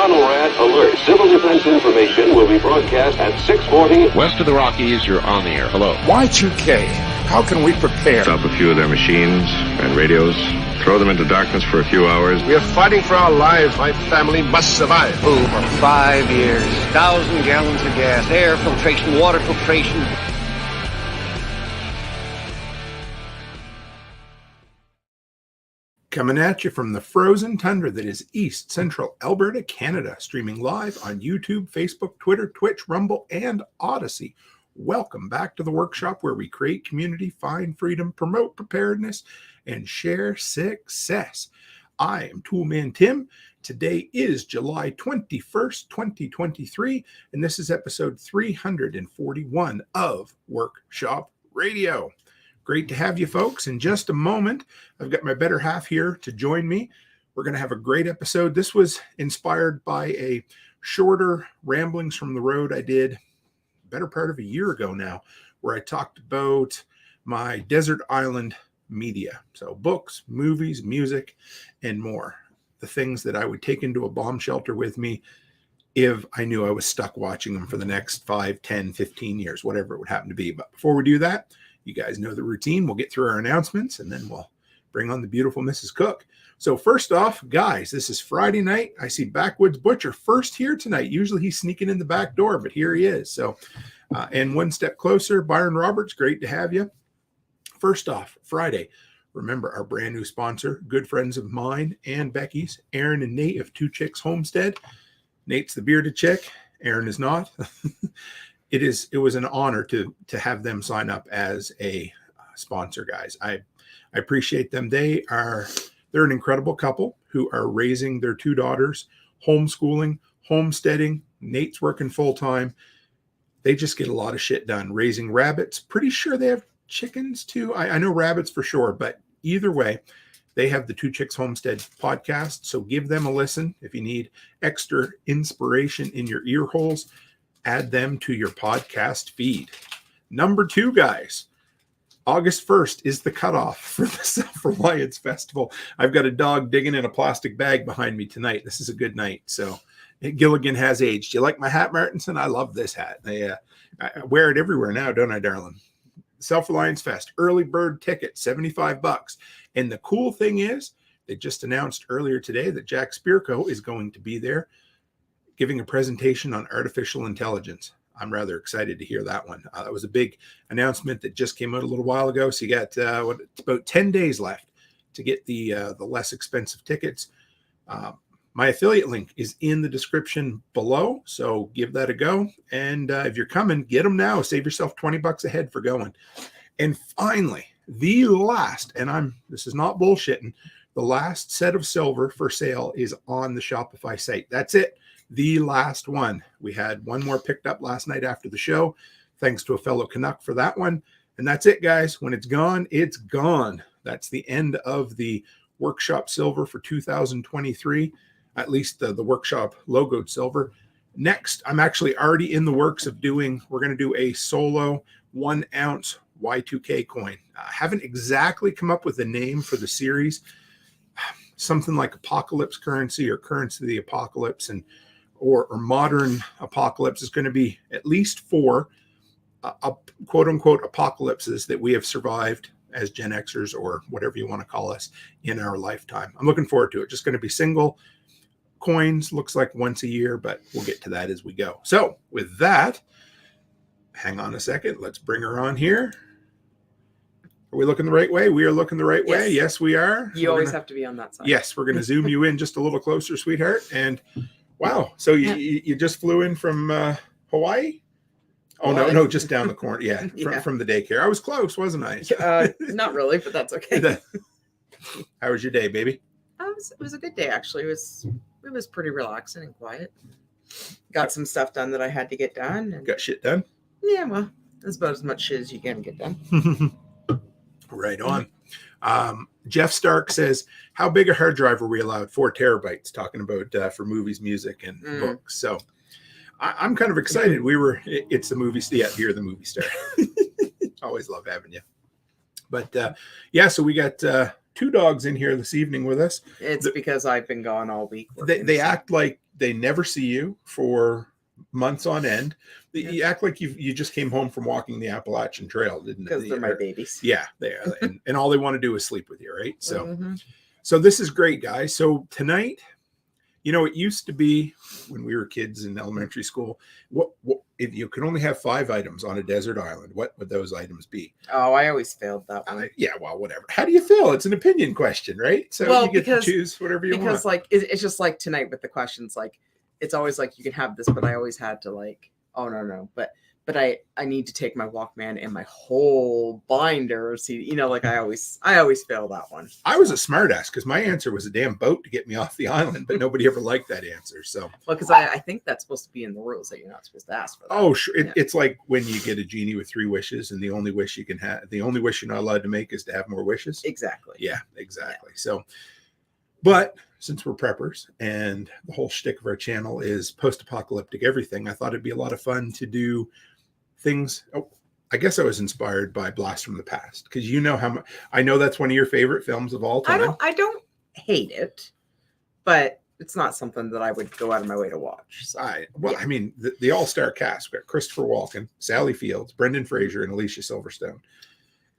Tunnel Rat alert. Civil defense information will be broadcast at 6:40. West of the Rockies, you're on the air. Hello. Y2K, how can we prepare? Stop a few of their machines and radios. Throw them into darkness for a few hours. We are fighting for our lives. My family must survive. For 5 years, 1,000 gallons of gas, air filtration, water filtration. Coming at you from the frozen tundra that is East Central Alberta, Canada, streaming live on YouTube, Facebook, Twitter, Twitch, Rumble, and Odyssey. Welcome back to the workshop where we create community, find freedom, promote preparedness, and share success. I am Toolman Tim. Today is July 21st, 2023, and this is episode 341 of Workshop Radio. Great to have you folks. In just a moment, I've got my better half here to join me. We're going to have a great episode. This was inspired by a shorter ramblings from the road I did better part of a year ago now, where I talked about my desert island media. So books, movies, music, and more. The things that I would take into a bomb shelter with me if I knew I was stuck watching them for the next 5, 10, 15 years, whatever it would happen to be. But before we do that, you guys know the routine. We'll get through our announcements and then we'll bring on the beautiful Mrs. Cook. So first off, guys, this is Friday night. I see Backwoods Butcher first here tonight. Usually he's sneaking in the back door, but here he is. So, and one step closer, Byron Roberts, great to have you. First off, Friday, remember our brand new sponsor, good friends of mine and Becky's, Aaron and Nate of Two Chicks Homestead. Nate's the bearded chick. Aaron is not. It was an honor to have them sign up as a sponsor, guys. I appreciate them. They're an incredible couple who are raising their 2 daughters, homeschooling, homesteading. Nate's working full time. They just get a lot of shit done. Raising rabbits. Pretty sure they have chickens too. I know rabbits for sure, but either way, they have the Two Chicks Homestead podcast. So give them a listen. If you need extra inspiration in your ear holes, add them to your podcast feed. Number 2, guys, August 1st is the cutoff for the Self-reliance Festival. I've got a dog digging in a plastic bag behind me tonight. This is a good night. So Gilligan has aged. Do you like my hat, Martinson? I love this hat. I wear it everywhere now, don't I, darling? Self-reliance Fest, early bird ticket, $75. And the cool thing is, they just announced earlier today that Jack Spirko is going to be there, giving a presentation on artificial intelligence. I'm rather excited to hear that one. That was a big announcement that just came out a little while ago. So you got about 10 days left to get the less expensive tickets. My affiliate link is in the description below, so give that a go. And if you're coming, get them now. Save yourself $20 a head for going. And finally, the last, and this is not bullshitting, the last set of silver for sale is on the Shopify site. That's it. The last one. We had one more picked up last night after the show. Thanks to a fellow Canuck for that one. And that's it, guys. When it's gone, it's gone. That's the end of the Workshop Silver for 2023, at least the Workshop logoed silver. Next, I'm actually already in the works of we're going to do a solo 1 ounce Y2K coin. I haven't exactly come up with a name for the series. Something like apocalypse currency or currency of the apocalypse or modern apocalypse is going to be at least 4 quote unquote apocalypses that we have survived as Gen Xers or whatever you want to call us in our lifetime. I'm looking forward to it. Just going to be single coins, looks like once a year, but we'll get to that as we go. So with that, hang on a second. Let's bring her on here. Are we looking the right way? We are looking the right way. Yes, we are. You always have to be on that side. Yes, we're going to zoom you in just a little closer, sweetheart. And wow, so you just flew in from Hawaii? Oh, no, just down the corner. Yeah, from the daycare. I was close, wasn't I? Not really, but that's okay. How was your day, baby? It was a good day, actually. It was pretty relaxing and quiet. Got some stuff done that I had to get done. And, got shit done? Yeah, well, that's about as much shit as you can get done. Right on. Jeff Stark says, how big a hard drive are we allowed? 4 terabytes, talking about for movies, music, and books. So I'm kind of excited. It's the movie. Yeah, you're the movie star. Always love having you. But so we got 2 dogs in here this evening with us. It's because I've been gone all week. They act like they never see you for months on end. You act like you just came home from walking the Appalachian Trail, didn't it? Because they're my babies. Yeah, they are. and all they want to do is sleep with you, right? So, Mhm. so this is great, guys. So tonight, it used to be when we were kids in elementary school, what if you could only have 5 items on a desert island, what would those items be? Oh, I always failed that one. Yeah, well, whatever. How do you feel? It's an opinion question, right? So Well, you get because- to choose whatever you Because want. like it's just like tonight with the questions, like it's always like you can have this, but I always had to like, oh no, but I need to take my Walkman and my whole binder. See, like I always fail that one. I was a smartass because my answer was a damn boat to get me off the island, but nobody ever liked that answer. So, Well, because I think that's supposed to be in the rules that you're not supposed to ask for that. oh, sure. Yeah. It's like when you get a genie with 3 wishes, and the only wish you're not allowed to make is to have more wishes. Exactly. Yeah, exactly. Yeah. So, but since we're preppers and the whole shtick of our channel is post-apocalyptic everything, I thought it'd be a lot of fun to do things. Oh, I guess I was inspired by Blast from the Past because how much I know that's one of your favorite films of all time. I don't hate it, but it's not something that I would go out of my way to watch. So. I mean, the all-star cast. We got Christopher Walken, Sally Fields, Brendan Fraser, and Alicia Silverstone,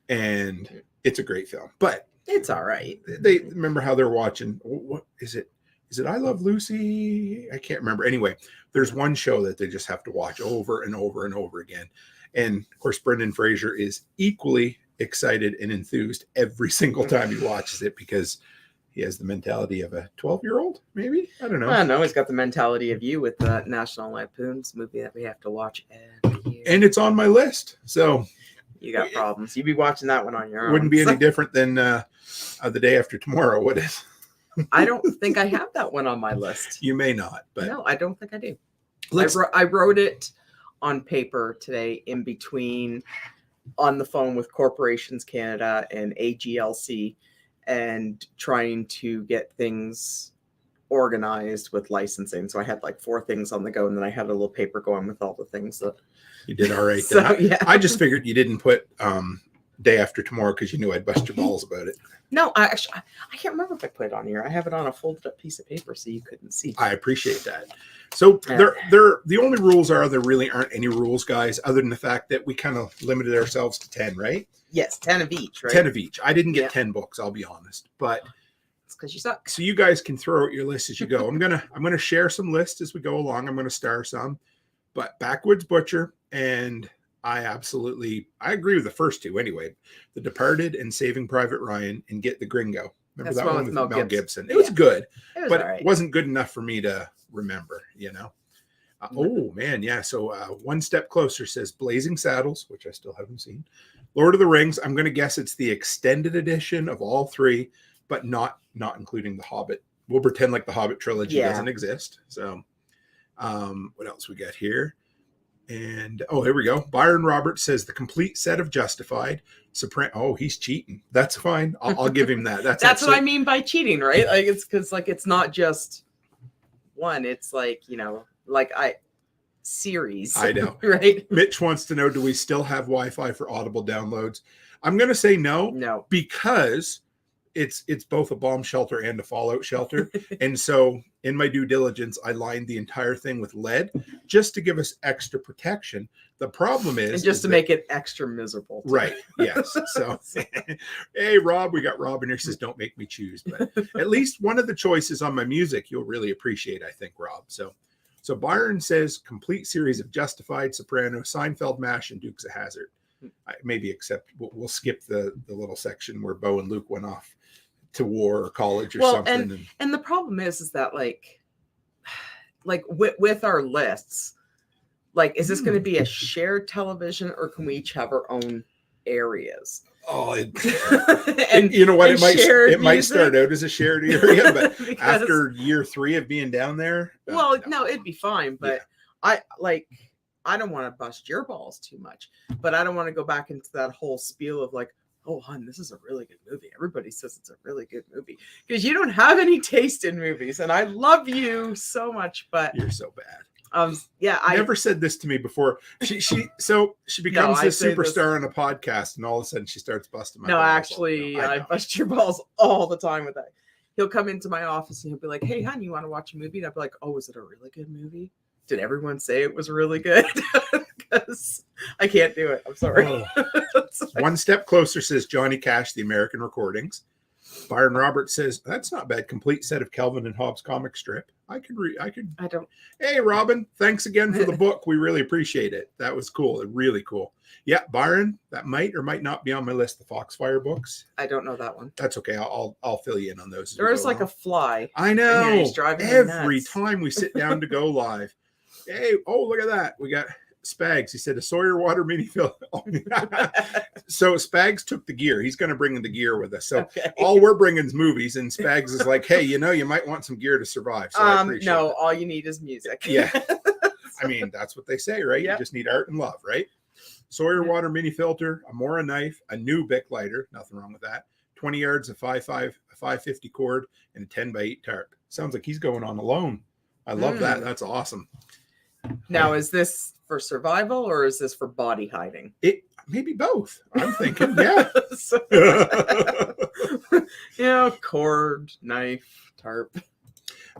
and it's a great film. But it's all right. They remember how they're watching. What is it? Is it I Love Lucy? I can't remember. Anyway, there's one show that they just have to watch over and over and over again. And of course, Brendan Fraser is equally excited and enthused every single time he watches it because he has the mentality of a 12-year-old, maybe? I don't know. I don't know. He's got the mentality of you with the National Lampoon's movie that we have to watch every year. And it's on my list. So you got problems. You'd be watching that one on your own. Wouldn't be any different than The Day After Tomorrow, would it? I don't think I have that one on my list. You may not, but no, I don't think I do. I wrote it on paper today in between on the phone with Corporations Canada and AGLC and trying to get things organized with licensing. So I had like 4 things on the go, and then I had a little paper going with all the things that you did all right. So, yeah. I just figured you didn't put Day After Tomorrow because you knew I'd bust your balls about it. No, I can't remember if I put it on here. I have it on a folded up piece of paper so you couldn't see. I appreciate that. So they're the only rules are there really aren't any rules, guys, other than the fact that we kind of limited ourselves to 10, right? Yes, 10 of each, right? 10 of each. I didn't get 10 books, I'll be honest, but it's because you suck. So you guys can throw out your list as you go. I'm gonna share some lists as we go along. I'm gonna star some, but Backwoods Butcher and I agree with the first 2 anyway. The Departed and Saving Private Ryan and Get the Gringo. Remember that one with Mel Gibson? It was good, but it wasn't good enough for me to remember, oh man, yeah. So One Step Closer says Blazing Saddles, which I still haven't seen. Lord of the Rings. I'm going to guess it's the extended edition of all 3, but not including the Hobbit. We'll pretend like the Hobbit trilogy doesn't exist. So what else we got here? And here we go. Byron Roberts says the complete set of Justified. Oh, he's cheating. That's fine. I'll give him that. That's what I mean by cheating, right? Like it's because like it's not just one. It's like series. I know, right? Mitch wants to know: do we still have Wi-Fi for Audible downloads? I'm going to say no. No, because it's both a bomb shelter and a fallout shelter. And so in my due diligence, I lined the entire thing with lead just to give us extra protection. The problem is... And just to make it extra miserable. Too. Right. Yes. So, hey, Rob, we got Rob in here says, don't make me choose. But at least one of the choices on my music, you'll really appreciate, I think, Rob. So Byron says complete series of Justified, Soprano, Seinfeld, MASH, and Dukes of Hazzard. Maybe except we'll skip the little section where Bo and Luke went off to war or college or something. And the problem is that like with our lists, like, is this going to be a shared television or can we each have our own areas? Oh, and you know what? It might start out as a shared area, but after year 3 of being down there, no, it'd be fine. But yeah. I don't want to bust your balls too much, but I don't want to go back into that whole spiel of like, oh, hon, this is a really good movie. Everybody says it's a really good movie because you don't have any taste in movies, and I love you so much, but you're so bad. I never said this to me before. She becomes this superstar on a podcast, and all of a sudden she starts busting my balls. Actually, I bust your balls all the time with that. he'll come into my office and he'll be like, "Hey, hon, you want to watch a movie?" And I'll be like, "Oh, was it a really good movie? Did everyone say it was really good?" Because I can't do it. I'm sorry. One Step Closer says Johnny Cash, The American Recordings. Byron Roberts says that's not bad. Complete set of Calvin and Hobbes comic strip. I don't. Hey, Robin, thanks again for the book. We really appreciate it. That was cool. Really cool. Yeah, Byron, that might or might not be on my list. The Foxfire books. I don't know that one. That's okay. I'll fill you in on those. There is like a fly. I know. He's driving every time we sit down to go live. Hey, oh, look at that. We got Spags. He said a Sawyer water mini fill. So Spags took the gear. He's going to bring in the gear with us. So all we're bringing is movies, and Spags is like, hey, you might want some gear to survive. So I appreciate no, it. all you need is music. Yeah. I mean, that's what they say, right? Yep. You just need art and love, right? Sawyer water mini filter, a Mora knife, a new Bic lighter. Nothing wrong with that. 20 yards of 550 cord, and a 10x8 tarp. Sounds like he's going on alone. I love that. That's awesome. Now, is this for survival or is this for body hiding? It maybe both. I'm thinking, yeah. Cord, knife, tarp.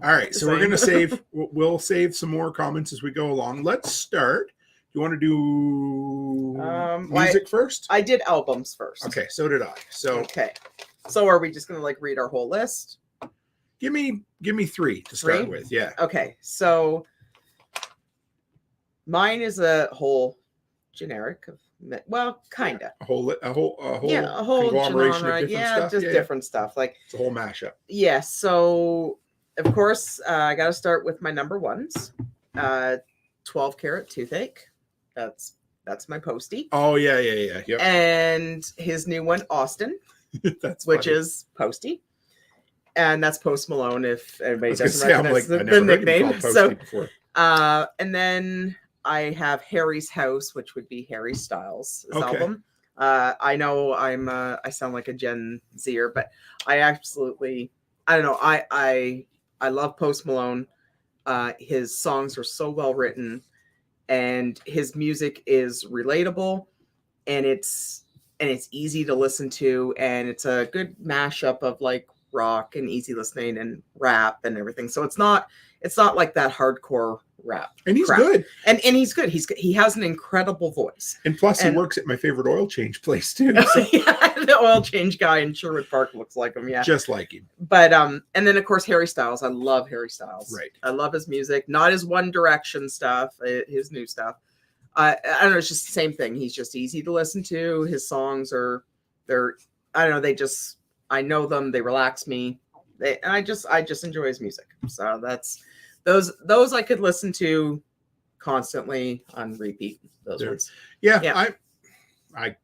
All right, so we're gonna save. We'll save some more comments as we go along. Let's start. You want to do music first? I did albums first. Okay, so did I. So So are we just gonna read our whole list? Give me three to start with. Yeah. Okay, so mine is a whole generic of, well, kinda. A whole conglomeration genre, of different stuff. Just different stuff. Like it's a whole mashup. Yeah. So of course, I got to start with my number ones. 12 Karat Toothache. That's my postie. Oh yeah. Yep. And his new one, Austin. That's which funny. is Posty. And that's Post Malone, if anybody doesn't recognize the nickname. So, and then I have Harry's House, which would be Harry Styles' album. I know I sound like a Gen Zer, but I don't know. I love Post Malone. His songs are so well written, and his music is relatable, and it's easy to listen to, and it's a good mashup of like rock and easy listening and rap and everything. So it's not like that hardcore rap. And he's good. And he's good. He has an incredible voice. And plus he works at my favorite oil change place too. So. The oil change guy in Sherwood Park looks like him. Yeah. Just like him. But and then of course Harry Styles. I love Harry Styles. Right. I love his music. Not his One Direction stuff, his new stuff. I don't know, it's just the same thing. He's just easy to listen to. His songs they're I don't know, I know them, they relax me. I just enjoy his music. So that's those I could listen to constantly on repeat. Those ones. Yeah. I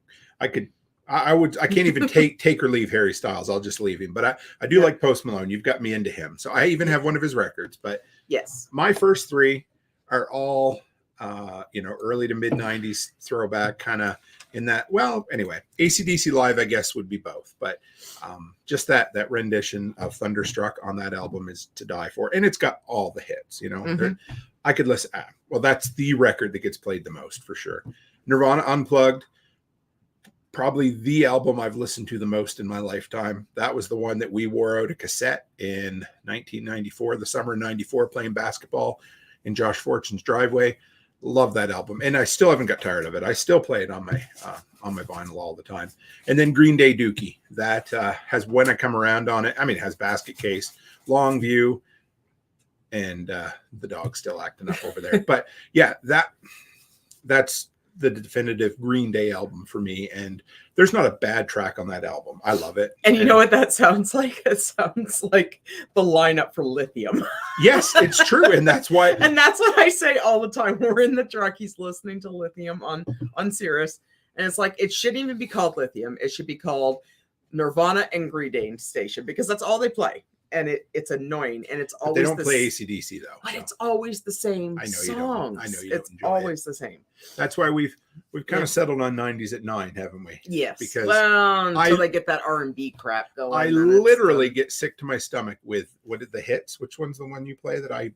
can't even take or leave Harry Styles. I'll just leave him. But I do like Post Malone. You've got me into him. So I even have one of his records. But yes, my first three are all early to mid 90s throwback, kind of in that. Well, anyway, AC/DC Live, I guess, would be both. But just that rendition of Thunderstruck on that album is to die for. And it's got all the hits, I could listen. Well, that's the record that gets played the most for sure. Nirvana Unplugged, probably the album I've listened to the most in my lifetime. That was the one that we wore out a cassette in 1994, the summer of 94, playing basketball in Josh Fortune's driveway. Love that album, and I still haven't got tired of it. I still play it on my vinyl all the time. And then Green Day Dookie, that has When I Come Around on it. I mean, it has Basket Case, Long View, and the dog's still acting up over there. But yeah, that's the definitive Green Day album for me, and there's not a bad track on that album. I love it. And you know what that sounds like? It sounds like the lineup for Lithium. Yes, it's true, and that's why. And that's what I say all the time. We're in the truck. He's listening to Lithium on Sirius, and it's like it shouldn't even be called Lithium. It should be called Nirvana and Green Day Station, because that's all they play. And it's annoying, and it's always they don't play AC/DC though. But it's always the same songs. I know you don't. It's always the same. That's why we've kind of settled on 90s at 9, haven't we? Yes. Because until they get that R&B crap going. I literally get sick to my stomach with the hits. Which one's the one you play that I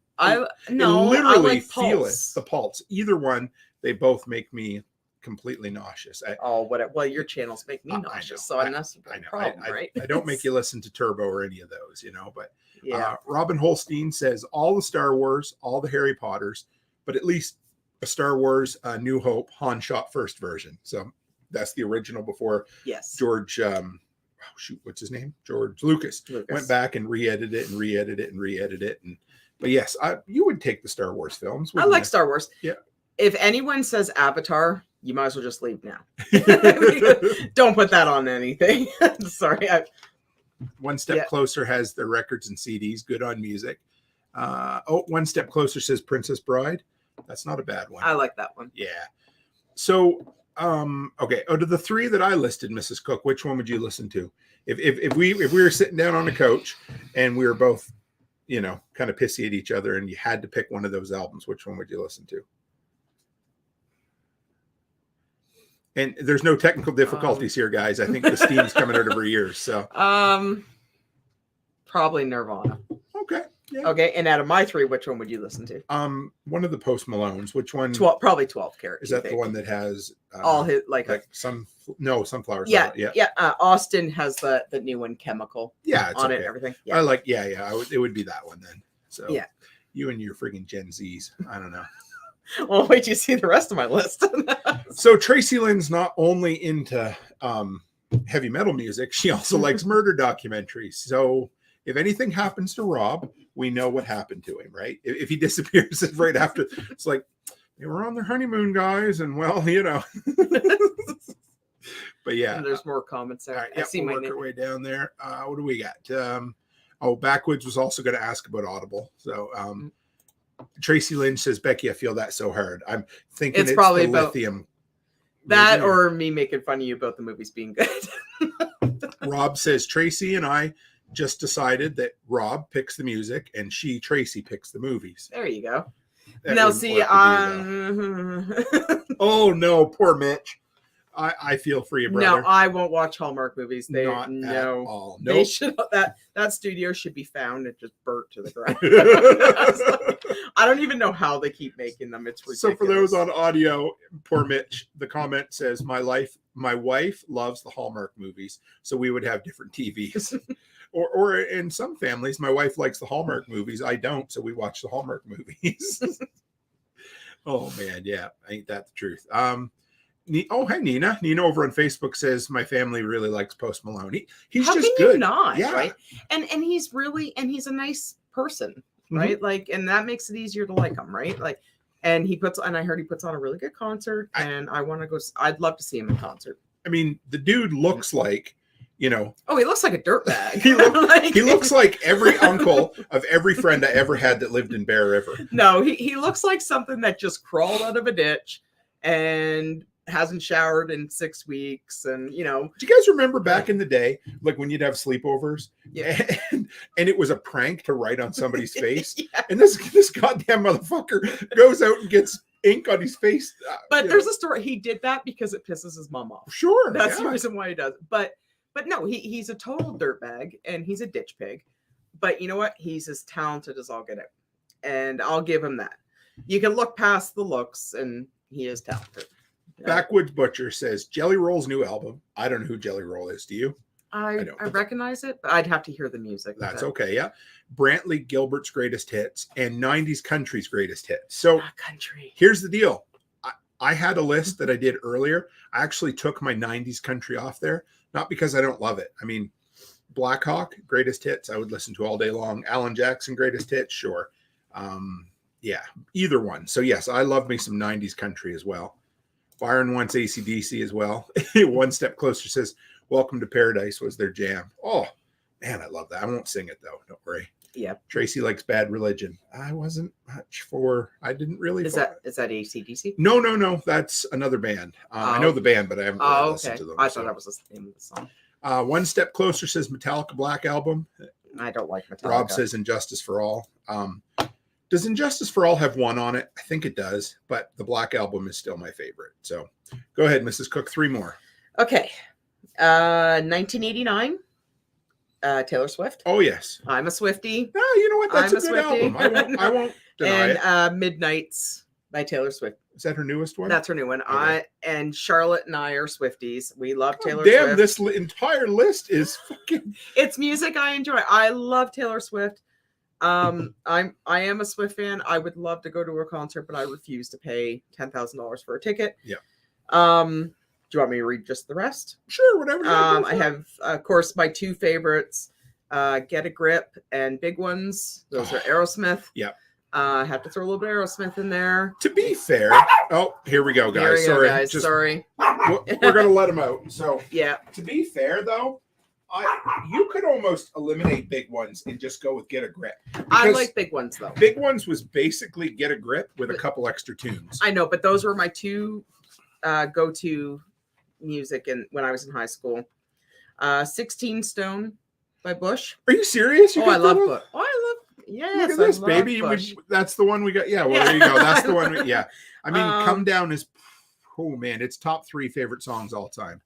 literally like feel it? The Pulse. Either one, they both make me completely nauseous. Well, your channels make me nauseous, so that's a problem, right? I don't make you listen to Turbo or any of those, but yeah. Robin Holstein says all the Star Wars, all the Harry Potters, but at least a Star Wars New Hope Han shot first version. So that's the original before George what's his name? George Lucas went back and re-edited it. But yes, you would take the Star Wars films. I like Star Wars. Yeah. If anyone says Avatar, you might as well just leave now. Don't put that on anything. Sorry. One Step Closer has their records and CDs. Good on music. One Step Closer says Princess Bride. That's not a bad one. I like that one. Yeah. So, okay. Out of the three that I listed, Mrs. Cook, which one would you listen to? If we were sitting down on a couch and we were both, kind of pissy at each other, and you had to pick one of those albums, which one would you listen to? And there's no technical difficulties here, guys. I think the steam's coming out of her ears. So, probably Nirvana. Okay. Yeah. Okay. And out of my three, which one would you listen to? One of the Post Malones. Which one? Probably 12 Carat. Is that the one that has all his Sunflower? Yeah. Austin has the new one, Chemical. Yeah, it's on okay. it. Everything. Yeah. I like. Yeah. It would be that one then. So yeah. You and your friggin' Gen Zs. I don't know. Well, wait till you see the rest of my list. So Tracy Lynn's not only into heavy metal music, she also likes murder documentaries. So if anything happens to Rob, we know what happened to him, right? If he disappears right after, it's like, they were on their honeymoon, guys, and well, But yeah. And there's more comments there. All right, we'll work our way down there. What do we got? Backwoods was also going to ask about Audible. So Tracy Lynn says, Becky, I feel that so hard. I'm thinking it's probably the lithium. That or me making fun of you about the movies being good. Rob says, Tracy and I just decided that Rob picks the music and Tracy picks the movies. There you go. That now see, oh no, poor Mitch. I feel for you, brother. No, I won't watch Hallmark movies. Not at all. Nope. They should, that studio should be found and just burnt to the ground. I don't even know how they keep making them. It's ridiculous. So for those on audio, poor Mitch, the comment says, my wife loves the Hallmark movies, so we would have different TVs. or in some families, my wife likes the Hallmark movies. I don't, so we watch the Hallmark movies. Oh man, yeah, ain't that the truth? Hey Nina. Nina over on Facebook says my family really likes Post Malone. He's How just can good. You not, yeah. Right? And he's a nice person, right? Like, and that makes it easier to like him, right? Like, and I heard he puts on a really good concert, and I want to go. I'd love to see him in concert. I mean, the dude looks like, Oh, he looks like a dirtbag. He looks like every uncle of every friend I ever had that lived in Bear River. No, he looks like something that just crawled out of a ditch and hasn't showered in 6 weeks. And do you guys remember back in the day, like when you'd have sleepovers, and it was a prank to write on somebody's face? Yeah. And this goddamn motherfucker goes out and gets ink on his face. But there's a story. He did that because it pisses his mom off. Sure. That's the reason why he does it. But no, he's a total dirtbag and he's a ditch pig. But you know what? He's as talented as I'll get it. And I'll give him that. You can look past the looks and he is talented. Backwoods Butcher says Jelly Roll's new album. I don't know who Jelly Roll is. Do you? I recognize it, but I'd have to hear the music. That's okay. Yeah. Brantley Gilbert's greatest hits and 90s country's greatest hits. So country. Here's the deal. I had a list that I did earlier. I actually took my 90s country off there, not because I don't love it. I mean, Black Hawk, greatest hits, I would listen to all day long. Alan Jackson, greatest hits, sure. Yeah, either one. So yes, I love me some 90s country as well. Byron wants AC/DC as well. One Step Closer says, Welcome to Paradise was their jam. Oh, man, I love that. I won't sing it, though. Don't worry. Yeah. Tracy likes Bad Religion. I wasn't much I didn't really. Is that AC/DC? No. That's another band. I know the band, but I haven't really listened to them. I thought that was the name of the song. One Step Closer says Metallica Black Album. I don't like Metallica. Rob says Injustice for All. Does Injustice for All have one on it? I think it does, but the Black Album is still my favorite. So go ahead, Mrs. Cook. 3 more. Okay. 1989. Taylor Swift. Oh, yes. I'm a Swiftie. No, you know what? That's a good album. I won't deny it. And Midnight's by Taylor Swift. Is that her newest one? That's her new one. Okay. And Charlotte and I are Swifties. We love Taylor Damn, Swift. this entire list is fucking. It's music I enjoy. I love Taylor Swift. I am a Swift fan. I would love to go to a concert, but I refuse to pay $10,000 for a ticket. Yeah. Do you want me to read just the rest? Sure, whatever. I have, of course, my two favorites, Get a Grip and Big Ones. Those are Aerosmith. Yeah. I have to throw a little bit of Aerosmith in there. To be fair, oh, here we go, guys. Here we Sorry, go, guys. Sorry. We're gonna let them out. So Yeah. to be fair, though, you could almost eliminate Big Ones and just go with Get a Grip. I Because like Big Ones, though. Big Ones was basically Get a Grip with a couple extra tunes. I know, but those were my two go-to music when I was in high school. 16 Stone by Bush. Are you serious? I love Bush. Oh, I love. Yes, Look at this, I love baby. Bush. That's the one we got. Yeah, well, there you go. That's the one. Yeah. I mean, Come Down is, oh, man, it's top 3 favorite songs all time.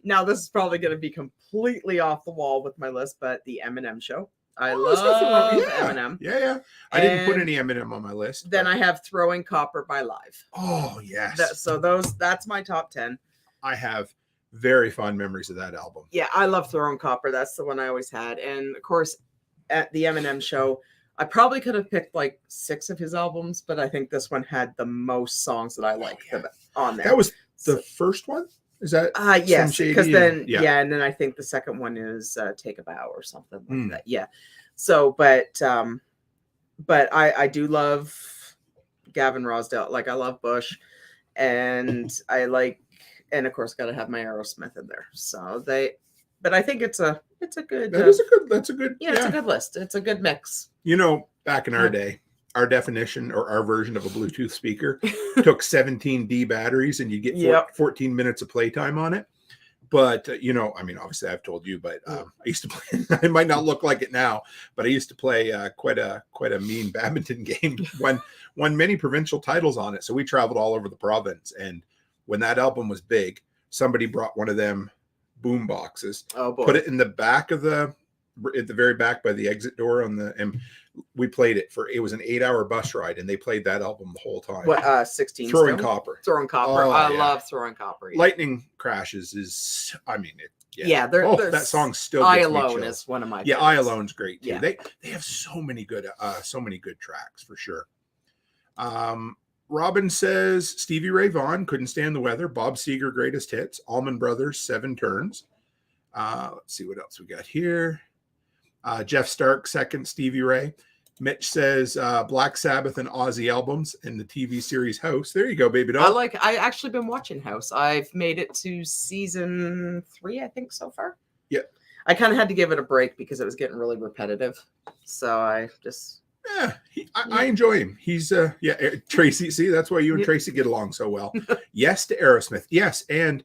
Now, this is probably going to be completely off the wall with my list, but the Eminem Show. I there's nothing wrong- love yeah, Eminem. Yeah. I didn't put And any Eminem on my list. Then but- I have Throwing Copper by Live. Oh, yes. That's my top 10. I have very fond memories of that album. Yeah, I love Throwing Copper. That's the one I always had. And of course, at the Eminem Show, I probably could have picked like 6 of his albums, but I think this one had the most songs that I liked on there. That was the first one? Is that yes, Shady because then and- and then I think the second one is Take a Bow or something like that. Yeah. So, but I do love Gavin Rossdale. Like I love Bush, and I like, and of course, got to have my Aerosmith in there. So but I think it's a good. That's a good. Yeah, it's a good list. It's a good mix. You know, back in our day, our definition or our version of a Bluetooth speaker took 17 D batteries, and you get 14 minutes of playtime on it. But I mean, obviously, I've told you, but I used to play. It might not look like it now, but I used to play quite a mean badminton game. Won many provincial titles on it. So we traveled all over the province, and when that album was big, somebody brought one of them boom boxes, put it in the back of at the very back by the exit door and we played it it was an 8-hour bus ride, and they played that album the whole time. What 16 Throwing Copper. Throwing Copper. Oh, I love Throwing Copper. Yeah. Lightning Crashes is, I mean, that song still I gets me Alone chills. is one of my favorites. I Alone's great too. Yeah. They have so many good tracks for sure. Robin says Stevie Ray Vaughan, Couldn't Stand the Weather, Bob Seger, Greatest Hits, Allman Brothers, 7 Turns. Let's see what else we got here. Jeff Stark, second Stevie Ray. Mitch says Black Sabbath and Ozzy albums and the TV series House. There you go, baby doll. I actually been watching House. I've made it to season 3, I think, so far. Yeah. I kind of had to give it a break because it was getting really repetitive. So I just... Yeah, I enjoy him. He's Tracy. See, that's why you and Tracy get along so well. Yes to Aerosmith. Yes, and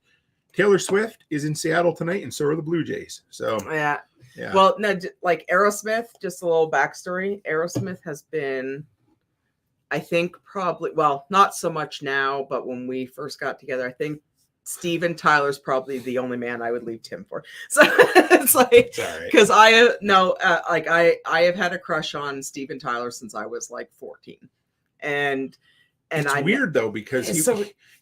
Taylor Swift is in Seattle tonight, and so are the Blue Jays. So yeah. Well, no, like Aerosmith. Just a little backstory. Aerosmith has been, I think, probably not so much now, but when we first got together, I think Steven Tyler's probably the only man I would leave Tim for. So it's like, because I have had a crush on Steven Tyler since I was like 14, and it's weird though because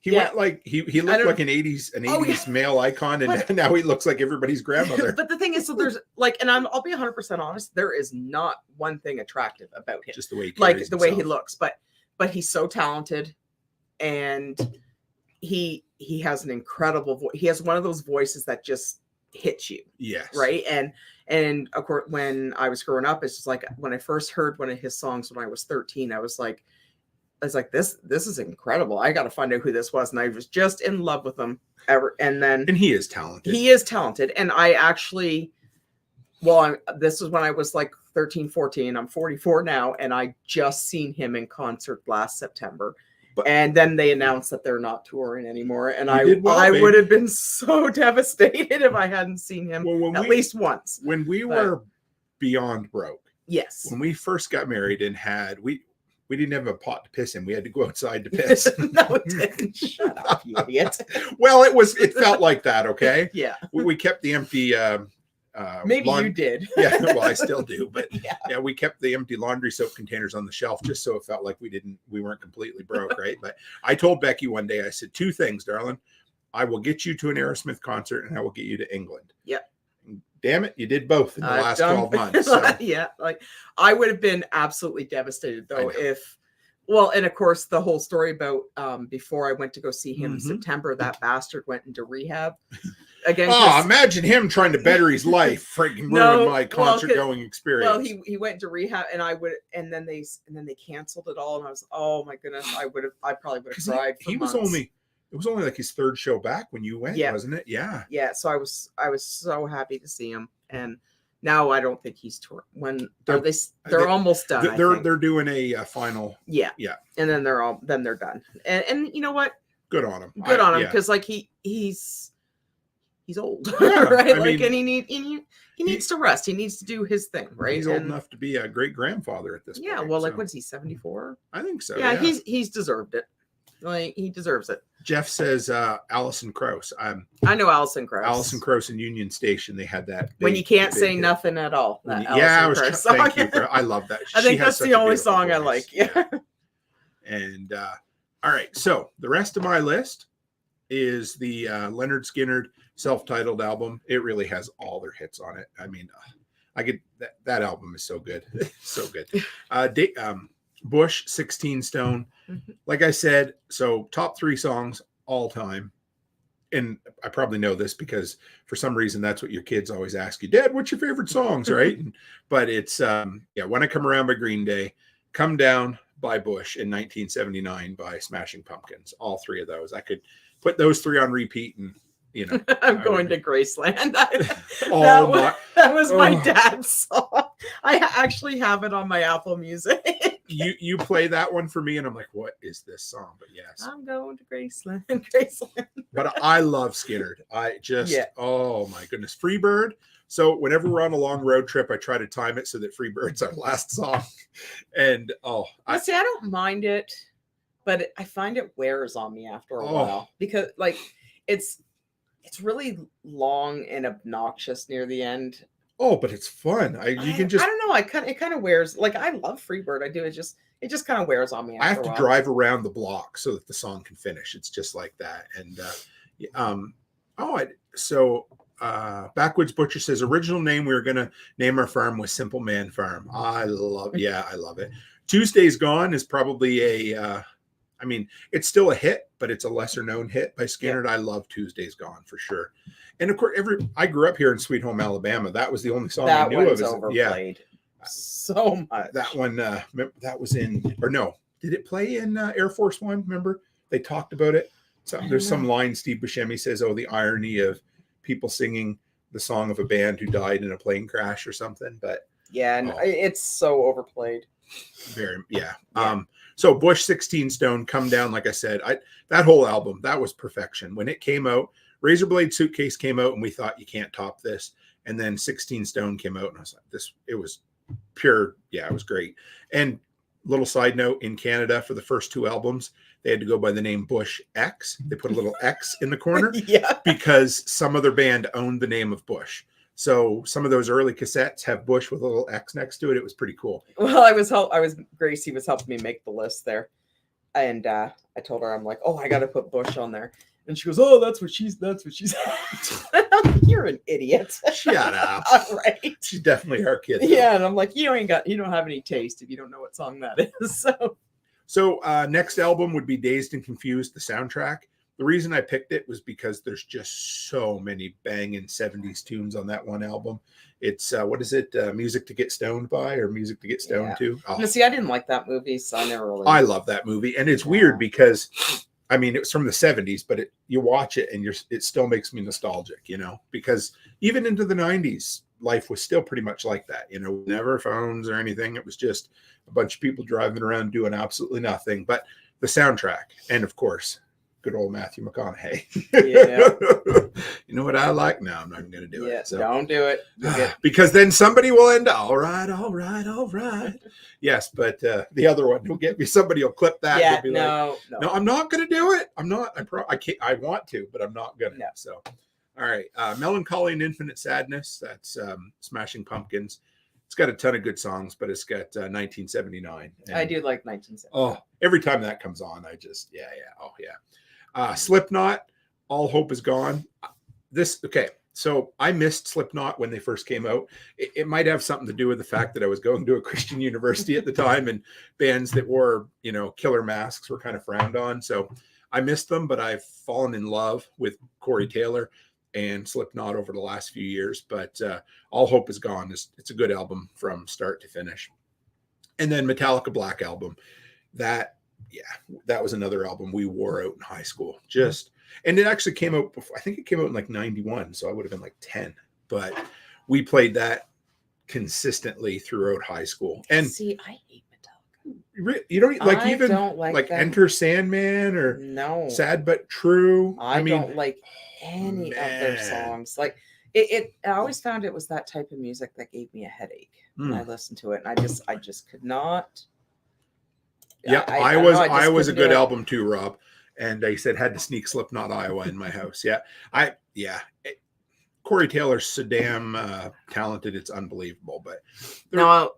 he went like he looked like an 80s male icon, and now he looks like everybody's grandmother. But the thing is, so there's like, and I'll be 100% honest, there is not one thing attractive about him, just the way he like the way he looks, but he's so talented, and he has an incredible voice. He has one of those voices that just hits you. Yes. Right. And of course, when I was growing up, it's just like when I first heard one of his songs when I was 13, I was like, this is incredible. I got to find out who this was. And I was just in love with him and he is talented. He is talented. And I actually, this was when I was like 13, 14. I'm 44 now. And I just seen him in concert last September. And then they announced that they're not touring anymore. And I would have been so devastated if I hadn't seen him least once. When we were beyond broke. Yes. When we first got married and we didn't have a pot to piss in. We had to go outside to piss. No, it didn't. Shut up, you idiot. Well, it felt like that, okay? Yeah. We kept the empty Maybe you did. Yeah, well, I still do, but Yeah. yeah, we kept the empty laundry soap containers on the shelf just so it felt like we weren't completely broke, right? But I told Becky one day, I said, 2 things, darling. I will get you to an Aerosmith concert and I will get you to England. Yep. Damn it, you did both in the last 12 months. So. Yeah, like I would have been absolutely devastated though if, and of course the whole story about before I went to go see him in September, that bastard went into rehab again. Oh, imagine him trying to better his life, freaking ruin my concert going experience. Well, he went into rehab, and then they canceled it all, and I was, oh my goodness, I probably would have cried. It was only like his 3rd show back when you went, wasn't it? Yeah. Yeah. So I was so happy to see him, and now I don't think he's touring. When they're almost done. They're doing a final. Yeah. Yeah. And then they're done. And you know what? Good on him. Good on him, because like he's old, right? I mean, and he needs to rest. He needs to do his thing, right? He's old enough to be a great grandfather at this point. Yeah. Well, like what is he? 74? I think so. Yeah. He's deserved it. Like he deserves it. Jeff says Allison Krauss. I know Allison Krauss. Allison Krauss in Union Station. They had that. When you can't say nothing at all. Thank you. I love that. I think that's the only song I like. Yeah. And all right. So the rest of my list is the Leonard Skinner self-titled album. It really has all their hits on it. I mean, I get that album is so good. So good. Bush, 16 Stone. Like I said, so top 3 songs all time. And I probably know this because for some reason that's what your kids always ask you, Dad, what's your favorite songs, right? But it's When I Come Around by Green Day, Come Down by Bush, in 1979 by Smashing Pumpkins. All 3 of those. I could put those 3 on repeat and I'm going to Graceland. That was my dad's song. I actually have it on my Apple Music. You play that one for me, and I'm like, what is this song? But yes, I'm going to Graceland. But I love Skinner. Oh my goodness, Freebird. So whenever we're on a long road trip, I try to time it so that Freebird's our last song. And I don't mind it, but I find it wears on me after a while because like it's really long and obnoxious near the end. Oh, but it's fun. I don't know. It kind of wears. Like I love Freebird. I do. It just kind of wears on me. I have to drive around the block so that the song can finish. It's just like that. And Backwoods Butcher says original name we were gonna name our farm was Simple Man Farm. I love it. Tuesday's Gone is probably it's still a hit, but it's a lesser known hit by Skinner. Yeah. I love Tuesday's Gone for sure. And of course, I grew up here in Sweet Home, Alabama. That was the only song I knew of. Overplayed so much. That one, that was in, or no, did it play in Air Force One? Remember they talked about it. So there's some line Steve Buscemi says, "Oh, the irony of people singing the song of a band who died in a plane crash or something." But it's so overplayed. Very, yeah. So Bush, 16 Stone, Come Down. Like I said, that whole album, that was perfection. When it came out, Razorblade Suitcase came out, and we thought you can't top this. And then 16 Stone came out, and I was like, it was pure. Yeah, it was great. And little side note, in Canada, for the first 2 albums, they had to go by the name Bush X. They put a little X in the corner because some other band owned the name of Bush. So some of those early cassettes have Bush with a little X next to it. It was pretty cool. Well, Gracie was helping me make the list there. And I told her, I'm like, I got to put Bush on there. And she goes, "Oh, that's what she's." You're an idiot. Shut up. All right. She's definitely our kid. Yeah, and I'm like, you don't have any taste if you don't know what song that is. So next album would be Dazed and Confused, the soundtrack. The reason I picked it was because there's just so many banging 70s tunes on that one album. It's what is it? Music to Get Stoned By, or Music to Get Stoned To? Oh. See, I didn't like that movie, so I never really. I love that movie, and it's weird because. I mean, it was from the 70s, but you watch it and it still makes me nostalgic, because even into the 90s, life was still pretty much like that, never phones or anything. It was just a bunch of people driving around doing absolutely nothing. But the soundtrack, and of course, good old Matthew McConaughey. Yeah. You know what I like? No, I'm not going to do it. So. Don't do it. Because then somebody will end up, all right. Yes, but the other one will get me. Somebody will clip that. Yeah, and be no, I'm not going to do it. I'm not. I can't. I want to, but I'm not going to. No. So, All right. Melancholy and Infinite Sadness. That's Smashing Pumpkins. It's got a ton of good songs, but it's got 1979. And, I do like 1979. oh, every time that comes on, I just, yeah. Oh, yeah. Slipknot, All Hope Is Gone. Okay. So I missed Slipknot when they first came out. It might have something to do with the fact that I was going to a Christian university at the time, and bands that wore, killer masks were kind of frowned on. So I missed them, but I've fallen in love with Corey Taylor and Slipknot over the last few years. But All Hope Is Gone. It's a good album from start to finish. And then Metallica Black Album. That was another album we wore out in high school. And it actually came out before, I think it came out in like 91, so I would have been like 10. But we played that consistently throughout high school. And see, I hate Metallica. You don't like I even don't like Enter Sandman or no Sad But True. I mean, don't like any of their songs. Like it I always found it was that type of music that gave me a headache when I listened to it, and I just could not. Yeah, I was a good album too, Rob. And I said had to sneak Slipknot Iowa in my house. Corey Taylor's so damn talented, it's unbelievable. But now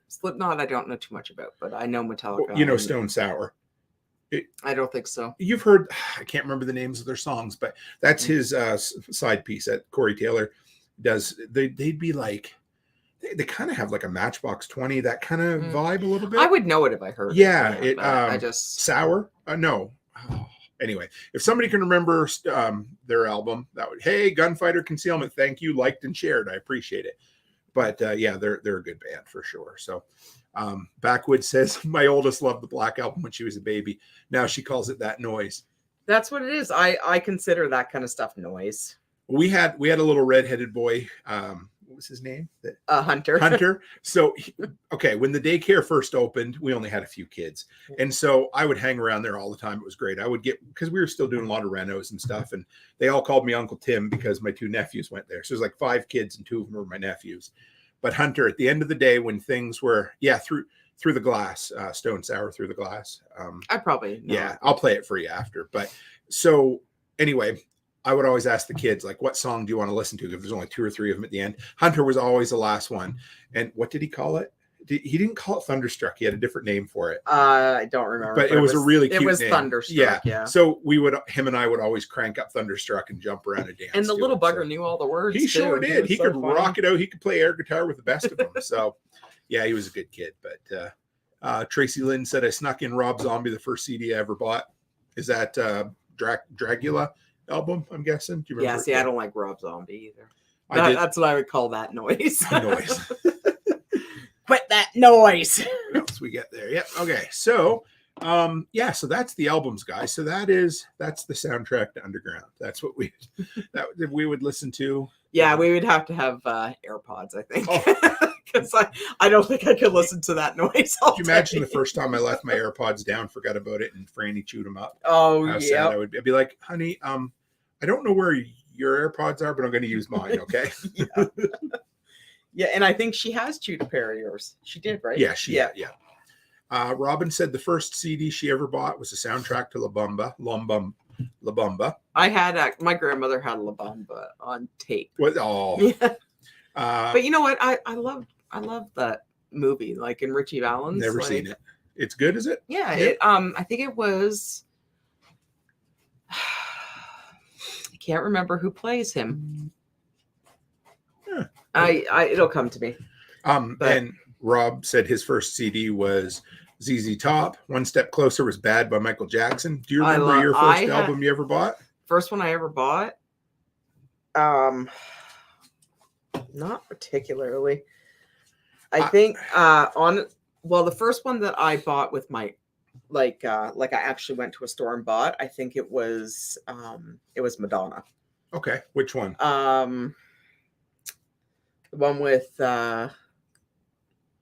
Slipknot I don't know too much about, but I know Metallica. Well, Stone Sour. I don't think so. You've heard, I can't remember the names of their songs, but that's his side piece that Corey Taylor does. They'd be like, they kind of have like a Matchbox 20, that kind of vibe a little bit. I would know it if I heard it. I just Sour. No. Oh. Anyway, if somebody can remember their album, that would, hey, Gunfighter Concealment, thank you, liked and shared. I appreciate it. But they're a good band for sure. So Backwoods says my oldest loved the Black Album when she was a baby. Now she calls it that noise. That's what it is. I consider that kind of stuff noise. We had a little redheaded boy. What was his name? Hunter. Hunter. So, when the daycare first opened, we only had a few kids. And so I would hang around there all the time. It was great. I would because we were still doing a lot of renos and stuff. And they all called me Uncle Tim because my two nephews went there. So it was like 5 kids and 2 of them were my nephews. But Hunter, at the end of the day, when things were, through the glass, Stone Sour Through the Glass. I probably know. Yeah, I'll play it for you after. But so anyway, I would always ask the kids, like, what song do you want to listen to? If there's only 2 or 3 of them at the end. Hunter was always the last one. And what did he call it? He didn't call it Thunderstruck. He had a different name for it. I don't remember. But it was a really cute name. It was Thunderstruck, yeah. So him and I would always crank up Thunderstruck and jump around and dance. And the little bugger knew all the words. He sure did. He could rock it out. He could play air guitar with the best of them. So, yeah, he was a good kid. But Tracy Lynn said, I snuck in Rob Zombie, the first CD I ever bought. Is that Dragula album, I'm guessing? Do you remember? Yeah, see, I don't like Rob Zombie either. That's what I would call that noise. Noise. Quit that noise. What else we get there? Yep. Okay. So, so that's the albums, guys. So that's the soundtrack to Underground. That's what we would listen to. Yeah, we would have to have AirPods, I think. Because I don't think I could listen to that noise all day. Can you imagine the first time I left my AirPods down, forgot about it, and Franny chewed them up? Oh, yeah. I'd be like, honey, I don't know where your AirPods are, but I'm going to use mine, okay? Yeah. Yeah, and I think she has chewed a pair of yours. She did, right? Yeah, yeah. Robin said the first CD she ever bought was a soundtrack to La Bamba. I had my grandmother had La Bamba on tape. What? Oh, yeah. But you know what? I love that movie. Like in Richie Valens. Never seen it. It's good, is it? Yeah. Yep. I think it was. I can't remember who plays him. Yeah. It'll come to me. And Rob said his first CD was ZZ Top. One Step Closer was Bad by Michael Jackson. Do you remember your first album you ever bought? First one I ever bought? Not particularly. I think the first one that I bought with my I actually went to a store and bought, I think it was Madonna. Okay. Which one? The one with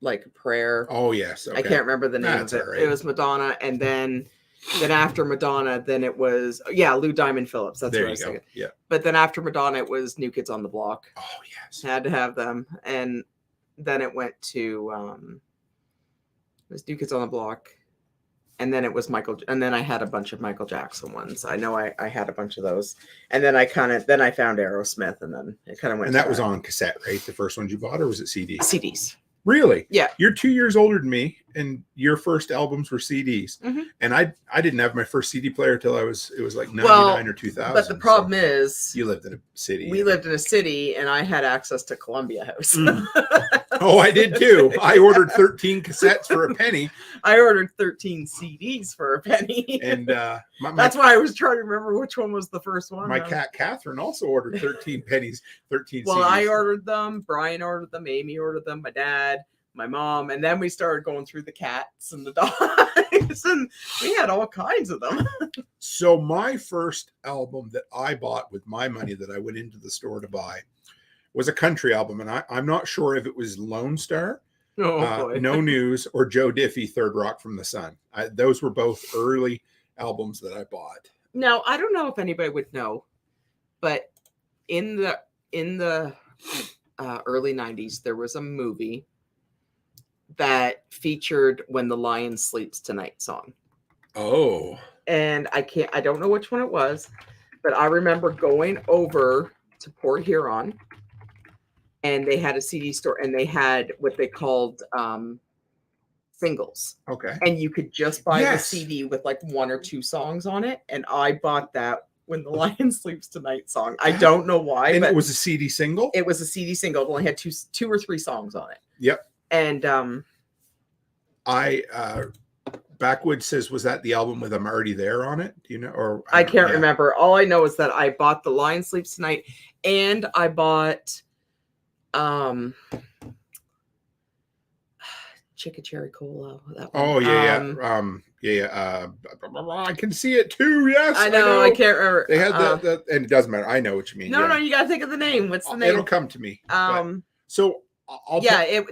like a prayer. Oh yes. Okay. I can't remember the name of it. Right. It was Madonna, and then after Madonna, then it was Lou Diamond Phillips. That's what I was thinking. Yeah. But then after Madonna, it was New Kids on the Block. Oh yes. Had to have them, and then it went to it was New Kids on the Block, and then it was Michael, and then I had a bunch of Michael Jackson ones. I know I had a bunch of those, and then I found Aerosmith, and then it kind of went. And that was on cassette, right? The first ones you bought, or was it CD? CDs. Really? Yeah. You're 2 years older than me, and your first albums were CDs. Mm-hmm. And I didn't have my first CD player till it was like 99 or 2000. But the problem is, you lived in a city. We lived in a city, and I had access to Columbia House. Oh, I did too. I ordered 13 cassettes for a penny. I ordered 13 CDs for a penny. And that's why I was trying to remember which one was the first one. My cat Catherine also ordered 13 pennies, 13 well, CDs. I ordered them. Brian ordered them. Amy ordered them. My dad, my mom, and then we started going through the cats and the dogs, and we had all kinds of them. So my first album that I bought with my money that I went into the store to buy was a country album, and I'm not sure if it was Lone Star, No News, or Joe Diffie, Third Rock from the Sun. Those were both early albums that I bought. Now, I don't know if anybody would know, but in the early 90s, there was a movie that featured "When the Lion Sleeps Tonight" song. Oh. And I don't know which one it was, but I remember going over to Port Huron, and they had a CD store, and they had what they called singles. Okay. And you could just buy the CD with like one or two songs on it. And I bought that "When the Lion Sleeps Tonight" song. I don't know why. And but it was a CD single? It was a CD single. It only had two or three songs on it. Yep. And Backwood says, was that the album with "I'm Already There" on it? Do you know? Or I can't remember. All I know is that I bought "The Lion Sleeps Tonight," and I bought Chicka Cherry Cola. That one. Oh I can see it too. Yes, I know. I can't remember. They had that, and it doesn't matter. I know what you mean. No, you gotta think of the name. What's the name? It'll come to me. So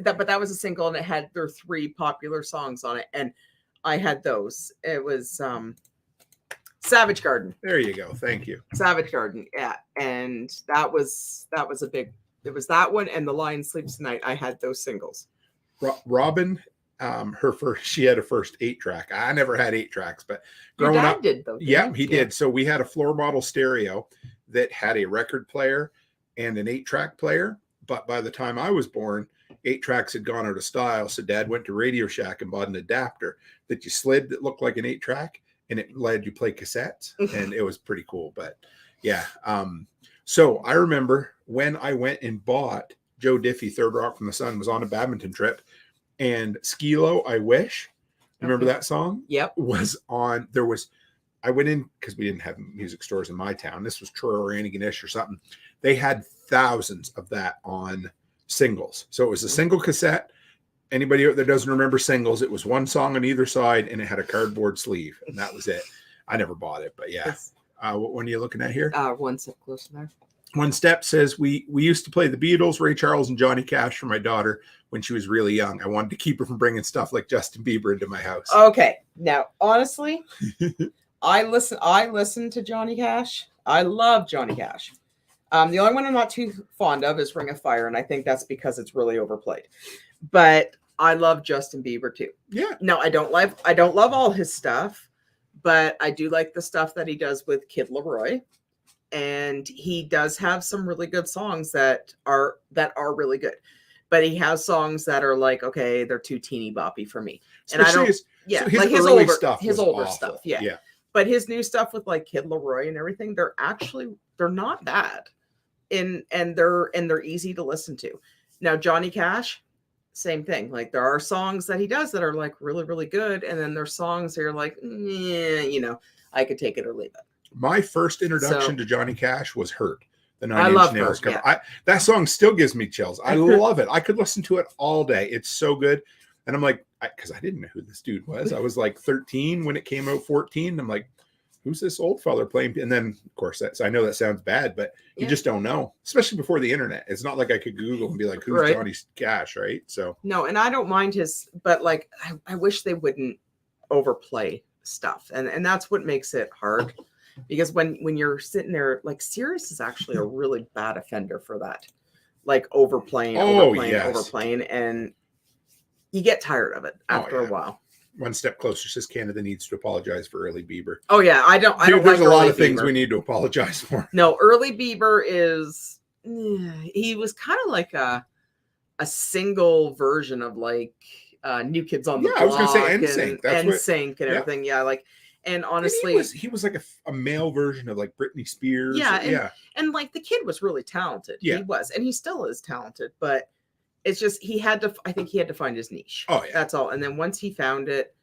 but that was a single, and it had their three popular songs on it, and I had those. It was Savage Garden. There you go. Thank you. Savage Garden. Yeah, and that was a big. It was that one and "The Lion Sleeps Tonight." I had those singles. Robin, she had a first 8-track. I never had 8 tracks, but growing Your dad up, did though. He did. So we had a floor model stereo that had a record player and an 8-track player. But by the time I was born, 8 tracks had gone out of style. So Dad went to Radio Shack and bought an adapter that you slid that looked like an 8-track, and it let you play cassettes, and it was pretty cool. But yeah, so I remember when I went and bought Joe Diffie, Third Rock from the Sun, was on a badminton trip, and Skilo, I Wish, remember that song? Yep. Was on. I went in because we didn't have music stores in my town. This was Troy or Antigonish or something. They had thousands of that on singles. So it was a single cassette. Anybody out there doesn't remember singles, it was one song on either side, and it had a cardboard sleeve, and that was it. I never bought it, but yeah. What one are you looking at here? One step closer there. One Step says we used to play the Beatles, Ray Charles, and Johnny Cash for my daughter when she was really young. I wanted to keep her from bringing stuff like Justin Bieber into my house. Okay, now honestly, I listen to Johnny Cash. I love Johnny Cash. The only one I'm not too fond of is "Ring of Fire," and I think that's because it's really overplayed. But I love Justin Bieber too. Yeah. No, I don't love all his stuff, but I do like the stuff that he does with Kid Laroi. And he does have some really good songs that are really good, but he has songs that are like, okay, they're too teeny boppy for me. And I don't, his like his older stuff. Yeah. But his new stuff with like Kid Laroi and everything, they're not bad. And they're easy to listen to. Now, Johnny Cash, same thing. Like there are songs that he does that are like really, really good. And then there's songs that are like, I could take it or leave it. My first introduction to Johnny Cash was "Hurt," the 9 I Inch love Nails Hurt, cover. yeah. That song still gives me chills. I love it. I could listen to it all day. It's so good. And I'm like, because I didn't know who this dude was. I was like 13 when it came out, 14. I'm like, who's this old fella playing? And then, of course, I know that sounds bad, but you just don't know, especially before the internet. It's not like I could Google and be like, who's Johnny Cash, right? So no, and I don't mind but like, I wish they wouldn't overplay stuff, and that's what makes it hard. Because when you're sitting there, like Sirius is actually a really bad offender for that, like overplaying, and you get tired of it after a while. One Step Closer says Canada needs to apologize for early Bieber. Oh yeah, I don't There's like a lot early of things Bieber. we need to apologize for. No, early Bieber is he was kind of like a single version of like New Kids on the Block. I was gonna say NSYNC. NSYNC and everything. Yeah, like, and honestly, and he was like a male version of like Britney Spears. Yeah, and like the kid was really talented. Yeah. He was, and he still is talented, but it's just I think he had to find his niche. Oh yeah, that's all. And then once he found it,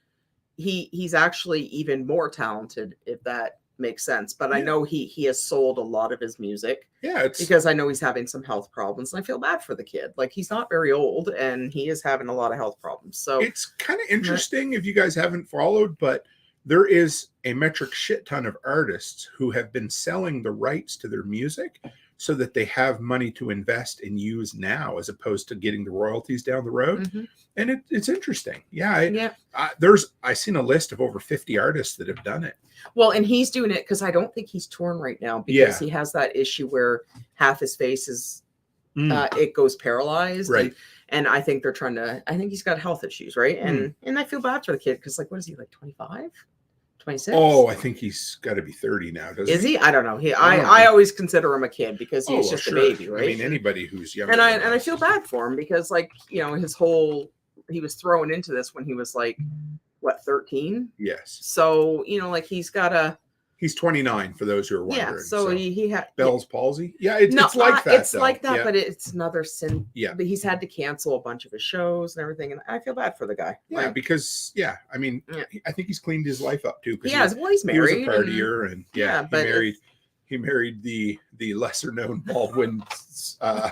he's actually even more talented, if that makes sense. But I know he has sold a lot of his music. Yeah, because I know he's having some health problems, and I feel bad for the kid. Like, he's not very old, and he is having a lot of health problems. So it's kind of interesting if you guys haven't followed, but there is a metric shit ton of artists who have been selling the rights to their music so that they have money to invest and use now, as opposed to getting the royalties down the road. And it's interesting. I seen a list of over 50 artists that have done it. Well, and he's doing it because I don't think he's touring right now, because he has that issue where half his face is it goes paralyzed, right? And I think they're trying to. I think he's got health issues, right? And I feel bad for the kid, because like, what is he, like 25, 26? Oh, I think he's got to be 30 now. Doesn't he? I don't know. I always consider him a kid, because he's just a baby, right? I mean, anybody who's younger. And I feel bad for him, because like, you know, he was thrown into this when he was like, what, 13? Yes. So, you know, like, he's 29 for those who are wondering. Yeah, so he had Bell's palsy. Yeah, it's like that. It's like that, but it's another sin. Yeah. But he's had to cancel a bunch of his shows and everything, and I feel bad for the guy. Yeah, because I mean, I think he's cleaned his life up too. Yeah, well, he's married. He was a partier, and but he married the lesser known Baldwin,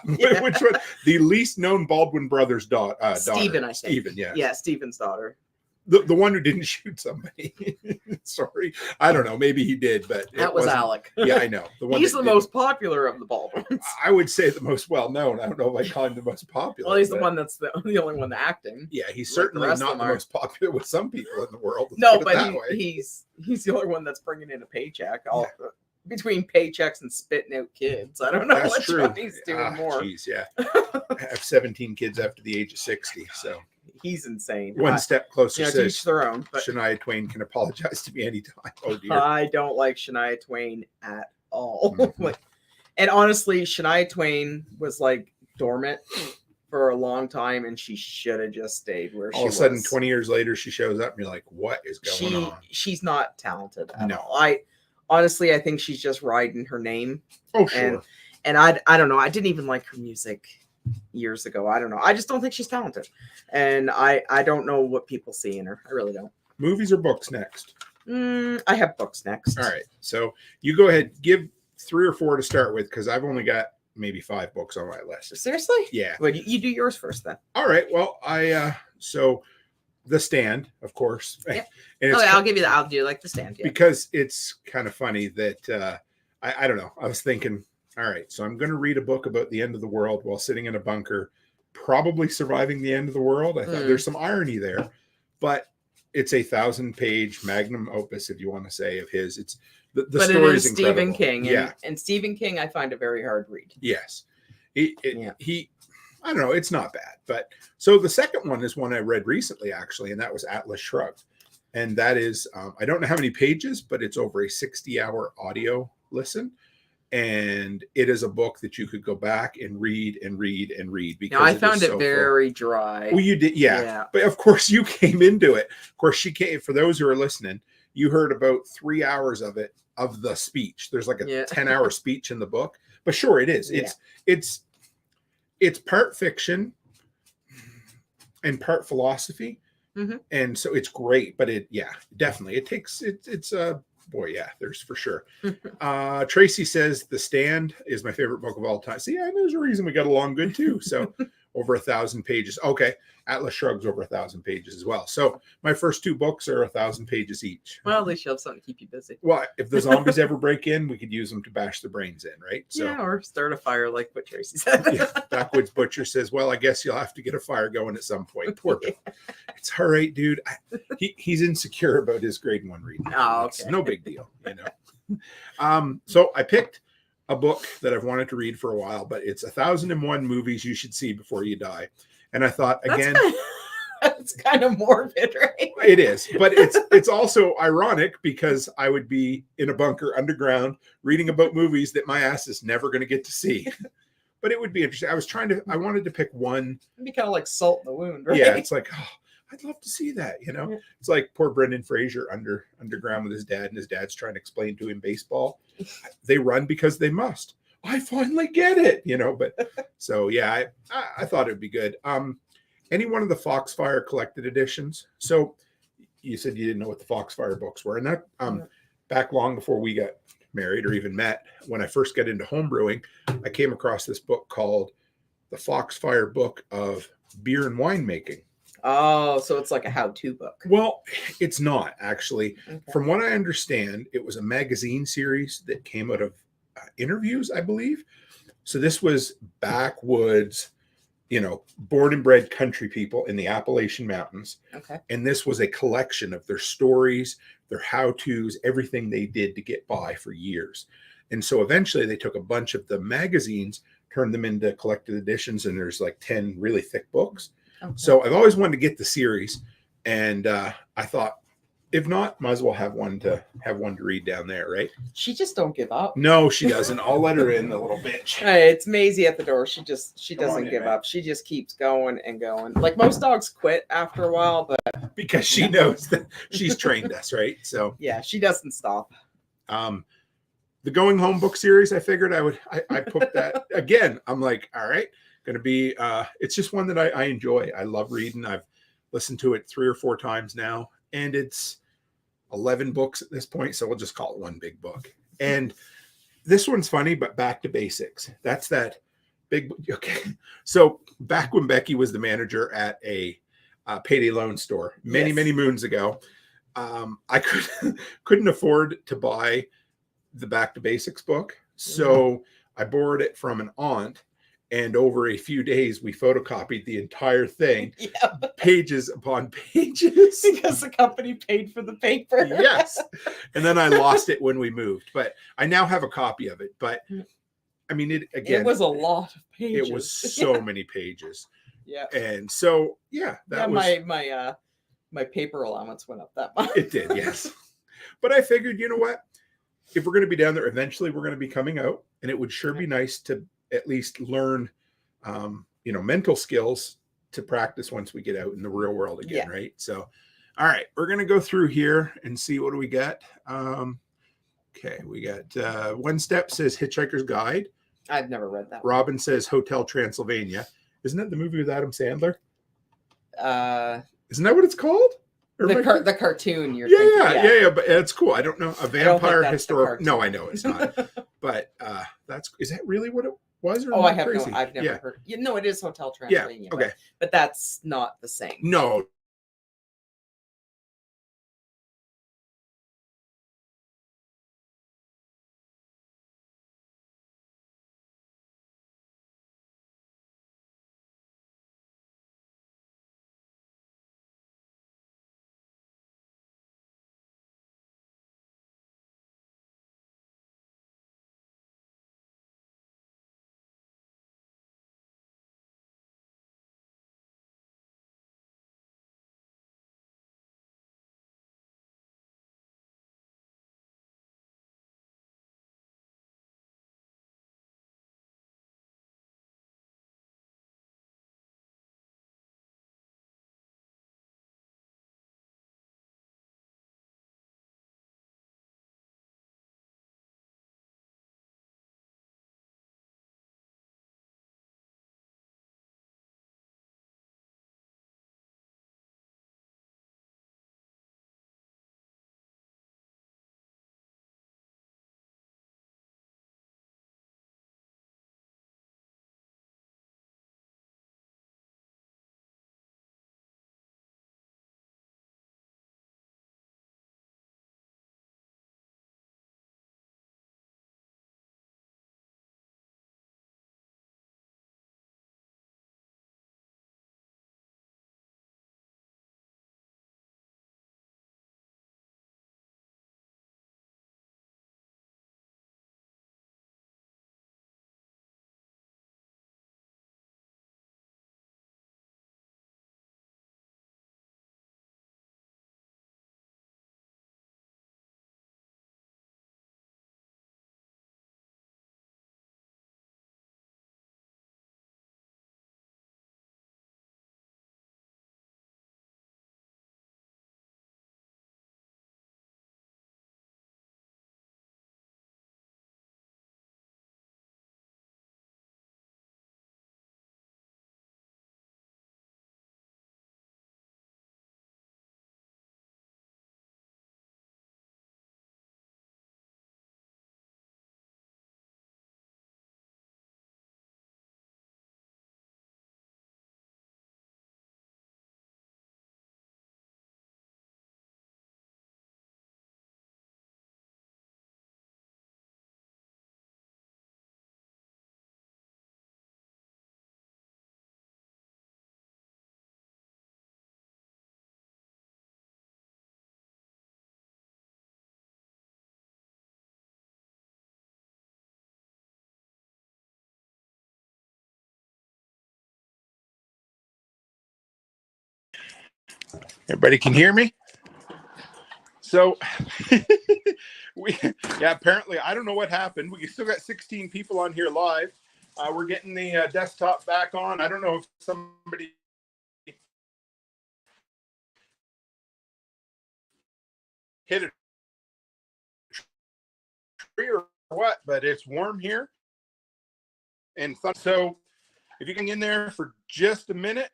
which one? The least known Baldwin brothers' daughter. Stephen, I think. Stephen, yeah. Yeah, Stephen's daughter. The one who didn't shoot somebody. Sorry, I don't know. Maybe he did, but that was Alec. Yeah, I know. He's the most popular of the Baldwins. I would say the most well known. I don't know if I call him the most popular. Well, he's the one that's the only one acting. Yeah, he's certainly not the most popular with some people in the world. No, but he's the only one that's bringing in a paycheck. Between paychecks and spitting out kids, I don't know which one he's doing more. Geez, yeah. I have 17 kids after the age of 60, so he's insane. One Step Closer says, each their own. But Shania Twain can apologize to me anytime. Oh dear. I don't like Shania Twain at all. And honestly, Shania Twain was like dormant for a long time, and she should have just stayed where she was. All of a sudden, 20 years later, she shows up, and you're like, "What is going on?" She's not talented at all. Honestly, I think she's just riding her name. Oh, sure. And I don't know. I didn't even like her music years ago. I don't know. I just don't think she's talented. And I don't know what people see in her. I really don't. Movies or books next? I have books next. All right. So you go ahead. Give 3 or 4 to start with, because I've only got maybe 5 books on my list. Seriously? Yeah. Well, you do yours first then. All right. Well, so The Stand, of course. Yep. I'll give you that. I'll do like The Stand. Yeah. Because it's kind of funny that I don't know. I was thinking, all right, so I'm going to read a book about the end of the world while sitting in a bunker, probably surviving the end of the world. I thought there's some irony there, but it's a 1,000-page magnum opus, if you want to say, of his. It's the story is incredible. Stephen King. And Stephen King, I find a very hard read. Yes. He I don't know, it's not bad. But so the second one is one I read recently, actually, and that was Atlas Shrugged. And that is, I don't know how many pages, but it's over a 60-hour audio listen. And it is a book that you could go back and read and read and read. Because I found it very dry. Well, you did, yeah. But of course, you came into it. Of course, she came. For those who are listening, you heard about 3 hours of it, of the speech. There's like a 10-hour speech in the book. But sure, it is. It's part fiction and part philosophy. And so it's great, but definitely it takes it's boy, there's for sure. Tracy says The Stand is my favorite book of all time. See, there's a reason we got along good too. So over 1,000 pages. Okay. Atlas Shrugged's over 1,000 pages as well. So my first 2 books are 1,000 pages each. Well, at least you have something to keep you busy. Well, if the zombies ever break in, we could use them to bash the brains in, right? So, or start a fire like what Tracy said. Backwoods Butcher says, well, I guess you'll have to get a fire going at some point. Poor Bill. It's all right, dude. He's insecure about his grade 1 reading. Oh, okay. It's no big deal, So I picked a book that I've wanted to read for a while, but it's 1,001 movies you should see before you die. And I thought, again, It's kind of morbid, right? It is, but it's also ironic because I would be in a bunker underground reading about movies that my ass is never going to get to see. But it would be interesting. I wanted to pick one. It'd be kind of like salt in the wound, right? Yeah, it's like, oh, I'd love to see that, Yeah. It's like poor Brendan Fraser underground with his dad, and his dad's trying to explain to him baseball. They run because they must. I finally get it, but so yeah, I thought it'd be good. Any one of the Foxfire collected editions. So you said you didn't know what the Foxfire books were, and that back long before we got married or even met, when I first got into homebrewing, I came across this book called The Foxfire Book of Beer and Winemaking. Oh, so it's like a how-to book. Well, it's not actually. Okay. From what I understand, it was a magazine series that came out of interviews, I believe. So this was backwoods, born and bred country people in the Appalachian Mountains. Okay. And this was a collection of their stories, their how-tos, everything they did to get by for years. And so eventually they took a bunch of the magazines, turned them into collected editions, and there's like 10 really thick books. Okay. So I've always wanted to get the series, and I thought, if not, might as well have one to read down there, right? She just don't give up. No, she doesn't. I'll let her in, the little bitch. Hey, it's Maisie at the door. She doesn't give man. up. She just keeps going and going. Like most dogs quit after a while, but because she knows that she's trained us, right? So yeah, she doesn't stop. The Going Home book series, I figured I put that again. I'm like, all right, gonna be it's just one that I enjoy. I love reading. I've listened to it 3 or 4 times now, and it's 11 books at this point, so we'll just call it one big book. And this one's funny, but back to basics. That's that big. Okay, so back when Becky was the manager at a payday loan store many moons ago, I couldn't afford to buy the Back to Basics book, so I borrowed it from an aunt. And over a few days, we photocopied the entire thing, pages upon pages. Because the company paid for the paper. Yes. And then I lost it when we moved. But I now have a copy of it. But, I mean, it was a lot of pages. It was so many pages. Yeah. And so, that was... My paper allowance went up that much. It did, yes. But I figured, you know what? If we're going to be down there, eventually we're going to be coming out. And it would sure be nice to at least learn, mental skills to practice once we get out in the real world again, right? So, all right, we're going to go through here and see what do we got. Okay, we got One Step says Hitchhiker's Guide. I've never read that. Robin says Hotel Transylvania. Isn't that the movie with Adam Sandler? Isn't that what it's called? The cartoon you're thinking. Yeah, but it's cool. I don't know. A vampire historical. No, I know it's not. But is that really what it was? Or I've never heard. It is Hotel Transylvania. Yeah, okay. But that's not the same. No, Everybody can hear me? So, apparently, I don't know what happened. We still got 16 people on here live. We're getting the desktop back on. I don't know if somebody hit a tree or what, but it's warm here. And so, if you can get in there for just a minute,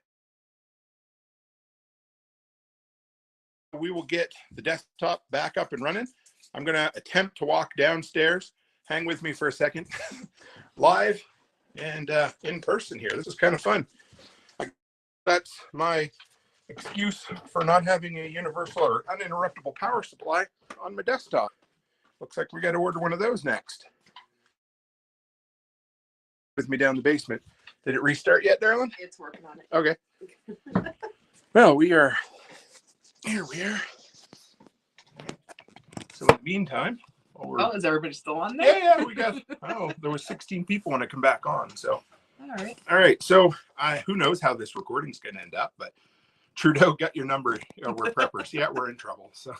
we will get the desktop back up and running. I'm going to attempt to walk downstairs. Hang with me for a second. Live and in person here. This is kind of fun. That's my excuse for not having a universal or uninterruptible power supply on my desktop. Looks like we got to order one of those next. With me down the basement. Did it restart yet, darling? It's working on it. Okay. Well, here we are. So in the meantime, is everybody still on there? Yeah, we got. There was 16 people when I come back on. So all right. So who knows how this recording's going to end up? But Trudeau got your number. We're preppers. Yeah, we're in trouble. So,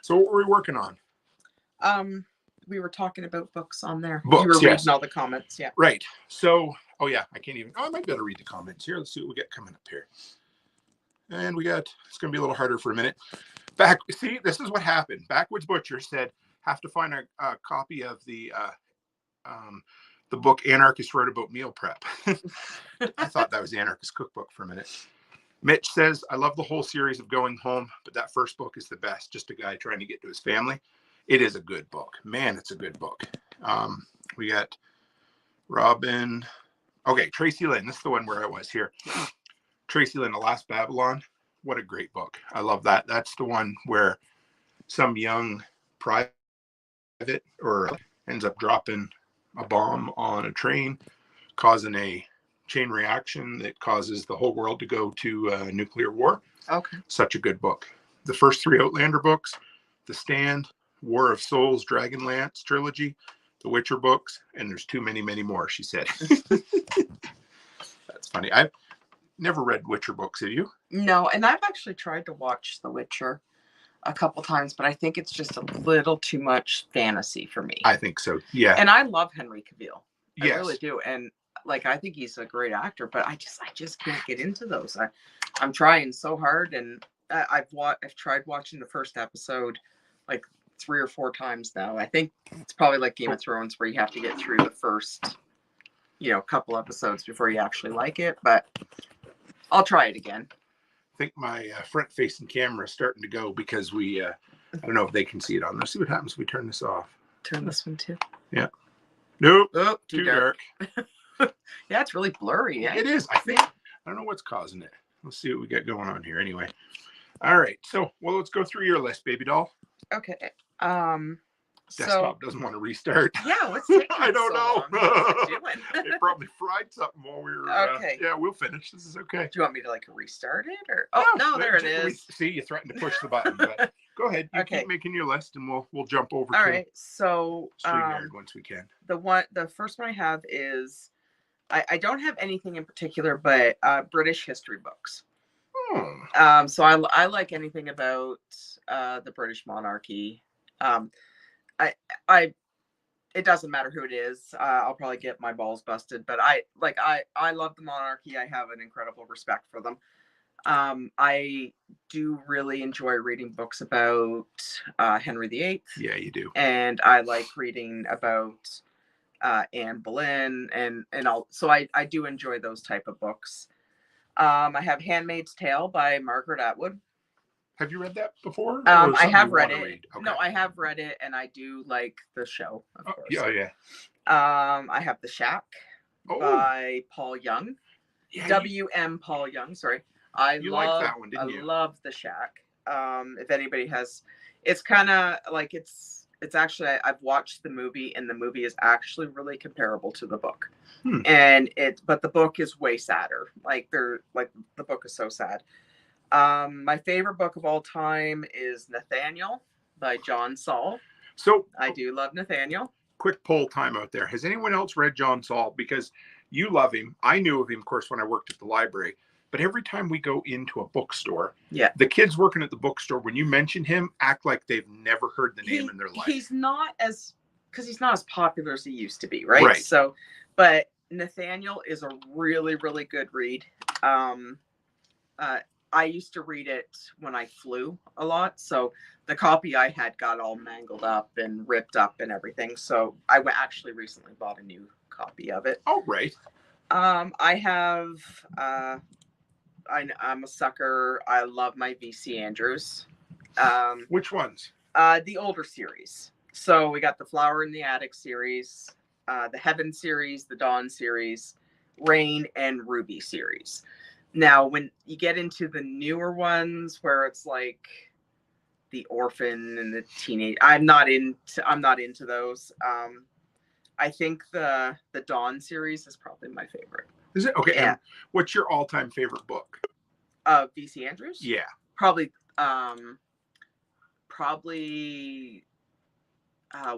what were we working on? We were talking about books on there. Books, you were yes. reading all the comments. Yeah. Right. So, I can't even. I might be able to read the comments here. Let's see what we get coming up here. And it's going to be a little harder for a minute. See, this is what happened. Backwoods Butcher said, have to find a copy of the book Anarchist wrote about meal prep. I thought that was the Anarchist cookbook for a minute. Mitch says, I love the whole series of Going Home, but that first book is the best. Just a guy trying to get to his family. It is a good book. Man, it's a good book. We got Robin. Okay, Tracy Lynn. This is the one where I was here. Tracy Lynn, The Last Babylon. What a great book. I love that. That's the one where some young private or ends up dropping a bomb on a train, causing a chain reaction that causes the whole world to go to nuclear war. Okay. Such a good book. The first 3 Outlander books, The Stand, War of Souls, Dragonlance trilogy, the Witcher books, and there's too many more, she said. That's funny. I've never read Witcher books, have you? No, and I've actually tried to watch The Witcher a couple times, but I think it's just a little too much fantasy for me. I think so, yeah. And I love Henry Cavill. Yes. I really do. And I think he's a great actor, but I just can't get into those. I'm trying so hard, and I've tried watching the first episode 3 or 4 times now. I think it's probably like Game of Thrones, where you have to get through the first, couple episodes before you actually like it. But I'll try it again. I think my front-facing camera is starting to go because we, I don't know if they can see it on there. See what happens if we turn this off. Turn this one too. Yeah. Nope. Oh, too dark. Yeah, it's really blurry. It is. I don't know what's causing it. Let's see what we got going on here anyway. All right. So, let's go through your list, baby doll. Okay. Desktop doesn't want to restart. Yeah, what's taking I don't know. What's it doing? It probably fried something while we were. Okay. Yeah, we'll finish. This is okay. Do you want me to restart it, or? Oh no, there it is. See, you threatened to push the button, but go ahead. You keep making your list, and we'll jump over. All right. So StreamYard once we can. The first one I have is I don't have anything in particular, but British history books. So I like anything about the British monarchy. It doesn't matter who it is. I'll probably get my balls busted, but I love the monarchy. I have an incredible respect for them. I do really enjoy reading books about Henry VIII. Yeah, you do. And I like reading about Anne Boleyn and all. So I do enjoy those type of books. I have Handmaid's Tale by Margaret Atwood. Have you read that before? I have read it. Okay. No, I have read it, and I do like the show, of course. Yeah. I have The Shack by Paul Young. Yeah, W.M. Paul Young, sorry. I liked that one, didn't you? I love The Shack. If anybody has, it's kind of like it's actually, I've watched the movie, and the movie is actually really comparable to the book. But the book is way sadder. The book is so sad. My favorite book of all time is Nathaniel by John Saul. So I do love Nathaniel. Quick poll time out there. Has anyone else read John Saul? Because you love him. I knew of him, of course, when I worked at the library. But every time we go into a bookstore, Yeah. the kids working at the bookstore, when you mention him, act like they've never heard the name in their life. He's not as popular as he used to be, right? Right. So, but Nathaniel is a really, really good read. I used to read it when I flew a lot, so the copy I had got all mangled up and ripped up and everything. So I actually recently bought a new copy of it. Oh, right. I have. I'm a sucker. I love my V.C. Andrews. Which ones? The older series. So we got the Flower in the Attic series, the Heaven series, the Dawn series, Rain, and Ruby series. Now, when you get into the newer ones where it's like the orphan and the teenage, I'm not into those. I think the Dawn series is probably my favorite. Is it? Okay. Yeah. And what's your all-time favorite book? V.C. Andrews? Yeah. Probably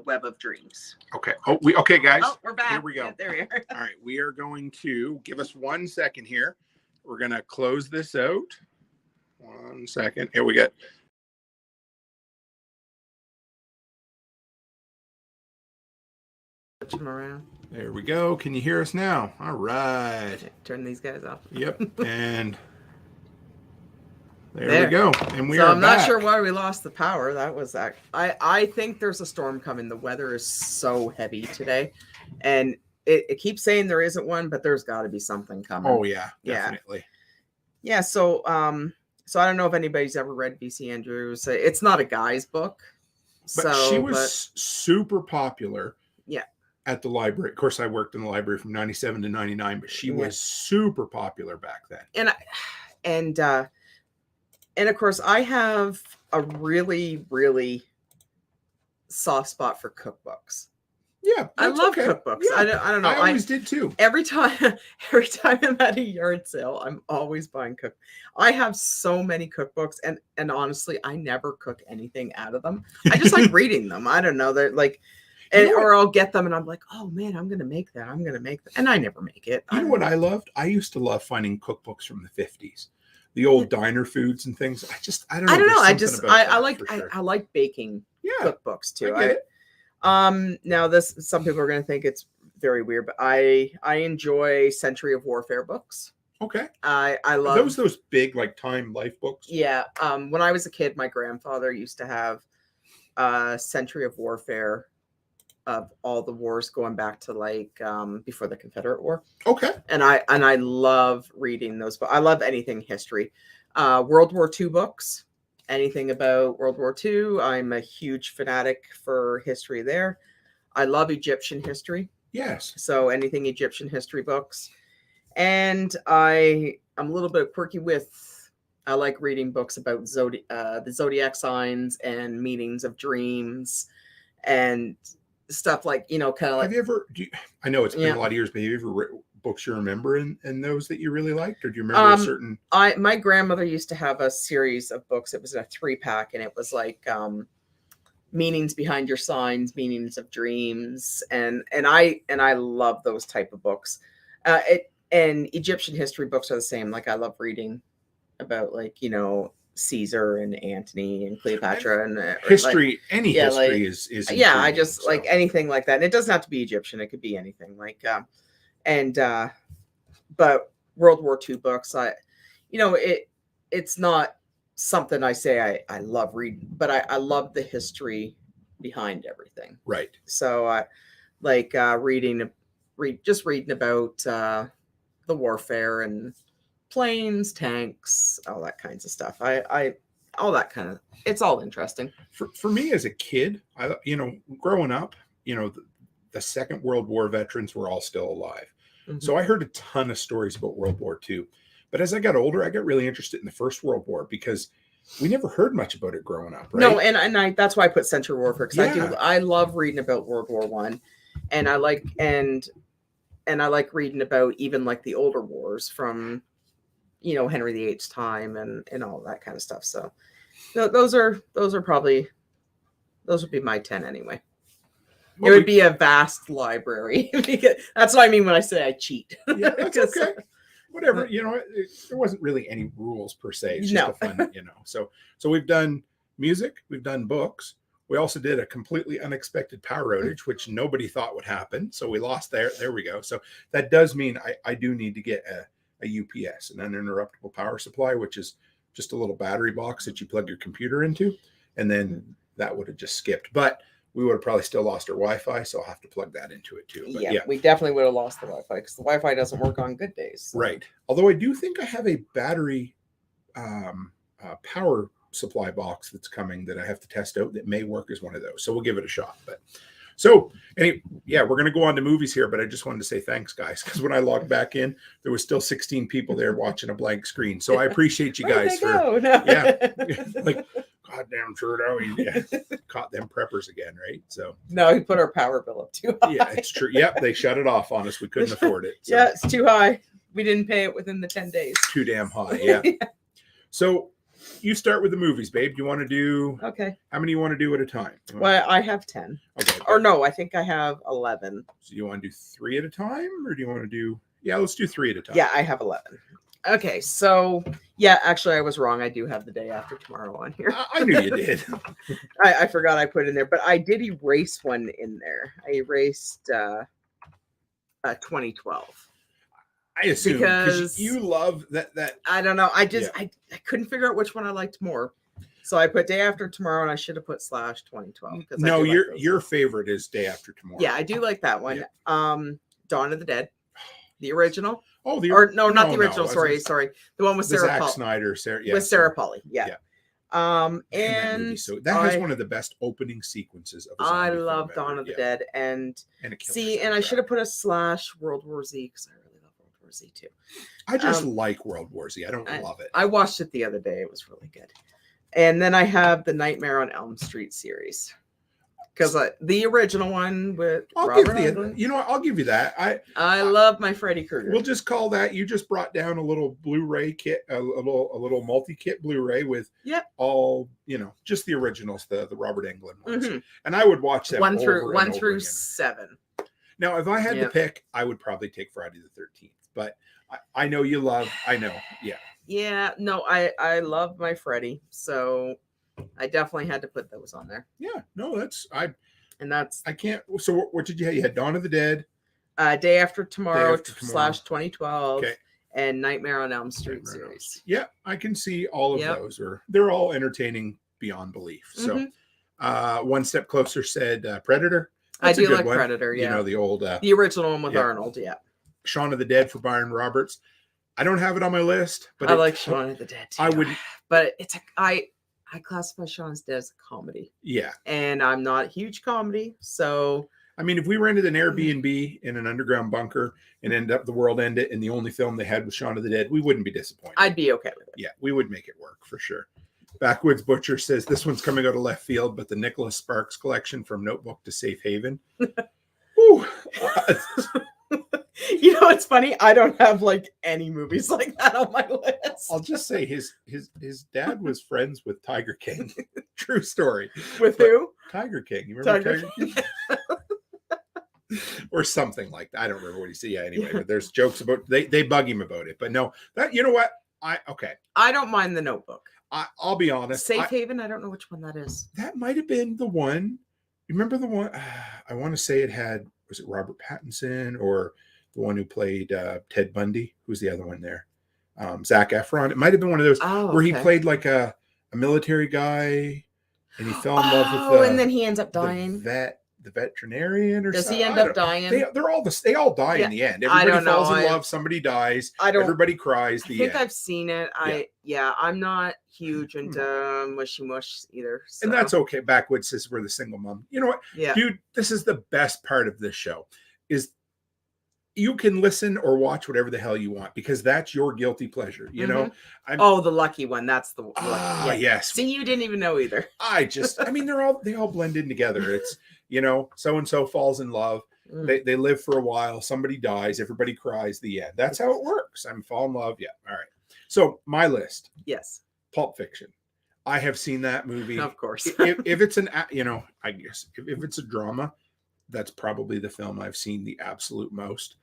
Web of Dreams. Okay. Okay, guys. Oh, we're back. Here we go. Yeah, there we are. All right. We are going to give us 1 second here. We're going to close this out. 1 second. Here we go. Switch them around. There we go. Can you hear us now? All right. Okay, turn these guys off. Yep. And there we go. And we so are I'm back. not sure why we lost the power. That was that. I think there's a storm coming. The weather is so heavy today, and it keeps saying there isn't one, but there's got to be something coming. Oh yeah, definitely. Yeah. So so I don't know if anybody's ever read V.C. Andrews. It's not a guy's book. But she was super popular. Yeah. At the library. Of course, I worked in the library from 97 to 99, but she was super popular back then. And of course, I have a really, really soft spot for cookbooks. Yeah, I love cookbooks. Yeah. I don't know. I always did too. Every time I'm at a yard sale, I'm always buying cook. I have so many cookbooks, and honestly, I never cook anything out of them. I just like reading them. I don't know. They're like, or I'll get them, and I'm like, oh man, I'm gonna make that. And I never make it. You know what I loved? I used to love finding cookbooks from the 50s, the old diner foods and things. I don't know. I like baking cookbooks too. Now some people are going to think it's very weird, but I enjoy Century of Warfare books. Okay. I love those big like time life books. Yeah. When I was a kid, my grandfather used to have Century of Warfare of all the wars going back to like before the Confederate War. Okay. And I love reading those, but I love anything history. World War II books. Anything about World War II. I'm a huge fanatic for history there. I love Egyptian history. Yes. So anything Egyptian history books. And I'm a little bit quirky I like reading books about the zodiac signs and meanings of dreams and stuff like, kind of like. Have you ever, I know it's been a lot of years, but have you ever read books you remember and those that you really liked, or do you remember a certain? My grandmother used to have a series of books. It was in a 3-pack, and it was like meanings behind your signs, meanings of dreams, and I love those type of books. And Egyptian history books are the same. Like I love reading about like Caesar and Antony and Cleopatra and history. Any history is I just like anything like that. And it doesn't have to be Egyptian. It could be anything like but World War II books, it's not something I say I love reading, but I love the history behind everything. Right. So I like reading about the warfare and planes, tanks, all that kinds of stuff. All that kind of, it's all interesting. For me as a kid, growing up, the Second World War veterans were all still alive. Mm-hmm. So I heard a ton of stories about World War II. But as I got older, I got really interested in the First World War because we never heard much about it growing up, right? No, and I that's why I put Central Warfare, because I love reading about World War I, and I like I like reading about even like the older wars from Henry VIII's time and all that kind of stuff. So those would be my 10 anyway. Well, it would be a vast library. That's what I mean when I say I cheat. Yeah, that's okay. whatever, there wasn't really any rules per se. It's just a fun, So we've done music, we've done books. We also did a completely unexpected power outage, which nobody thought would happen. So we lost there. There we go. So that does mean I do need to get a UPS, an uninterruptible power supply, which is just a little battery box that you plug your computer into. And then that would have just skipped. But we would have probably still lost our Wi-Fi. So I'll have to plug that into it too. But yeah, we definitely would have lost the Wi-Fi because the Wi-Fi doesn't work on good days. So. Right. Although I do think I have a battery power supply box that's coming that I have to test out that may work as one of those. So we'll give it a shot. But so we're going to go on to movies here, but I just wanted to say thanks, guys, because when I logged back in, there was still 16 people there watching a blank screen. So I appreciate you guys for like goddamn sure caught them preppers again, right? So no, he put our power bill up too high. Yeah, it's true. Yep, they shut it off on us. We couldn't afford it. So. Yeah, it's too high. We didn't pay it within the 10 days. Too damn high. Yeah. So you start with the movies, babe. Do you want to do? Okay. How many you want to do at a time? Well, I have 10. Okay. Or no, I think I have 11. So you want to do 3 at a time, or do you want to do? Yeah, let's do 3 at a time. Yeah, I have 11. Okay, so yeah, actually, I was wrong. I do have the day after tomorrow on here. I knew you did. I forgot I put in there, but I did erase one in there. I erased 2012. I assume because you love that. I don't know. I just I couldn't figure out which one I liked more, so I put day after tomorrow, and I should have put /2012. No, your favorite is day after tomorrow. Yeah, I do like that one. Yeah. Dawn of the Dead, the original. Oh, not the original. Sorry, the one with Sarah Zack Paul. Snyder, with Sarah Pauly. Yeah. And that has one of the best opening sequences of a zombie I film love ever. Dawn of the Dead, and I should have put a /World War Z because I really love World War Z too. I just like World War Z. I don't love it. I watched it the other day. It was really good. And then I have the Nightmare on Elm Street series. Because the original one with Robert Englund. You know what? I'll give you that. I love my Freddy Krueger. We'll just call that. You just brought down a little Blu-ray kit, a little multi-kit Blu-ray with all just the originals, the Robert Englund ones. Mm-hmm. And I would watch them 1 through 7. Now, if I had to pick, I would probably take Friday the 13th. But I know you love. I know. Yeah. Yeah. No, I love my Freddy. So. I definitely had to put those on there. Yeah, no, I can't. So what did you have? You had Dawn of the Dead, Day After Tomorrow /2012, okay, and Nightmare on Elm Street series. Yeah, I can see all of those. They're all entertaining beyond belief. So, One Step Closer said Predator. That's I do like one. Predator. Yeah, the old, the original one with Arnold. Yeah, Shaun of the Dead for Byron Roberts. I don't have it on my list, but I like Shaun of the Dead too. I would, but it's I classify Shaun's Dead as a comedy. Yeah. And I'm not a huge comedy. So, I mean, if we rented an Airbnb in an underground bunker and the world ended and the only film they had was Shaun of the Dead, we wouldn't be disappointed. I'd be okay with it. Yeah, we would make it work for sure. Backwoods Butcher says this one's coming out of left field, but the Nicholas Sparks collection from Notebook to Safe Haven. Ooh. It's funny. I don't have any movies like that on my list. I'll just say his dad was friends with Tiger King. True story. With who? Tiger King. You remember Tiger King? Or something like that. I don't remember what he said. Yeah, anyway, but there's jokes about they bug him about it. But no, that you know what? I don't mind the Notebook. I'll be honest. Safe Haven, I don't know which one that is. That might have been the one. You remember the one? I want to say was it Robert Pattinson or the one who played Ted Bundy? Who's the other one there? Zac Efron. It might have been one of those where he played like a military guy and he fell in love with and then he ends up dying. The veterinarian, or does he end up dying? They all die in the end. Everybody falls in love. Somebody dies. Everybody cries. I think I've seen it. I'm not huge into mushy mush either. So. And that's okay. Backwoods says we're the single mom. You know what? Yeah. Dude, this is the best part of this show is you can listen or watch whatever the hell you want because that's your guilty pleasure. You know? The lucky one. That's the one. Yes. See, you didn't even know either. I mean, they all blend in together. It's, so-and-so falls in love. They live for a while. Somebody dies. Everybody cries. The end. That's how it works. Fall in love. Yeah. All right. So my list. Yes. Pulp Fiction. I have seen that movie. Of course. if it's I guess if it's a drama, that's probably the film I've seen the absolute most.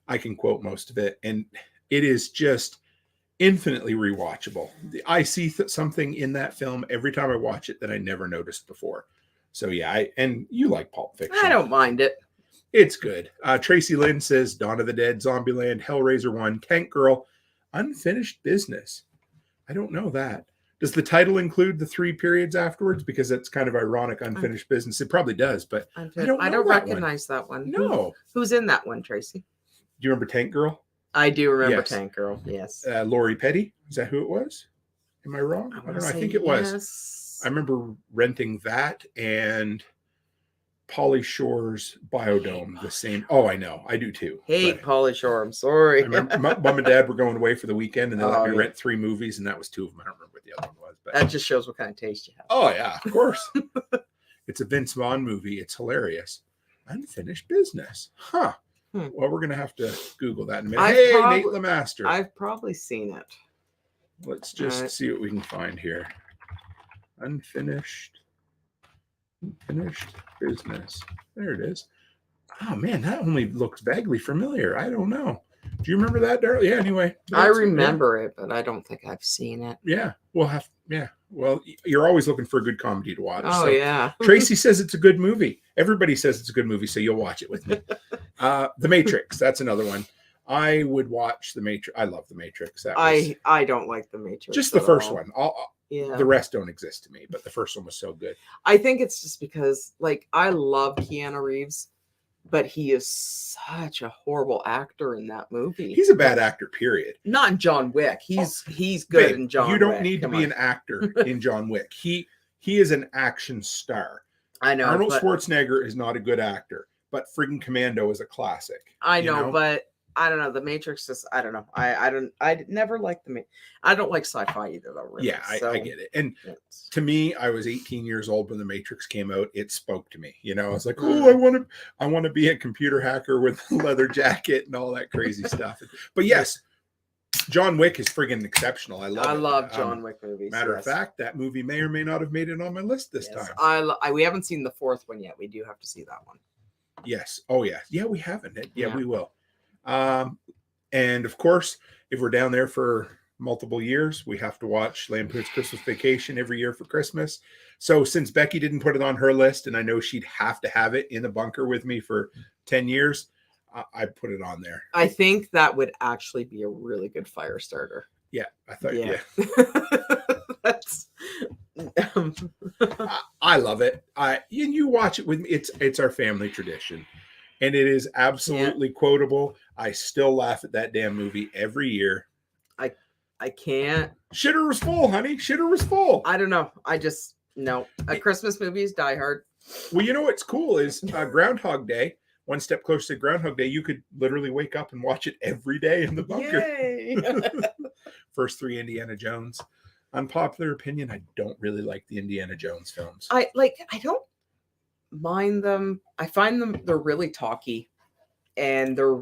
I can quote most of it. And It is just infinitely rewatchable. I see something in that film every time I watch it that I never noticed before. So yeah, and you like Pulp Fiction. I don't mind it. It's good. Tracy Lynn says Dawn of the Dead, Zombieland, Hellraiser 1, Tank Girl, Unfinished Business. I don't know that. Does the title include the 3 periods afterwards? Because that's kind of ironic, Unfinished Business. It probably does, but I don't recognize that one. No. Who's in that one, Tracy? Do you remember Tank Girl? I do remember Tank Girl, yes. Lori Petty. Is that who it was? Am I wrong? I don't know. I think it was. I remember renting that and Pauly Shore's Biodome, the same. Oh, I know. I do too. Hate Pauly Shore. I'm sorry. I remember Mom and Dad were going away for the weekend and they let me rent 3 movies, and that was 2 of them. I don't remember what the other one was. But that just shows what kind of taste you have. Oh, yeah, of course. It's a Vince Vaughn movie. It's hilarious. Unfinished Business. Huh. Well, we're going to have to Google that in a minute. Nate Lemaster. I've probably seen it. Let's just see what we can find here. Unfinished Business. There it is. Oh, man, that only looks vaguely familiar. I don't know. Do you remember that, Daryl? Yeah, anyway. I remember it, but I don't think I've seen it. Yeah, well, you're always looking for a good comedy to watch. Oh, so. Yeah. Tracy says it's a good movie. Everybody says it's a good movie, so you'll watch it with me. The Matrix, that's another one. I would watch The Matrix. I love The Matrix. I don't like The Matrix. Just the first one. Yeah. The rest don't exist to me, but the first one was so good. I think it's just because, like, I love Keanu Reeves, but he is such a horrible actor in that movie. He's a bad actor, period. Not in John Wick. He's good in John Wick. You don't need to be an actor in John Wick. He is an action star. I know. Arnold Schwarzenegger is not a good actor, but friggin' Commando is a classic. I know, but I don't know. The Matrix just, I don't know. I never liked I don't like sci-fi either, though. Really. Yeah, I get it. And to me, I was 18 years old when The Matrix came out. It spoke to me. I was like, oh, I want to be a computer hacker with a leather jacket and all that crazy stuff. But yes, John Wick is friggin' exceptional. I love John Wick movies. Matter of fact, that movie may or may not have made it on my list this time. We haven't seen the 4th one yet. We do have to see that one. Yes. Oh, yeah. Yeah, we haven't. Yeah, we will. And of course, if we're down there for multiple years, we have to watch Lampoon's Christmas Vacation every year for Christmas. So since Becky didn't put it on her list, and I know she'd have to have it in the bunker with me for 10 years, I put it on there. I think that would actually be a really good fire starter. Yeah, I thought, yeah. That's I love it. You watch it with me. It's our family tradition. And it is absolutely quotable. I still laugh at that damn movie every year. I can't. Shitter was full, honey. Shitter was full. I don't know. No. A Christmas movie is Die Hard. Well, you know what's cool is Groundhog Day. One step closer to Groundhog Day. You could literally wake up and watch it every day in the bunker. Yay. First 3 Indiana Jones. Unpopular opinion, I don't really like the Indiana Jones films. I don't mind them. I find they're really talky, and they're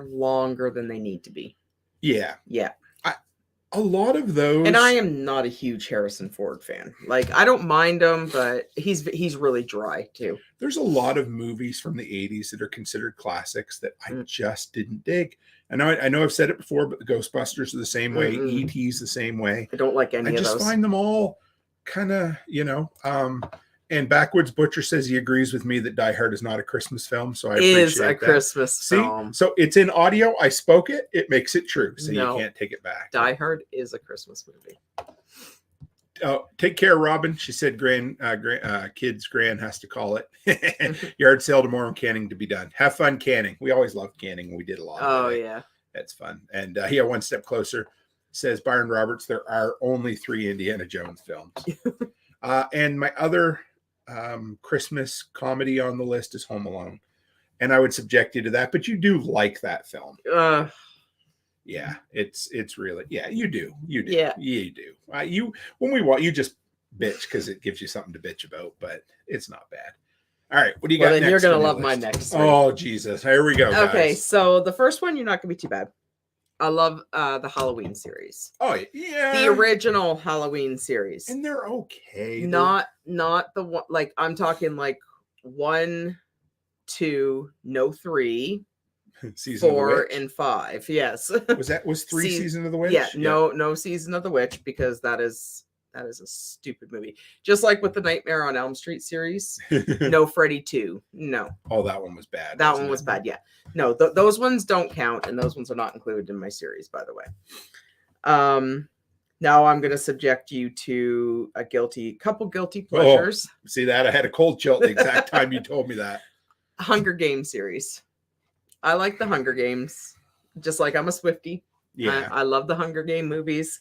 longer than they need to be. Yeah. A lot of those, and I am not a huge Harrison Ford fan. Like, I don't mind him, but he's really dry too. There's a lot of movies from the 80s that are considered classics that I just didn't dig. I know I've said it before, but the Ghostbusters are the same way. E.T.'s the same way. I don't like any of those. I just find them all kind of, and Backwoods Butcher says he agrees with me that Die Hard is not a Christmas film. So I appreciate that. Christmas film. So it's in audio. I spoke it. It makes it true. So you can't take it back. Die Hard is a Christmas movie. Oh, take care, Robin. She said kids Gran has to call it. Yard sale tomorrow and canning to be done. Have fun canning. We always loved canning. We did a lot. Oh, yeah. That's fun. And one step closer says Byron Roberts, there are only 3 Indiana Jones films. And my other Christmas comedy on the list is Home Alone, and I would subject you to that, but you do like that film. Yeah, it's really, you do you do when we watch, you just bitch because it gives you something to bitch about, but it's not bad. All right, what do you got? Then next? You're gonna love my next one. Oh Jesus, here we go, guys. Okay, so the first one, you're not gonna be too bad. I love the Halloween series. Oh yeah, the original Halloween series, and they're okay. Not the one, like I'm talking like 1, 2, no 3, Season of the 4 Witch. and 5. Yes. Was 3 Season of the Witch? Yeah, no Season of the Witch, because that is a stupid movie. Just like with the Nightmare on Elm Street series. No Freddy 2. No. Oh, that one was bad. That one was bad. Yeah. No, those ones don't count, and those ones are not included in my series, by the way. Now I'm going to subject you to a couple guilty pleasures. Oh, see that? I had a cold chill at the exact time you told me that. Hunger Games series. I like the Hunger Games, just like I'm a Swiftie. Yeah. I love the Hunger Game movies.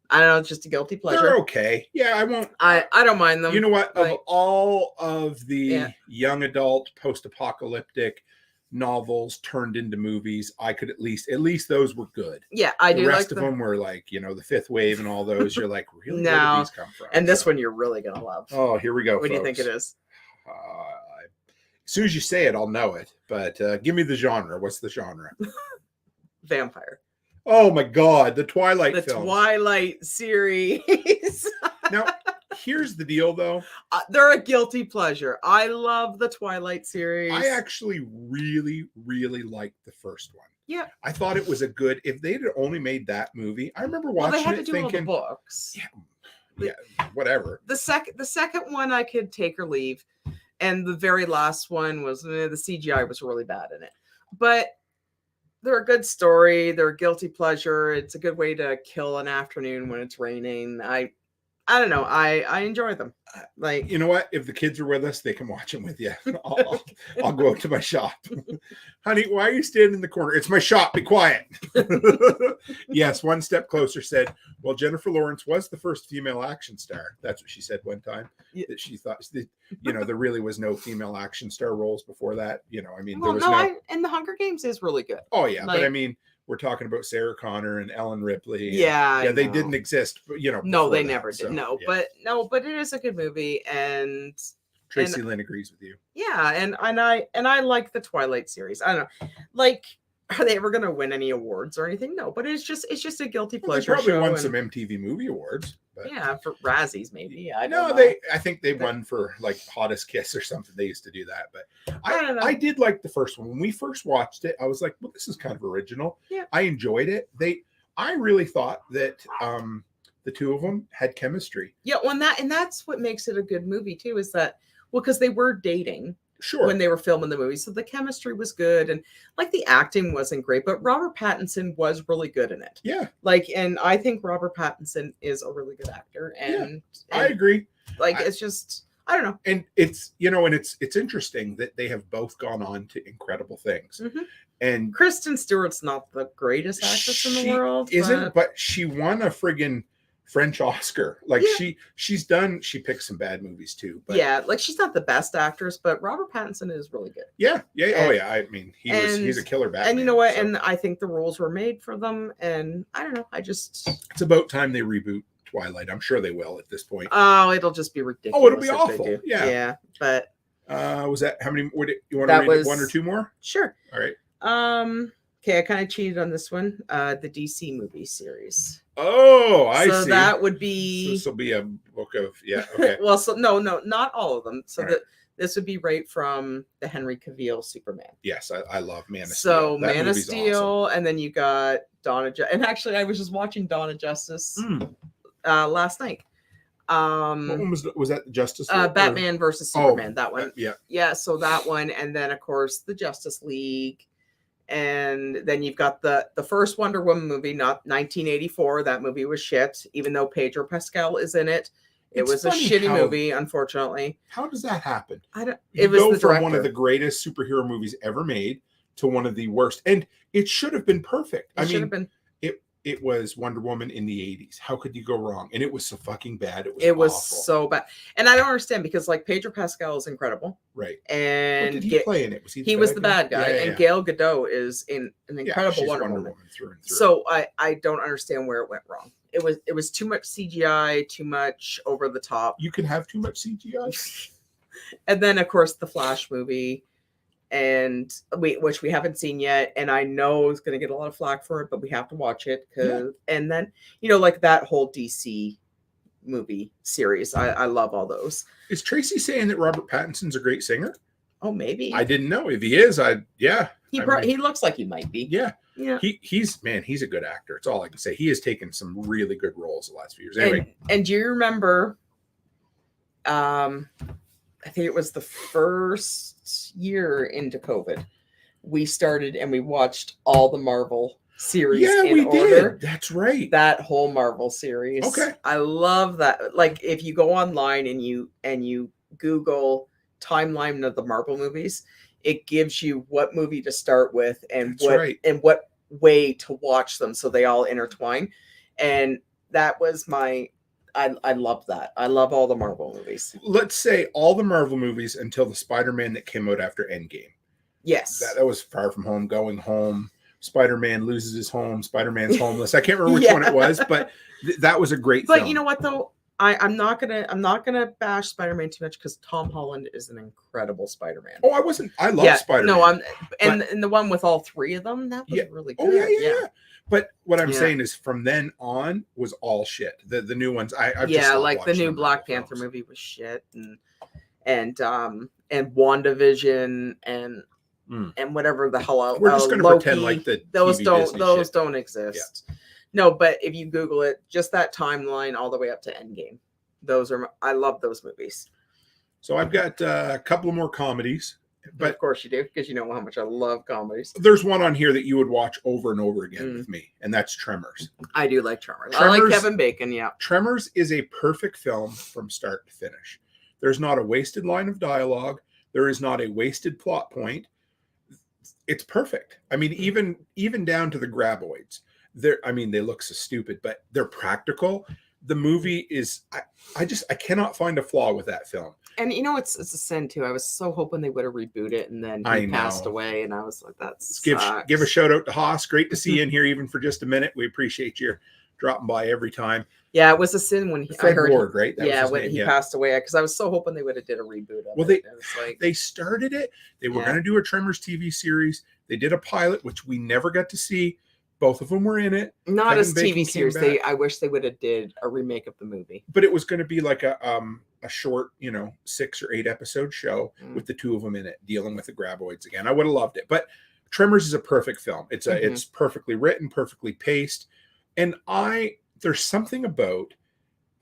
I don't know, it's just a guilty pleasure. They're okay. Yeah, I won't. I don't mind them. You know what? Like, of all of the young adult post-apocalyptic novels turned into movies, I could at least those were good. Yeah, I do. The rest of them were like, the Fifth Wave and all those. You're like, really? No. Where did these come from? And this one you're really gonna love. Oh, here we go. What do you think it is? As soon as you say it, I'll know it. But give me the genre. What's the genre? Vampire. Oh my God, the Twilight The films. Twilight series. Now, here's the deal, though. They're a guilty pleasure. I love the Twilight series. I actually really, really liked the first one. Yeah. I thought it was a good. If they had only made that movie, I remember watching they had to it do thinking, all the books. Yeah, whatever. The second one I could take or leave, and the very last one was the CGI was really bad in it, but they're a good story. They're a guilty pleasure. It's a good way to kill an afternoon when it's raining. I don't know. I enjoy them. Like, you know what? If the kids are with us, they can watch them with you. I'll go out to my shop. Honey, why are you standing in the corner? It's my shop. Be quiet. Yes, One Step Closer said, well, Jennifer Lawrence was the first female action star. That's what she said one time. Yeah. That she thought, there really was no female action star roles before that. I mean, there was and the Hunger Games is really good. Oh, yeah. But I mean, we're talking about Sarah Connor and Ellen Ripley. Yeah, they didn't exist. But, no, they never did. So, but it is a good movie, and Tracy Lynn agrees with you. Yeah, and I like the Twilight series. I don't know, like, are they ever going to win any awards or anything? No, but it's just a guilty pleasure. They probably won some MTV Movie Awards. But yeah, for Razzies maybe. I think they won for like Hottest Kiss or something. They used to do that, but I don't know. I did like the first one. When we first watched it, I was like, well, this is kind of original. Yeah, I enjoyed it. I really thought that the two of them had chemistry. Yeah, and that's what makes it a good movie too. Is that because they were dating. Sure. When they were filming the movie. So the chemistry was good, and like the acting wasn't great, but Robert Pattinson was really good in it. Yeah. And I think Robert Pattinson is a really good actor. And I agree. It's just, I don't know. And it's, and it's interesting that they have both gone on to incredible things. Mm-hmm. And Kristen Stewart's not the greatest actress in the world. But she won a friggin' French Oscar. Like she picks some bad movies too. But like she's not the best actress, but Robert Pattinson is really good. Yeah. I mean, he's a killer Batman. And you know what? So. And I think the rules were made for them. And I don't know. It's about time they reboot Twilight. I'm sure they will at this point. Oh, it'll just be ridiculous. Oh, it'll be awful. Yeah. But was that how many? You want to read one or two more? Sure. All right. Okay, I kind of cheated on this one. The DC movie series. Oh, I see. So that would be. So this will be a book of Okay. Well, so no, not all of them. So this would be right from the Henry Cavill Superman. Yes, I love Man of Steel. So Man of Steel, awesome. And then you got and actually, I was just watching Dawn of Justice last night. What one was that? Justice? Batman versus Superman. That one. Yeah. So that one, and then of course the Justice League. And then you've got the first Wonder Woman movie, not 1984. That movie was shit, even though Pedro Pascal is in it. It was a shitty movie, unfortunately. How does that happen? It was go the from director. One of the greatest superhero movies ever made to one of the worst, and it should have been perfect. It was Wonder Woman in the 80s. How could you go wrong? And it was so fucking bad. It was awful. So bad. And I don't understand because like Pedro Pascal is incredible. Right. And what did he play in it? He was the bad guy. And Gal Gadot is in an incredible Wonder Woman through and through. So I don't understand where it went wrong. It was too much CGI, too much over the top. You can have too much CGI. And then of course the Flash movie. Which we haven't seen yet, and I know it's going to get a lot of flack for it, but we have to watch it and then like that whole DC movie series, I love all those. Is Tracy saying that Robert Pattinson's a great singer? Oh, maybe. I didn't know. If he is, He looks like he might be. Yeah. Yeah. He's a good actor. It's all I can say. He has taken some really good roles the last few years. Anyway. And do you remember, I think it was the first year into COVID, we started and we watched all the Marvel series in order. Did. That's right. That whole Marvel series. Okay. I love that. Like if you go online and you Google timeline of the Marvel movies, it gives you what movie to start with and what way to watch them, so they all intertwine. And that was I love that. I love all the Marvel movies. Let's say all the Marvel movies until the Spider-Man that came out after Endgame. Yes. That was Far From Home, Going Home, Spider-Man loses his home, Spider-Man's homeless. I can't remember which one it was, but that was a great film. But you know what though? I'm not gonna bash Spider-Man too much because Tom Holland is an incredible Spider-Man. Oh, I love Spider-Man. No, and the one with all three of them, that was really good. Oh yeah. But what I'm saying is, from then on was all shit. The new ones, I've just like the new Black Panther movie was shit, and WandaVision and whatever the hell else. We're just going to pretend like those don't exist. Yeah. No, but if you Google it, just that timeline all the way up to Endgame. I love those movies. So I've got a couple of more comedies. But of course you do, because you know how much I love comedies. There's one on here that you would watch over and over again with me, and that's Tremors. I do like Tremors. I like Kevin Bacon, yeah. Tremors is a perfect film from start to finish. There's not a wasted line of dialogue. There is not a wasted plot point. It's perfect. I mean, even down to the graboids. They look so stupid, but they're practical. The movie is, I cannot find a flaw with that film. And you know, it's a sin too. I was so hoping they would have rebooted it, and then he passed away, and I was like, that's give a shout out to Haas. Great to see you in here, even for just a minute. We appreciate you dropping by every time. Yeah, it was a sin when I heard Ward, right? When he passed away, because I was so hoping they would have did a reboot of it. Well, they started it. They were going to do a Tremors TV series. They did a pilot, which we never got to see. Both of them were in it. Not as TV series. I wish they would have did a remake of the movie. But it was going to be like a short, 6 or 8 episode show with the two of them in it, dealing with the graboids again. I would have loved it. But Tremors is a perfect film. It's perfectly written, perfectly paced, and there's something about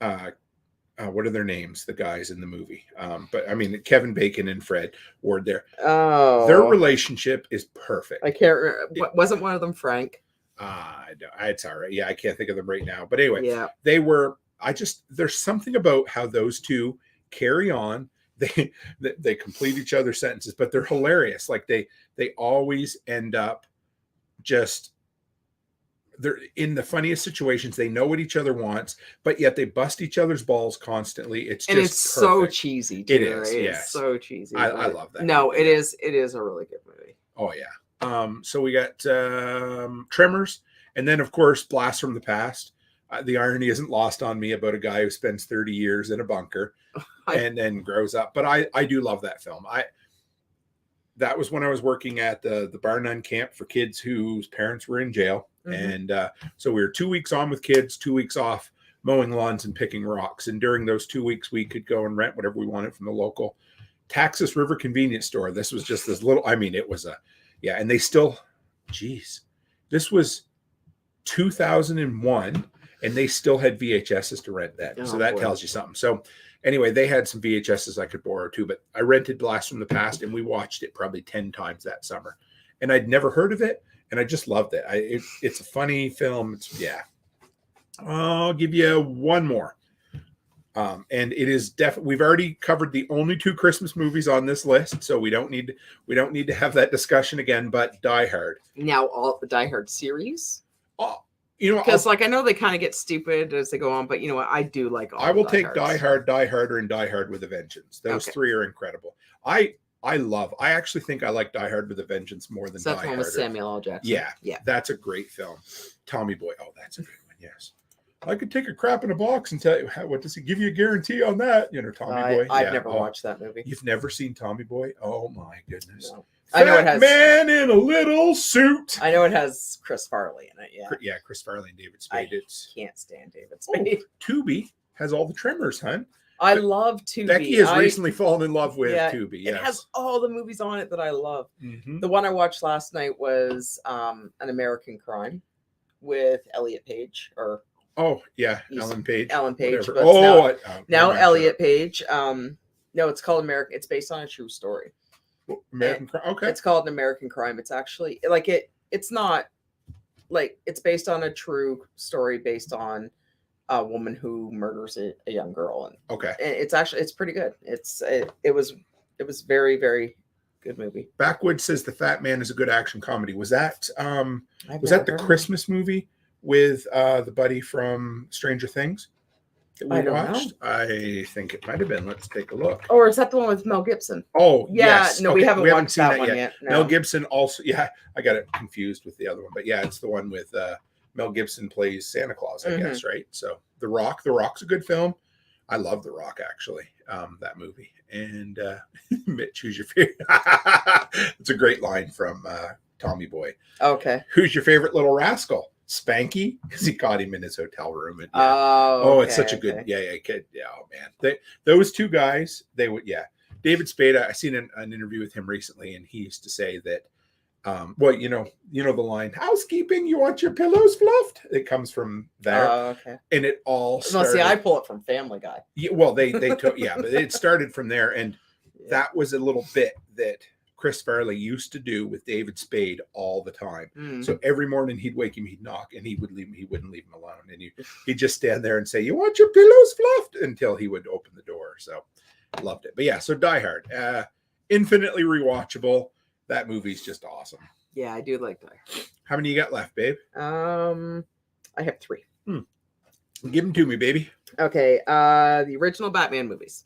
what are their names? The guys in the movie. But I mean, Kevin Bacon and Fred Ward. Their relationship is perfect. I can't remember. Wasn't one of them Frank? It's all right. Yeah, I can't think of them right now. But anyway, they were. There's something about how those two carry on. They complete each other's sentences, but they're hilarious. Like they always end up just. They're in the funniest situations. They know what each other wants, but yet they bust each other's balls constantly. It's so cheesy. Too, it is. Right? Yes. It's so cheesy. I love that. No, movie. It is a really good movie. Oh yeah. So we got Tremors, and then of course Blast from the Past. The irony isn't lost on me about a guy who spends 30 years in a bunker and then grows up. But I do love that film. That was when I was working at the Bar None camp for kids whose parents were in jail. And so we were 2 weeks on with kids, 2 weeks off mowing lawns and picking rocks. And during those 2 weeks, we could go and rent whatever we wanted from the local Texas River convenience store. This was just this little, it was and they still, this was 2001 and they still had VHSs to rent then. So that tells you something. So anyway, they had some VHSs I could borrow too, but I rented Blast from the Past and we watched it probably 10 times that summer. And I'd never heard of it. And I just loved it. It's a funny film. I'll give you one more. And it is definitely, we've already covered the only 2 Christmas movies on this list, so we don't need to have that discussion again. But Die Hard. Now all the Die Hard series. Because I know they kind of get stupid as they go on, but you know what? I do like all. I will take Die Hard, Die Harder, and Die Hard with a Vengeance. Those 3 are incredible. I actually think I like Die Hard with a Vengeance more than Die Hard. That's one with Samuel L. Jackson. Yeah. That's a great film. Tommy Boy. Oh, that's a good one. Yes. I could take a crap in a box and tell you, what does he give you a guarantee on that? Tommy Boy. I've never watched that movie. You've never seen Tommy Boy? Oh my goodness. No. I know it has man in a little suit. I know it has Chris Farley in it. Yeah. Chris Farley and David Spade. I can't stand David Spade. Tubi has all the Tremors, hon. I love Tubi. Becky has recently fallen in love with Tubi. Yes. It has all the movies on it that I love. Mm-hmm. The one I watched last night was An American Crime with Elliot Page, or Ellen Page. Ellen Page. But now Elliot Page. No, it's called American. It's based on a true story. American Crime. Okay. It's called An American Crime. It's actually like it's not like it's based on a true story based on a woman who murders a young girl, and it's pretty good. It was very, very good movie. Backwoods says The Fat Man is a good action comedy. Was that the Christmas movie with the buddy from Stranger Things that we watched? I think it might have been. Let's take a look. Or is that the one with Mel Gibson? Oh, yeah. Yes. No, we haven't watched that one yet. No. Mel Gibson also. Yeah, I got it confused with the other one, but yeah, it's the one with Mel Gibson plays Santa Claus, I guess, right? So The Rock's a good film. I love The Rock, actually, that movie. And Mitch, who's your favorite? It's a great line from Tommy Boy. Okay. Who's your favorite little rascal? Spanky, because he caught him in his hotel room. And, it's such a good, kid. Yeah, oh man, those two guys, they would, David Spade. I seen an interview with him recently, and he used to say that, you know the line, housekeeping, you want your pillows fluffed? It comes from there. Okay. And it all started. See, I pull it from Family Guy. Yeah, well, they took, but it started from there, and that was a little bit that Chris Farley used to do with David Spade all the time. So every morning he'd wake him, he'd knock, and he wouldn't leave him alone. And he'd just stand there and say, you want your pillows fluffed? Until he would open the door. So loved it. But yeah, so Die Hard, infinitely rewatchable. That movie's just awesome. Yeah, I do like Die Hard. How many you got left, babe? I have 3. Give them to me, baby. Okay, the original Batman movies.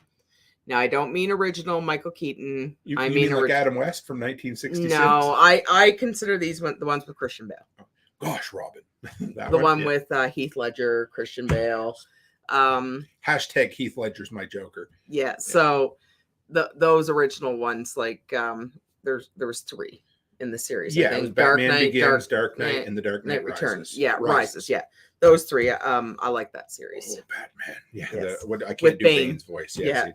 Now, I don't mean original Michael Keaton. I mean like Adam West from 1966? No, I consider these the ones with Christian Bale. Oh, gosh, Robin. The one with Heath Ledger, Christian Bale. Hashtag Heath Ledger's my Joker. Yeah, so those original ones, like there was 3 in the series. Yeah, it was Batman Begins, Dark Knight, and The Dark Knight Returns. Yeah, Rises. Yeah, those 3. I like that series. Oh, Batman. Yeah, yes. I can't do Bane's voice. Yes, yeah.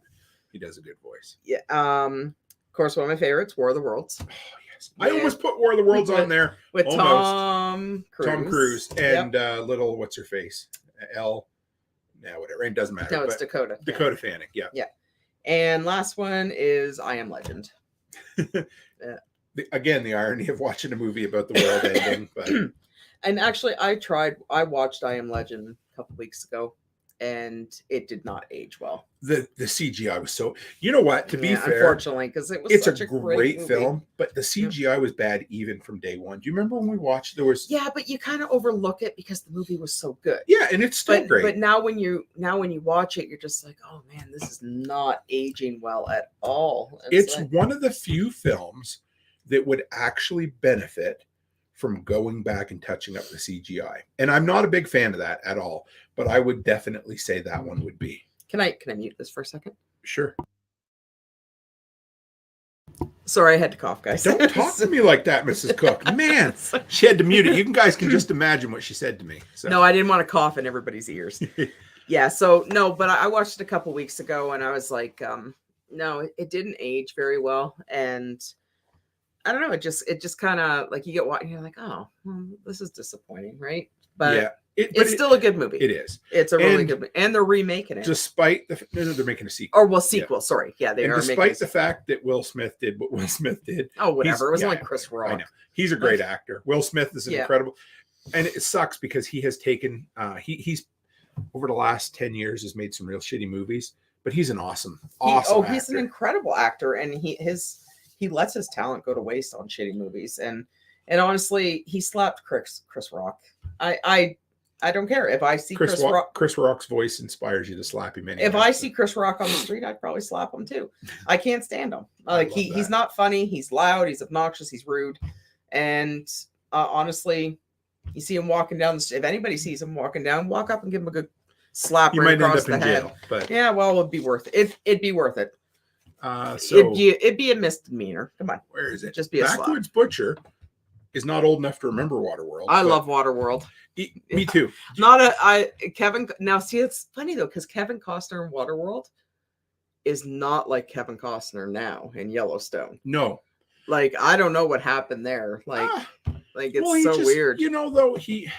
He does a good voice. Yeah. Of course, one of my favorites, War of the Worlds. Oh, yes. I almost put War of the Worlds on there. With Tom Cruise. Tom Cruise and little, what's her face? Whatever. It doesn't matter. No, it's Dakota. Dakota Fanning. Yeah. Yeah. And last one is I Am Legend. Again, the irony of watching a movie about the world ending. But... And actually, I watched I Am Legend a couple weeks ago, and it did not age well. The CGI was so, you know what, to be fair, unfortunately, because it's such a great film, but the CGI was bad even from day one. Do you remember when we watched, there was... Yeah, but you kind of overlook it because the movie was so good. Yeah, and it's still great. But now when you watch it, you're just like, oh man, this is not aging well at all. It's one of the few films that would actually benefit from going back and touching up the CGI. And I'm not a big fan of that at all, but I would definitely say that one would be. Can I mute this for a second? Sure. Sorry, I had to cough, guys. Don't talk to me like that, Mrs. Cook. Man, she had to mute it. You guys can just imagine what she said to me. So. No, I didn't want to cough in everybody's ears. Yeah, so no, but I watched it a couple weeks ago, and I was like, no, it didn't age very well, and I don't know. It just kind of like you get watching, you're like, oh, well, this is disappointing, right? But yeah, it's still a good movie. It is. It's a really good movie, and they're remaking it. Despite they're making a sequel. Or sequel. Yeah. Sorry, yeah, they are. Despite the fact that Will Smith did what Will Smith did. Oh, whatever. It was like Chris Rock. I know. He's a great actor. Will Smith is incredible, and it sucks because he has taken. He's over the last 10 years has made some real shitty movies, but he's an awesome actor. He's an incredible actor, and he lets his talent go to waste on shitty movies. And honestly, he slapped Chris Rock. I don't care if I see Chris Rock. Chris Rock's voice inspires you to slap him. If I see Chris Rock on the street, I'd probably slap him too. I can't stand him. Like he's not funny. He's loud. He's obnoxious. He's rude. And honestly, you see him walking down the street. If anybody sees him walking down, walk up and give him a good slap right across the head. Jail, but yeah, well, it'd be worth it. It'd be worth it. So it'd be a misdemeanor. Come on, where is it? Just be a Backwoods Butcher is not old enough to remember Waterworld. I love Waterworld. Me too. Kevin. Now, see, it's funny though because Kevin Costner in Waterworld is not like Kevin Costner now in Yellowstone. No. Like, I don't know what happened there. Like it's so weird. You know, though, he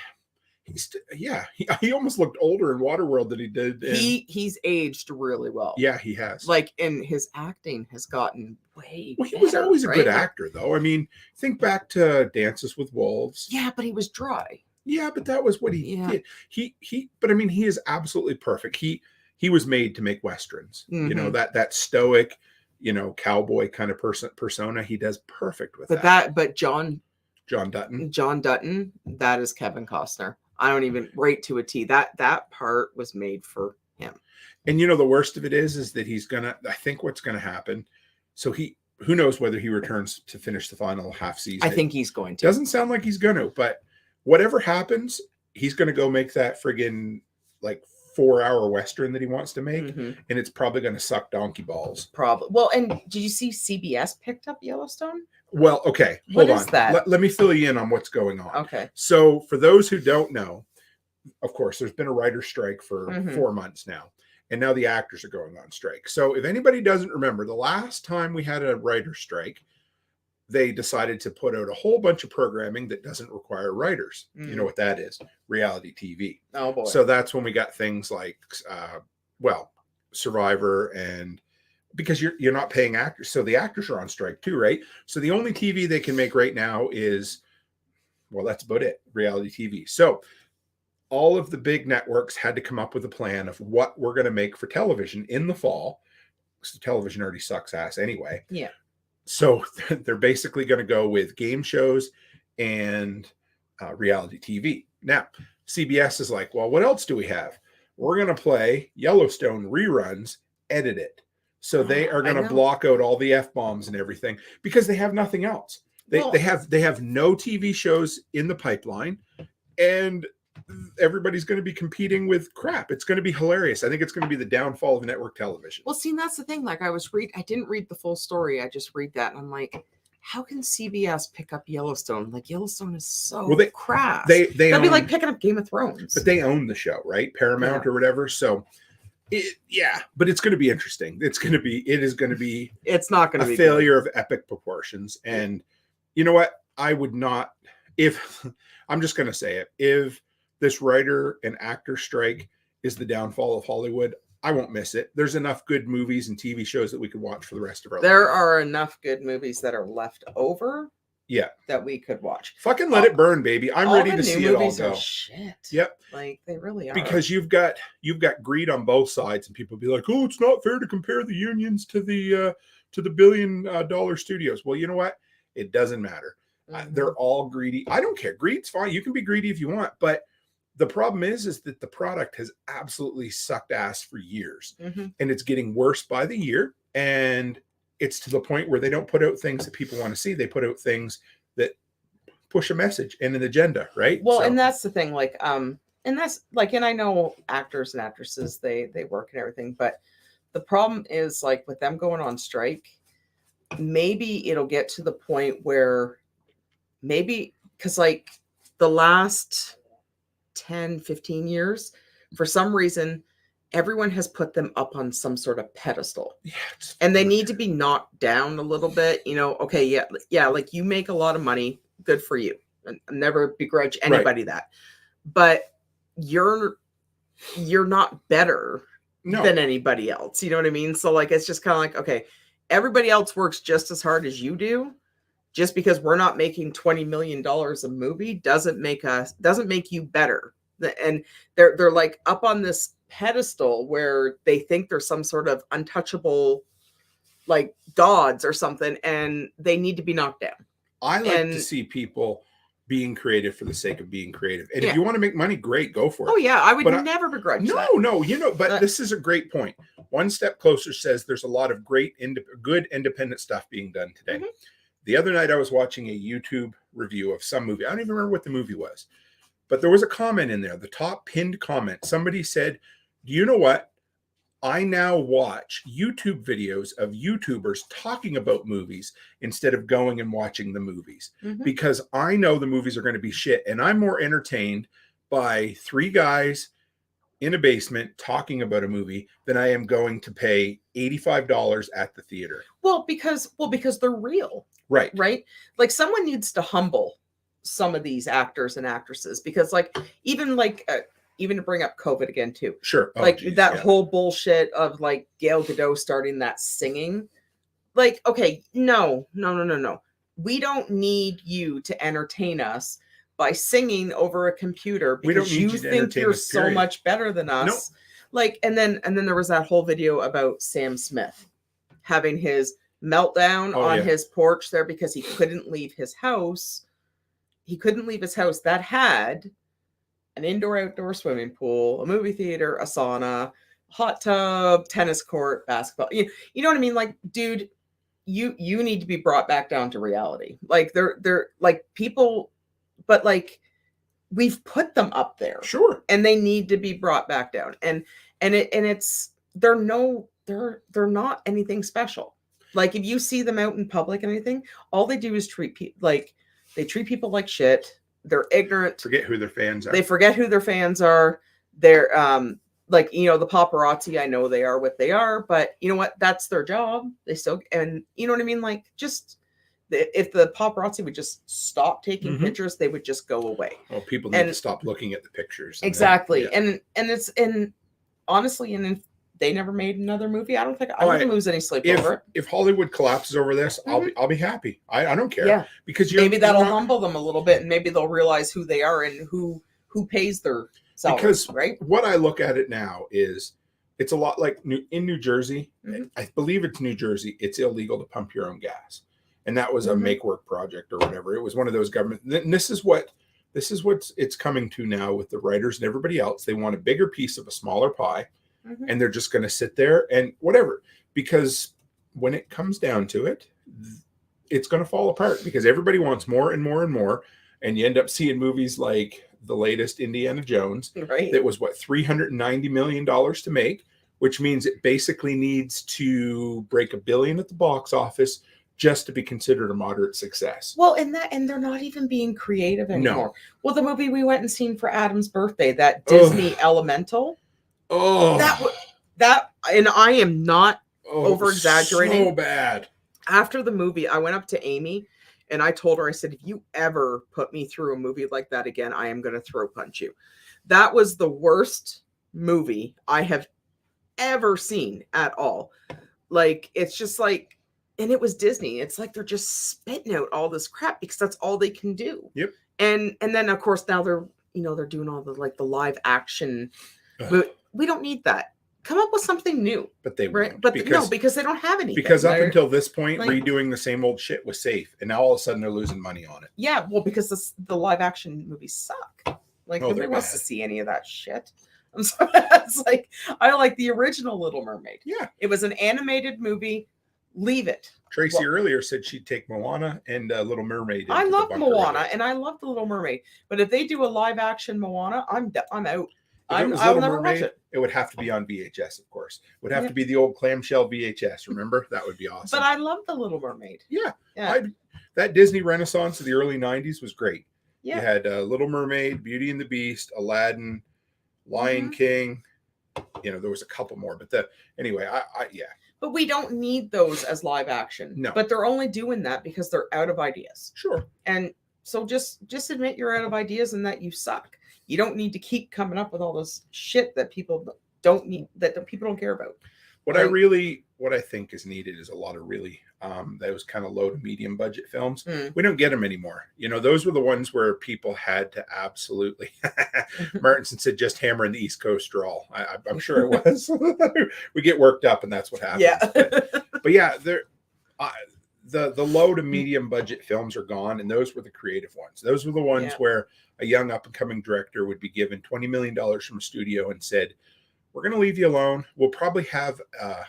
almost looked older in Waterworld than he did. He's aged really well. Yeah, he has. Like, and his acting has gotten way Well, he was better, always a good right? actor, though. I mean, think back to Dances with Wolves. Yeah, but he was dry. Yeah, but that was what he did. But I mean, he is absolutely perfect. He was made to make Westerns. You know, that stoic, you know, cowboy kind of persona. He does perfect with that. But John Dutton, that is Kevin Costner. I don't even rate to a T. That part was made for him. And you know, the worst of it is that I think what's gonna happen. So who knows whether he returns to finish the final half season. I think he's going to. Doesn't sound like he's gonna, but whatever happens, he's gonna go make that friggin' like 4-hour Western that he wants to make, and it's probably gonna suck donkey balls. Probably. Well, and did you see CBS picked up Yellowstone? Well, okay. Hold on. That? Let me fill you in on what's going on. Okay. So for those who don't know, of course, there's been a writer's strike for 4 months now. And now the actors are going on strike. So if anybody doesn't remember, the last time we had a writer's strike, they decided to put out a whole bunch of programming that doesn't require writers. You know what that is? Reality TV. Oh, boy. So that's when we got things like, Survivor, and because you're not paying actors. So the actors are on strike too, right? So the only TV they can make right now is, well, that's about it, reality TV. So all of the big networks had to come up with a plan of what we're going to make for television in the fall. So television already sucks ass anyway. Yeah. So they're basically going to go with game shows and reality TV. Now, CBS is like, well, what else do we have? We're going to play Yellowstone reruns, edit it. So they are going to block out all the F-bombs and everything because they have nothing else. They have no TV shows in the pipeline, and everybody's going to be competing with crap. It's going to be hilarious. I think it's going to be the downfall of network television. Well, see, that's the thing. Like, I didn't read the full story. I just read that, and I'm like, how can CBS pick up Yellowstone? Like, Yellowstone is so crap. That'd be like picking up Game of Thrones. But they own the show, right? Paramount or whatever. So but it's going to be interesting. It's not going to be a failure of epic proportions. And you know what? I would not, I'm just going to say it, if this writer and actor strike is the downfall of Hollywood, I won't miss it. There's enough good movies and TV shows that we could watch for the rest of our life. There are enough good movies that are left over. Yeah. That we could watch. Fucking let it burn, baby. I'm ready to see it all go. Are shit. Yep. Like, they really are. Because you've got greed on both sides, and people be like, "Oh, it's not fair to compare the unions to the billion-dollar studios." Well, you know what? It doesn't matter. They're all greedy. I don't care. Greed's fine. You can be greedy if you want, but the problem is that the product has absolutely sucked ass for years, and it's getting worse by the year. And it's to the point where they don't put out things that people want to see. They put out things that push a message and an agenda, right? Well, and that's the thing. Like, and I know actors and actresses, they work and everything, but the problem is, like, with them going on strike, maybe it'll get to the point where because like the last 10, 15 years, for some reason, everyone has put them up on some sort of pedestal, and they need to be knocked down a little bit. You know, okay, yeah, like, you make a lot of money, good for you. I never begrudge anybody that, but you're not better than anybody else. You know what I mean? So, like, it's just kind of like, okay, everybody else works just as hard as you do. Just because we're not making $20 million a movie doesn't make you better. And they're like up on this pedestal where they think they're some sort of untouchable, like, gods or something, and they need to be knocked down. I like to see people being creative for the sake of being creative. And if you want to make money, great, go for it. Oh yeah, I would never begrudge that. No, but this is a great point. One Step Closer says there's a lot of great, good independent stuff being done today. The other night I was watching a YouTube review of some movie. I don't even remember what the movie was, but there was a comment in there, the top pinned comment. Somebody said, "Do you know what? I now watch YouTube videos of YouTubers talking about movies instead of going and watching the movies, because I know the movies are going to be shit, and I'm more entertained by three guys in a basement talking about a movie than I am going to pay $85 at the theater. Well, because they're real. Right. Right? Like someone needs to humble some of these actors and actresses because even to bring up COVID again too. Sure. Whole bullshit of like Gail Godot starting that singing. Like, okay, no. We don't need you to entertain us by singing over a computer because you think you're so much better than us. Nope. Like, and then there was that whole video about Sam Smith having his meltdown on his porch there because he couldn't leave his house. He couldn't leave his house that had an indoor-outdoor swimming pool, a movie theater, a sauna, hot tub, tennis court, basketball. You know what I mean? Like, dude, you need to be brought back down to reality. Like, they're like people, but like we've put them up there, sure, and they need to be brought back down. And they're not anything special. Like if you see them out in public and anything, all they do is treat people like shit. They're ignorant. Forget who their fans are. They forget who their fans are. They're like, the paparazzi, I know they are what they are, but you know what? That's their job. They still, and you know what I mean? Like if the paparazzi would just stop taking pictures, they would just go away. Well, people need to stop looking at the pictures. Exactly. And honestly, and they never made another movie. I don't think I wouldn't lose any sleep over it. If Hollywood collapses over this, I'll be happy. I don't care. Yeah. Because maybe that'll humble them a little bit, and maybe they'll realize who they are and who pays their salary. Because right? What I look at it now is it's a lot like in New Jersey. I believe it's New Jersey. It's illegal to pump your own gas, and that was a make work project or whatever. It was one of those government. And this is what it's coming to now with the writers and everybody else. They want a bigger piece of a smaller pie. And they're just going to sit there and whatever, because when it comes down to it, it's going to fall apart because everybody wants more and more and more. And you end up seeing movies like the latest Indiana Jones that was $390 million to make, which means it basically needs to break $1 billion at the box office just to be considered a moderate success. Well, and they're not even being creative anymore. No. Well, the movie we went and seen for Adam's birthday, that Disney Elemental. Oh, that, and I am not over exaggerating. So bad. After the movie, I went up to Amy and I told her, I said, if you ever put me through a movie like that again, I am going to throw punch you. That was the worst movie I have ever seen at all. Like, it's just like, and it was Disney. It's like they're just spitting out all this crap because that's all they can do. Yep. And then of course now they're doing all the live action. But we don't need that. Come up with something new. But they right? won't. But because they don't have anything. Because up until this point, redoing the same old shit was safe, and now all of a sudden they're losing money on it. Yeah, well, because the live action movies suck. Like nobody wants to see any of that shit. I'm sorry. It's like I like the original Little Mermaid. Yeah, it was an animated movie. Leave it. Tracy earlier said she'd take Moana and Little Mermaid. I love Moana and I love the Little Mermaid, but if they do a live action Moana, I'm out. I'll never watch it. It would have to be on VHS, of course. It would have to be the old clamshell VHS. Remember? That would be awesome. But I love the Little Mermaid. Yeah. That Disney Renaissance of the early 90s was great. Yeah. You had Little Mermaid, Beauty and the Beast, Aladdin, Lion King. There was a couple more. But anyway, yeah. But we don't need those as live action. No. But they're only doing that because they're out of ideas. Sure. And so just admit you're out of ideas and that you suck. You don't need to keep coming up with all this shit that people don't need, that people don't care about. What I think is needed is a lot of really those kind of low to medium budget films. We don't get them anymore. Those were the ones where people had to absolutely. Martinson said, "Just hammer in the East Coast drawl." I'm sure it was. We get worked up, and that's what happens. Yeah, but yeah, the low to medium budget films are gone, and those were the creative ones. Those were the ones where a young up and coming director would be given $20 million from a studio and said, "We're going to leave you alone. We'll probably have a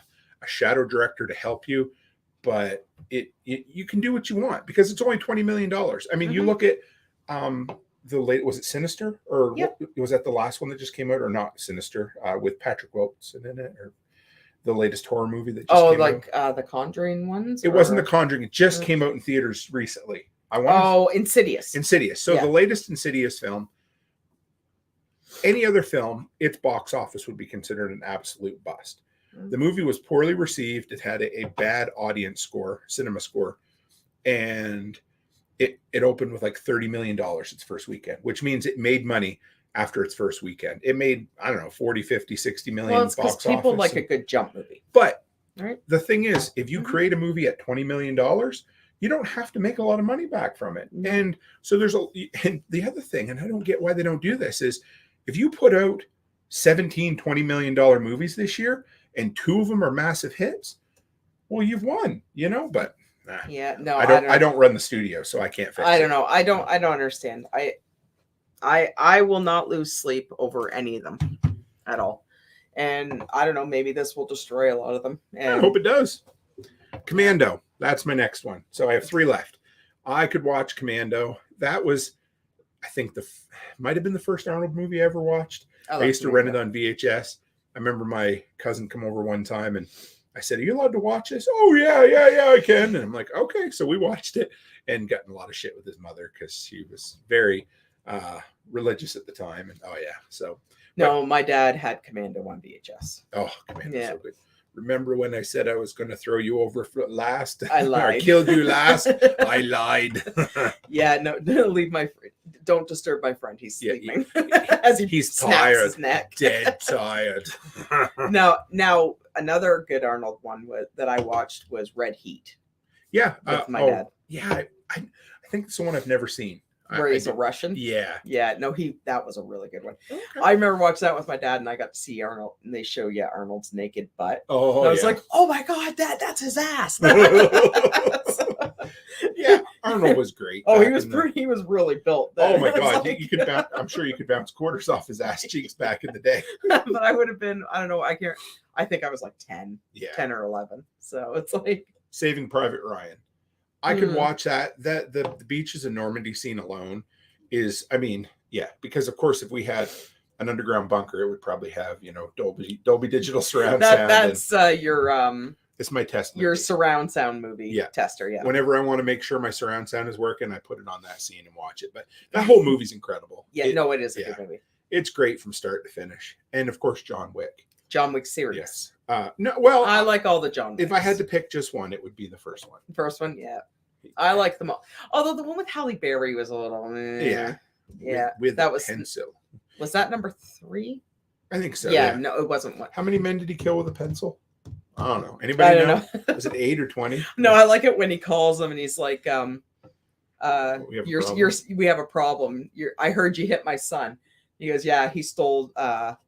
shadow director to help you, but you can do what you want because it's only $20 million." I mean, you look at was it Sinister or was that the last one that just came out or not Sinister with Patrick Wilson in it or the latest horror movie that just came out? The Conjuring ones? It wasn't The Conjuring. It just came out in theaters recently. Insidious. So the latest Insidious film, any other film, its box office would be considered an absolute bust. The movie was poorly received. It had a bad audience score, cinema score, and it opened with like $30 million its first weekend, which means it made money after its first weekend. It made, I don't know, 40, 50, 60 million Well, it's because box people office. like a good jump movie. But right? The thing is, if you create a movie at $20 million, you don't have to make a lot of money back from it. No. And so and the other thing, and I don't get why they don't do this, is if you put out 17, $20 million movies this year and 2 of them are massive hits, well, you've won, but yeah, no, I don't run the studio, so I can't fix it. I don't know. I don't understand. I will not lose sleep over any of them at all. And I don't know, maybe this will destroy a lot of them. And I hope it does. Commando, that's my next one. So I have 3 left. I could watch Commando. That was, I think, might have been the first Arnold movie I ever watched. I used to rent it on VHS. I remember my cousin come over one time and I said, "Are you allowed to watch this?" "Oh, yeah, I can." And I'm like, "Okay." So we watched it and got in a lot of shit with his mother because she was very religious at the time. And no, my dad had Commando on VHS. Oh, Commando's so good. Remember when I said I was going to throw you over last? I lied. I killed you last. I lied. Yeah, no, don't disturb my friend. He's sleeping. As he's snaps tired. His neck. Dead tired. Now, another good Arnold one that I watched was Red Heat. Yeah. With my dad. Yeah. I think it's the one I've never seen. Where he's a Russian? Yeah. Yeah, no, that was a really good one. Okay. I remember watching that with my dad, and I got to see Arnold, and they show Arnold's naked butt. Oh, and I was like, "Oh my God, that's his ass." Yeah, Arnold was great. Oh, he was he was really built. Oh my God, you could bounce. I'm sure you could bounce quarters off his ass cheeks back in the day. But I would have been, I don't know, I think I was like 10, yeah, 10 or 11. So it's like Saving Private Ryan. I could watch that. The beaches in Normandy scene alone is, because of course if we had an underground bunker, it would probably have Dolby Digital surround sound. That's your it's my test movie. Your surround sound movie tester. Yeah. Whenever I want to make sure my surround sound is working, I put it on that scene and watch it. But that whole movie's incredible. Yeah, it is a good movie. It's great from start to finish, and of course John Wick. John Wick series. Yes. I like all the John Wicks. If I had to pick just one, it would be the first one. The first one, yeah. I like them all. Although the one with Halle Berry was a little yeah. With that was pencil. Was that number 3? I think so. Yeah, no, it wasn't one. How many men did he kill with a pencil? I don't know. Anybody know? Was it 8 or 20? No, I like it when he calls them and he's like, we have a problem. I heard you hit my son. He goes, yeah, he stole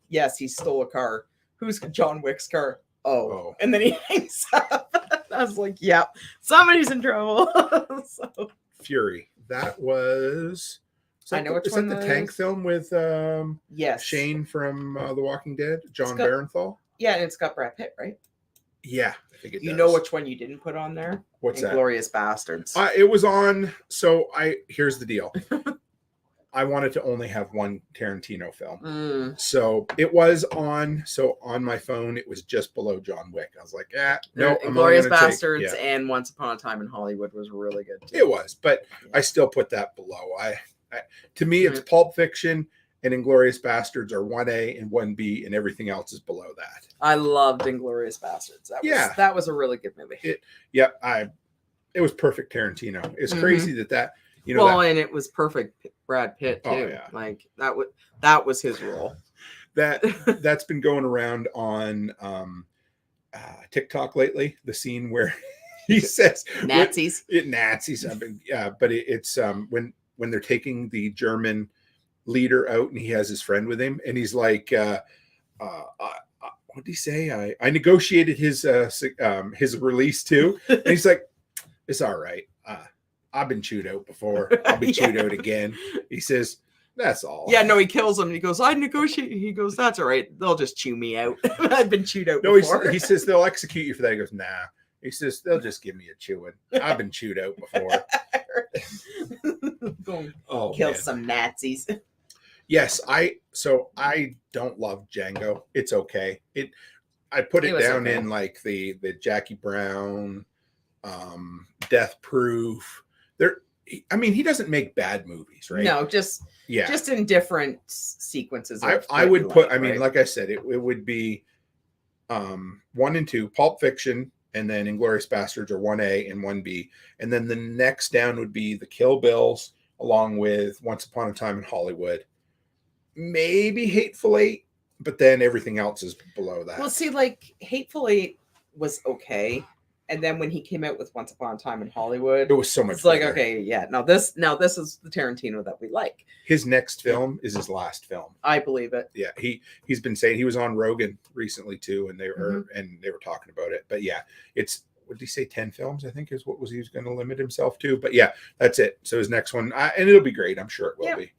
he stole a car. Who's John Wick's car? Oh. And then he hangs up. I was like, yeah, somebody's in trouble. Fury. That was I know which is one that the tank film with Shane from The Walking Dead, John Barenthal? Yeah, and it's got Brad Pitt, right? Yeah, I think it does. You know which one you didn't put on there? What's that? Inglourious Bastards. It was on. So here's the deal. I wanted to only have one Tarantino film. So it was on. So on my phone, it was just below John Wick. I was like, no. Inglourious Bastards and Once Upon a Time in Hollywood was really good too. It was, but I still put that below. To me, it's Pulp Fiction and Inglourious Bastards are 1A and 1B, and everything else is below that. I loved Inglourious Bastards. That was a really good movie. It was perfect Tarantino. It's crazy that. And it was perfect Brad Pitt too. Oh, yeah. Like that was his role. That's been going around on TikTok lately. The scene where he says Nazis. Nazis. But it's when they're taking the German leader out and he has his friend with him and he's like, what did he say? I negotiated his release too. And he's like, it's all right. I've been chewed out before. I'll be chewed out again. He says, that's all. Yeah, no, he kills him. And he goes, I negotiate. He goes, that's all right. They'll just chew me out. I've been chewed out before. He says, they'll execute you for that. He goes, nah. He says, they'll just give me a chewing. I've been chewed out before. Kill some Nazis. Yes, I don't love Django. It's okay. I put it down in like the Jackie Brown, Death Proof. I mean, he doesn't make bad movies, right? No, just in different sequences. I would put, like, I mean, right? like I said, it would be 1 and 2, Pulp Fiction, and then Inglourious Bastards are 1A and 1B. And then the next down would be the Kill Bills, along with Once Upon a Time in Hollywood. Maybe Hateful Eight, but then everything else is below that. Well, see, like Hateful Eight was okay. And then when he came out with Once Upon a Time in Hollywood, it was so much it's like, better. okay, yeah, now this is the Tarantino that we like. His next film is his last film. I believe it. Yeah, he's been saying, he was on Rogan recently too, and they were talking about it. But yeah, it's, what did he say, 10 films, I think is what he was going to limit himself to. But yeah, that's it. So his next one, and it'll be great. I'm sure it will be.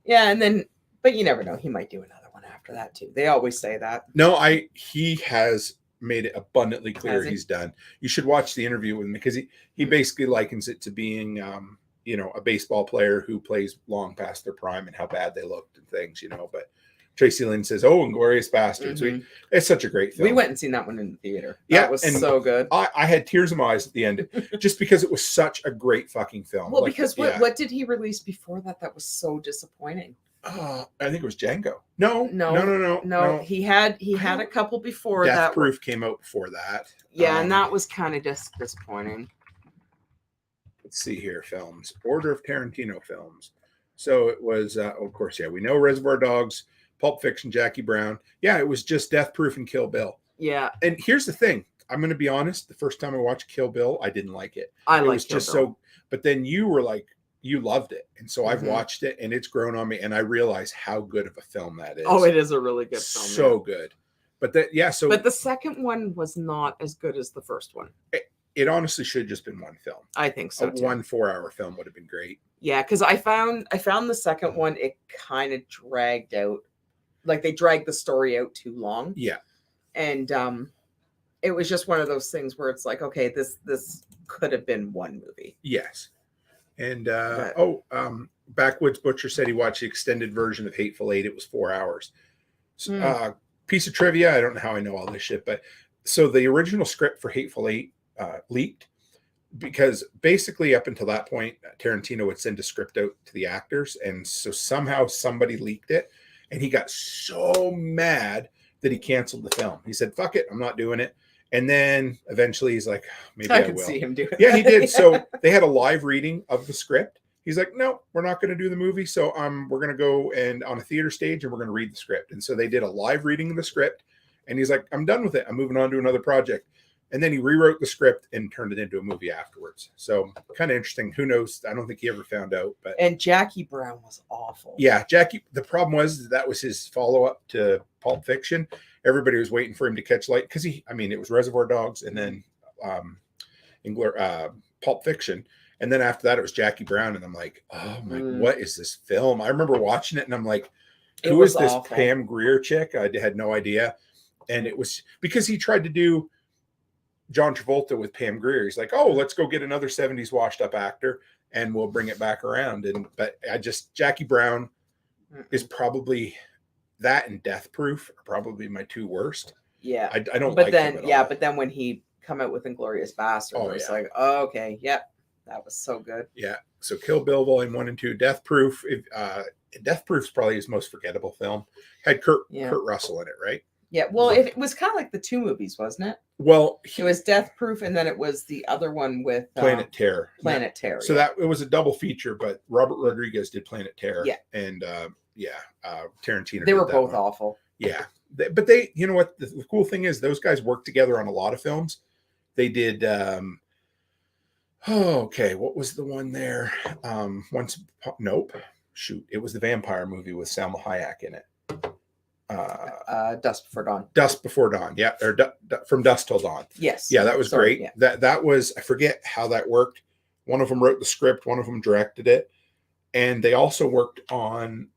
Yeah, and then, but you never know, he might do another one after that too. They always say that. No, he has made it abundantly clear he's done. You should watch the interview with him, because he basically likens it to being a baseball player who plays long past their prime and how bad they looked and things, But Tracy Lynn says, "Oh, Inglourious Bastards." It's such a great film. We went and seen that one in the theater. That was so good. I had tears in my eyes at the end, just because it was such a great fucking film. Well, because what did he release before that? That was so disappointing. I think it was Django. No. He had a couple before that. Death Proof came out before that. Yeah, and that was kind of just disappointing. Let's see here, films. Order of Tarantino films. So it was, of course, we know Reservoir Dogs, Pulp Fiction, Jackie Brown. Yeah, it was just Death Proof and Kill Bill. Yeah. And here's the thing. I'm going to be honest. The first time I watched Kill Bill, I didn't like it. It was just so, but then you were like, you loved it. And so I've watched it, and it's grown on me, and I realize how good of a film that is. Oh, it is a really good film. So good. But but the second one was not as good as the first one. It honestly should have just been one film. I think so too. 1 4-hour film would have been great. Yeah, because I found the second one, it kind of dragged out. Like they dragged the story out too long. Yeah. And it was just one of those things where it's like, okay, this could have been one movie. Yes. And Backwoods Butcher said he watched the extended version of Hateful Eight. It was 4 hours. Piece of trivia. I don't know how I know all this shit, but so the original script for Hateful Eight leaked, because basically up until that point, Tarantino would send a script out to the actors. And so somehow somebody leaked it, and he got so mad that he canceled the film. He said, "Fuck it, I'm not doing it." And then eventually he's like, maybe I will. See him do it. Yeah, he did. So they had a live reading of the script. He's like, "No, we're not going to do the movie. So we're going to go and on a theater stage, and we're going to read the script." And so they did a live reading of the script, and he's like, "I'm done with it. I'm moving on to another project." And then he rewrote the script and turned it into a movie afterwards. So kind of interesting. Who knows? I don't think he ever found out. And Jackie Brown was awful. Yeah, Jackie. The problem was that was his follow-up to Pulp Fiction. Everybody was waiting for him to catch light, because it was Reservoir Dogs and then Pulp Fiction. And then after that, it was Jackie Brown. And I'm like, oh my, what is this film? I remember watching it, and I'm like, who is this awful Pam Grier chick? I had no idea. And it was because he tried to do John Travolta with Pam Grier. He's like, oh, let's go get another 70s washed up actor and we'll bring it back around. But Jackie Brown is probably, that and Death Proof are probably my two worst. Yeah. I don't like them at all. But then when he come out with Inglourious Bastards, it's like, oh, okay, yep. That was so good. Yeah. So Kill Bill Volume 1 and 2, Death Proof. Death Proof's probably his most forgettable film. Had Kurt Russell in it, right? Yeah. Well, it was kind of like the two movies, wasn't it? Well, it was Death Proof, and then it was the other one with Planet Terror. Planet Terror. So that it was a double feature, but Robert Rodriguez did Planet Terror. Yeah. And Tarantino. They were both awful. Yeah. But they, you know what? The cool thing is those guys worked together on a lot of films. They did. What was the one there? It was the vampire movie with Salma Hayek in it. Dusk Before Dawn. Dusk Before Dawn. Yeah. Or From Dusk Till Dawn. Yes. Yeah, that was great. Yeah. That was, I forget how that worked. One of them wrote the script, one of them directed it. And they also worked on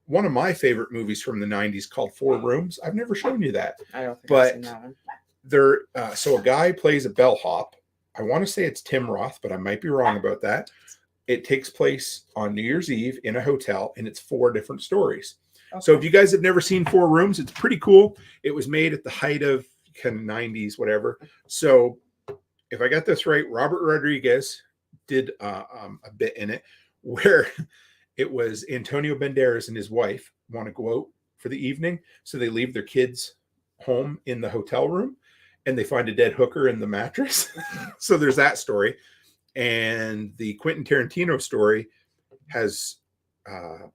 one of my favorite movies from the 90s called 4 Rooms. I've never shown you that. I don't think I've seen that one. So a guy plays a bellhop. I want to say it's Tim Roth, but I might be wrong about that. It takes place on New Year's Eve in a hotel, and it's 4 different stories. Okay. So if you guys have never seen 4 Rooms, it's pretty cool. It was made at the height of kind of 90s, whatever. So if I got this right, Robert Rodriguez did a bit in it where it was Antonio Banderas and his wife want to go out for the evening. So they leave their kids home in the hotel room and they find a dead hooker in the mattress. So there's that story. And the Quentin Tarantino story has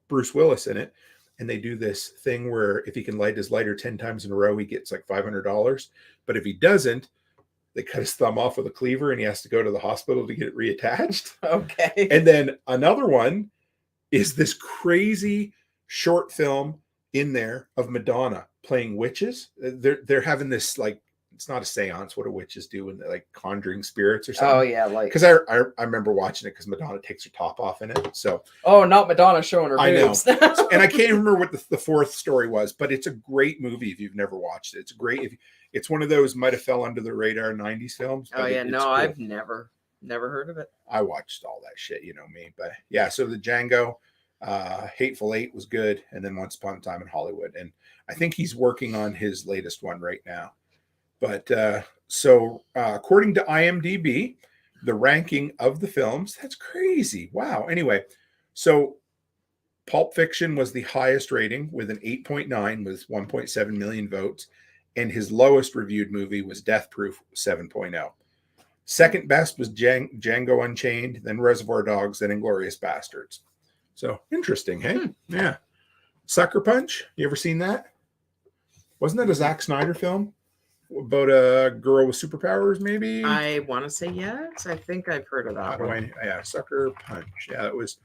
Bruce Willis in it. And they do this thing where if he can light his lighter 10 times in a row, he gets like $500. But if he doesn't, they cut his thumb off with a cleaver and he has to go to the hospital to get it reattached. Okay. And then another one is this crazy short film in there of Madonna playing witches. They're having this, like, it's not a seance. What do witches do when they're like conjuring spirits or something? Oh yeah, like because I remember watching it because Madonna takes her top off in it. So not Madonna showing her boobs. I know, and I can't remember what the fourth story was, but it's a great movie if you've never watched it. It's great. It's one of those might have fell under the radar 90s films. Oh yeah, it's no, cool. I've never heard of it. I watched all that shit, you know me. But yeah, so the Django, Hateful Eight was good, and then Once Upon a Time in Hollywood, and I think he's working on his latest one right now. But according to IMDb, the ranking of the films, that's crazy. Wow. Anyway, so Pulp Fiction was the highest rating with an 8.9 with 1.7 million votes. And his lowest reviewed movie was Death Proof, 7.0. Second best was Django Unchained, then Reservoir Dogs, then Inglourious Bastards. So interesting, hey? Yeah. Sucker Punch, you ever seen that? Wasn't that a Zack Snyder film? About a girl with superpowers, maybe? I want to say yes. I think I've heard of that one. Yeah, Sucker Punch. Yeah, it was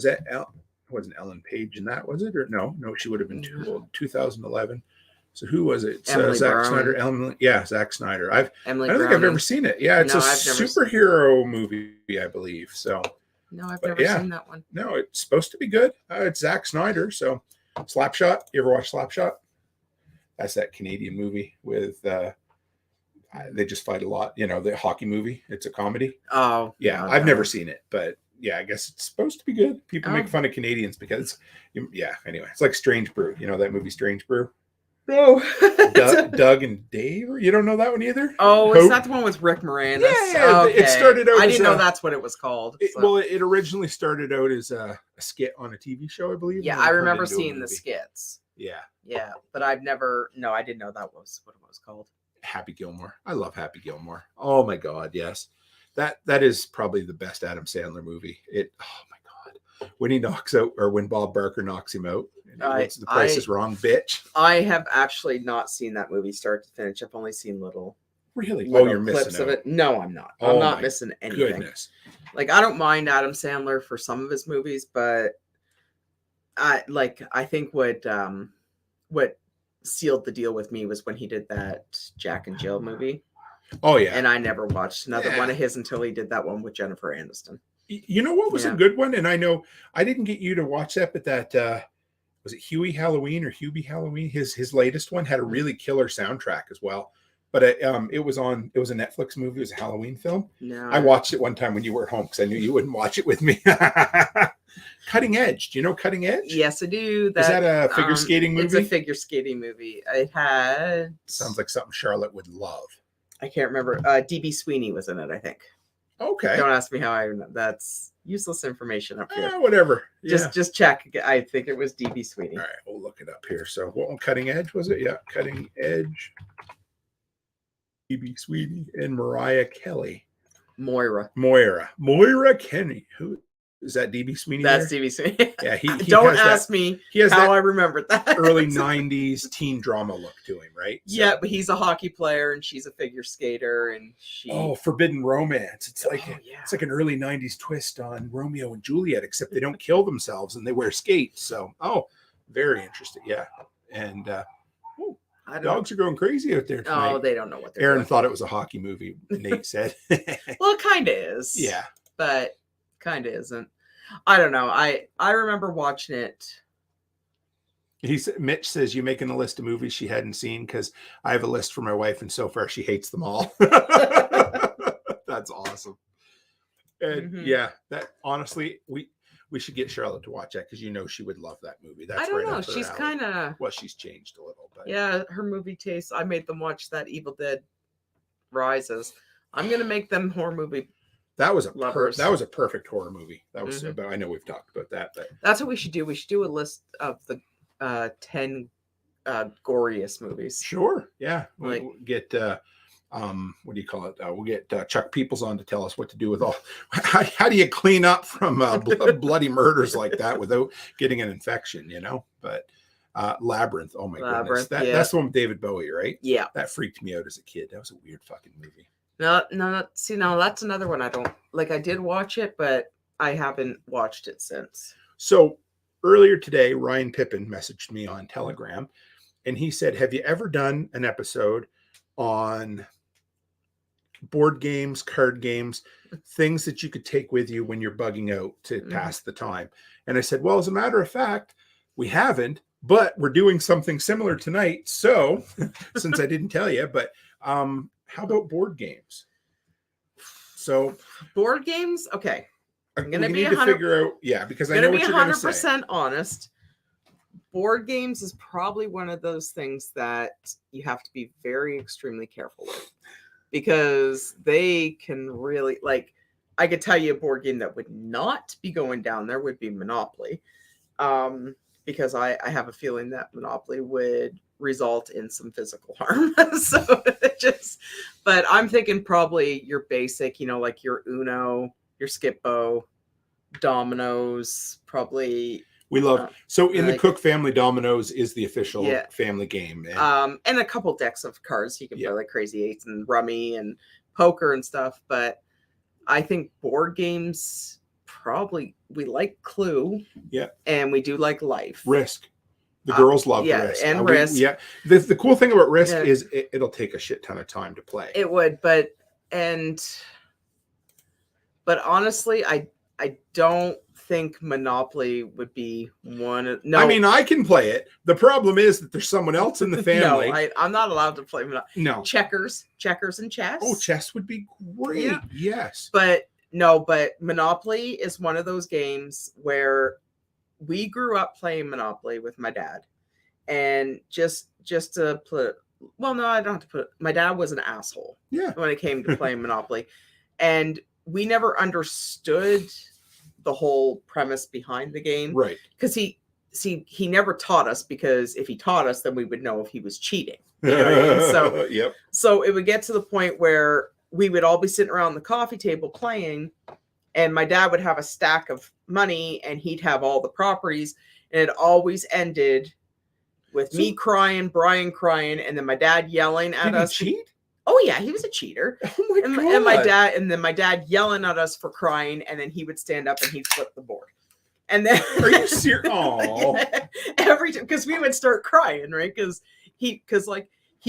that wasn't Ellen Page in that, was it? Or no, she would have been too old. 2011. So who was it? Zack Snyder. Zack Snyder. I don't think I've ever seen it. Yeah, it's a superhero movie, I believe. So no, I've never seen that one. No, it's supposed to be good. It's Zack Snyder. So Slapshot. You ever watch Slapshot? That's that Canadian movie with they just fight a lot. You know, the hockey movie. It's a comedy. Oh, yeah. I've never seen it, but yeah, I guess it's supposed to be good. People make fun of Canadians because, anyway, it's like Strange Brew. You know that movie Strange Brew? No. Doug and Dave? You don't know that one either? Oh, Hope? Is that the one with Rick Moranis? Yeah. Okay. It started out. I didn't know that's what it was called. Well, it originally started out as a skit on a TV show, I believe. Yeah, I remember seeing the skits. Yeah, but I didn't know that was what it was called. Happy Gilmore. I love Happy Gilmore. Oh my God, yes. That is probably the best Adam Sandler movie. Oh my God. When he knocks out, or when Bob Barker knocks him out. The Price is Wrong, bitch. I have actually not seen that movie start to finish. I've only seen little you're clips missing of out. it. No, I'm not. I'm not missing anything. Goodness. Like, I don't mind Adam Sandler for some of his movies, but I think what sealed the deal with me was when he did that Jack and Jill movie. Oh yeah. And I never watched another one of his until he did that one with Jennifer Aniston. You know what was a good one? And I know I didn't get you to watch that, but that was it Huey Halloween or Hubie Halloween? His latest one had a really killer soundtrack as well. But it was a Netflix movie. It was a Halloween film. No. I watched it one time when you were at home because I knew you wouldn't watch it with me. Cutting Edge. Do you know Cutting Edge? Yes, I do. Is that a figure skating movie? It's a figure skating movie. It had... Sounds like something Charlotte would love. I can't remember. D.B. Sweeney was in it, I think. Okay. Don't ask me how I know. That's useless information up here. Whatever. Just check. I think it was D.B. Sweeney. All right, we'll look it up here. So what Cutting Edge was it? Yeah, Cutting Edge. D.B. Sweeney and Mariah Kelly. Moira Kenny. Who is that? D.B. Sweeney? That's D.B. Sweeney. Yeah, he don't ask me how I remembered that. Early 90s teen drama look to him, right? So, yeah, but he's a hockey player and she's a figure skater, and she... Forbidden Romance. It's like it's like an early 90s twist on Romeo and Juliet, except they don't kill themselves and they wear skates. So very interesting. Yeah. And dogs are going crazy out there tonight. Oh, they don't know what they're Aaron doing. thought it was a hockey movie, Nate said. Well, it kind of is. Yeah. But kind of isn't. I don't know. I remember watching it. Mitch says, you making a list of movies she hadn't seen? Because I have a list for my wife, and so far she hates them all. That's awesome. And that honestly, we should get Charlotte to watch that because she would love that movie. That's I don't know. She's kind of she's changed a little, but her movie taste. I made them watch that Evil Dead Rises. I'm gonna make them horror movie That was a Lovers. that was a perfect horror movie. That was Mhm. about, I know we've talked about that, but That's what we should do. We should do a list of the 10 goriest movies. sure, yeah. Like- We'll get what do you call it? We'll get Chuck Peoples on to tell us what to do with all. How do you clean up from bloody murders like that without getting an infection? You know, but Labyrinth. Oh my goodness, Labyrinth, that, yeah. that's the one with David Bowie, right? Yeah. That freaked me out as a kid. That was a weird fucking movie. No. See, now that's another one I don't like. I did watch it, but I haven't watched it since. So earlier today, Ryan Pippin messaged me on Telegram, and he said, "Have you ever done an episode on board games, card games, things that you could take with you when you're bugging out to pass the time?" And I said, "Well, as a matter of fact, we haven't, but we're doing something similar tonight." So, since I didn't tell you, but how about board games? So, Board games, okay. I'm gonna we be need to 100 figure out, yeah, because I I'm know gonna what be you're going to say. 100% honest. Board games is probably one of those things that you have to be very extremely careful with, because they can really, like, I could tell you a board game that would not be going down there would be Monopoly, because I have a feeling that Monopoly would result in some physical harm. So but I'm thinking probably your basic, like your Uno, your Skippo, dominoes, probably. We love so in the like- Cook family, dominoes is the official Yeah. family game. And And a couple decks of cards you can play, like Crazy Eights and Rummy and poker and stuff. But I think board games, probably we like Clue. Yeah. And we do like Life. Risk. The girls love yeah, Risk. and Risk. Yeah. The cool thing about Risk Yeah. is it'll take a shit ton of time to play. It would, but honestly, I don't think Monopoly would be one. No, I mean, I can play it. The problem is that there's someone else in the family. no, I'm not allowed to play Monopoly. No. Checkers and chess. Oh, chess would be great. Yeah. Yes. But Monopoly is one of those games where we grew up playing Monopoly with my dad, and just to put, well, no, I don't have to put. My dad was an asshole. Yeah. When it came to playing Monopoly, and we never understood the whole premise behind the game, Right. because he never taught us, because if he taught us, then we would know if he was cheating. You know what I mean? So yep. So it would get to the point where we would all be sitting around the coffee table playing, and my dad would have a stack of money and he'd have all the properties, and it always ended with me crying, Brian crying, and then my dad yelling at Did us. he cheat? Oh yeah, he was a cheater. Oh my And, god. and then my dad yelling at us for crying, and then he would stand up and he'd flip the board. And then Are you serious? Oh. every time, because we would start crying, right? Because he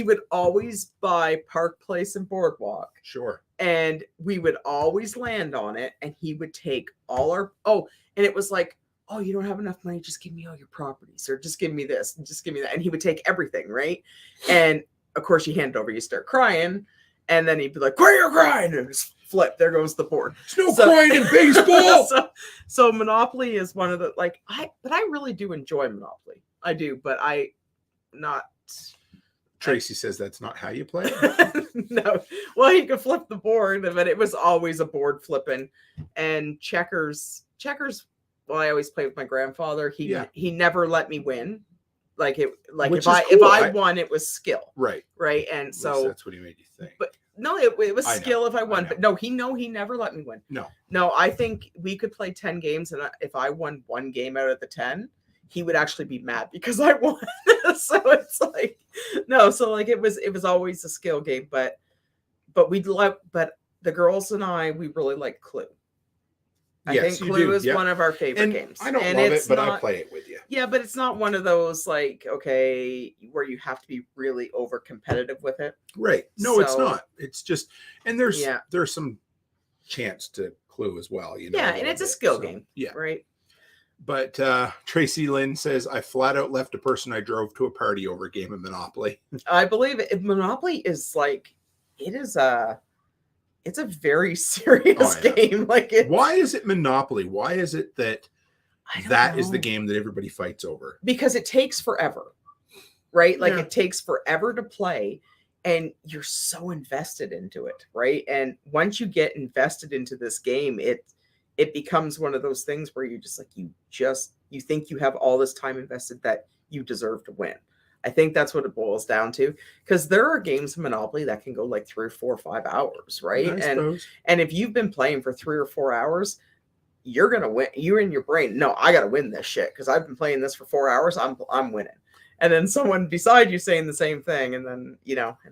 would always buy Park Place and Boardwalk, Sure. and we would always land on it, and he would take all our and it was like, oh, you don't have enough money, just give me all your properties, or just give me this and just give me that, and he would take everything, right? And of course you hand it over, you start crying, and then he'd be like, why are you crying? And just flip, there goes the board. There's no crying in baseball. so Monopoly is one of the, like, I really do enjoy Monopoly. I do, but I not. Tracy says that's not how you play. No, well, he could flip the board, but it was always a board flipping. And checkers. Well, I always played with my grandfather. He never let me win. Like Which if is cool. I won, it was skill, Right. And At least so that's what he made you think. But no, it was I know, skill if I won. know. But no, he never let me win. No, I think we could play 10 games, and if I won one game out of the 10, he would actually be mad because I won. So it's like, no, so like it was always a skill game, but the girls and I, we really like Clue. I think Clue is one of our favorite games. I don't and love it's it, but not, I play it with you. Yeah, but it's not one of those, like, okay, where you have to be really over competitive with it. Right. No, it's So- not. It's just, and there's some chance to Clue as well. You know. Yeah, a and little it's a bit, skill so, game. Yeah. Right. But Tracy Lynn says, I flat out left a person I drove to a party over a game of Monopoly. I believe it. Monopoly is like, it's a very serious game. Like it. Why is it Monopoly? Why is it that I don't that is the know. game that everybody fights over? Because it takes forever, right? Like Yeah. it takes forever to play, and you're so invested into it, right? And once you get invested into this game, it becomes one of those things where you just like you think you have all this time invested that you deserve to win. I think that's what it boils down to, because there are games of Monopoly that can go like 3 or 4 or 5 hours, right? And if you've been playing for 3 or 4 hours, you're gonna win. You're in your brain, no, I gotta win this shit because I've been playing this for 4 hours. I'm winning. And then someone beside you saying the same thing, and then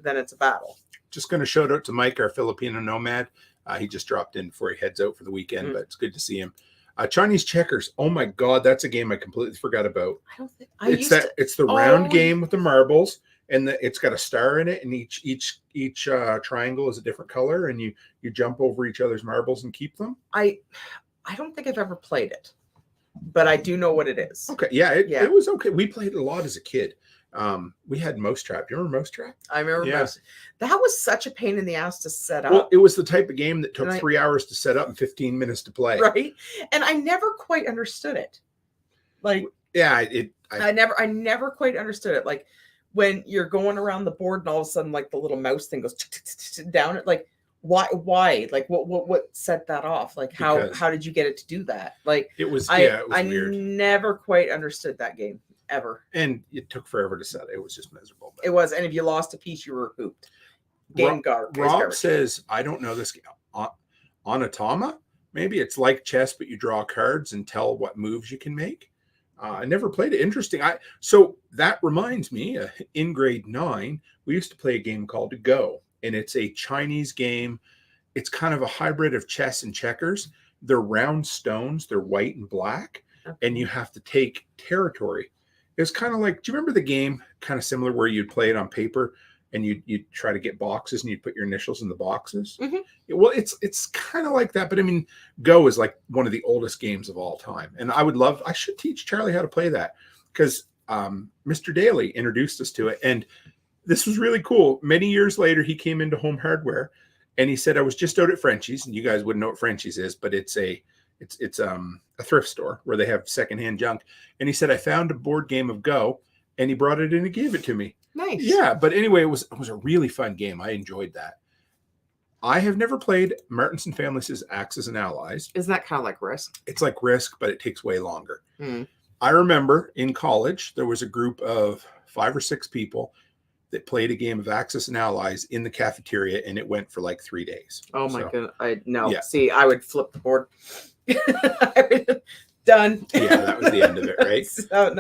then it's a battle. Just going to shout out to Mike, our Filipino nomad. He just dropped in before he heads out for the weekend, but it's good to see him. Chinese checkers. Oh my God, that's a game I completely forgot about. I don't think it's the round game with the marbles, and it's got a star in it, and each triangle is a different color, and you jump over each other's marbles and keep them. I don't think I've ever played it, but I do know what it is. Okay, it was okay. We played it a lot as a kid. We had Mousetrap. Do you remember Mousetrap? I remember Mousetrap. That was such a pain in the ass to set up. Well, it was the type of game that took 3 hours to set up and 15 minutes to play. Right. And I never quite understood it. Like, I never quite understood it. Like when you're going around the board and all of a sudden like the little mouse thing goes down it, like why? Like what set that off? Like how did you get it to do that? Like it was I weird. Never quite understood that game. Ever. And it took forever to set it. It was just miserable. It was. And if you lost a piece, you were pooped. Rob says, I don't know this game. Onatama? Maybe it's like chess, but you draw cards and tell what moves you can make. I never played it. Interesting. So that reminds me, in grade 9, we used to play a game called Go. And it's a Chinese game. It's kind of a hybrid of chess and checkers. They're round stones. They're white and black. Okay. And you have to take territory. It's kind of like, do you remember the game, kind of similar, where you'd play it on paper and you'd try to get boxes and you'd put your initials in the boxes? Mm-hmm. Well, it's kind of like that. But I mean, Go is like one of the oldest games of all time. And I should teach Charlie how to play that, because Mr. Daly introduced us to it. And this was really cool. Many years later, he came into Home Hardware and he said, I was just out at Frenchie's, and you guys wouldn't know what Frenchie's is, but it's a thrift store where they have secondhand junk. And he said, I found a board game of Go, and he brought it in and gave it to me. Nice. Yeah. But anyway, it was a really fun game. I enjoyed that. I have never played Martinson Families' Axes and Allies. Isn't that kind of like Risk? It's like Risk, but it takes way longer. I remember in college, there was a group of 5 or 6 people that played a game of Axis and Allies in the cafeteria, and it went for like 3 days. Oh my goodness. See, I would flip the board. Done. Yeah, that was the end of it, right?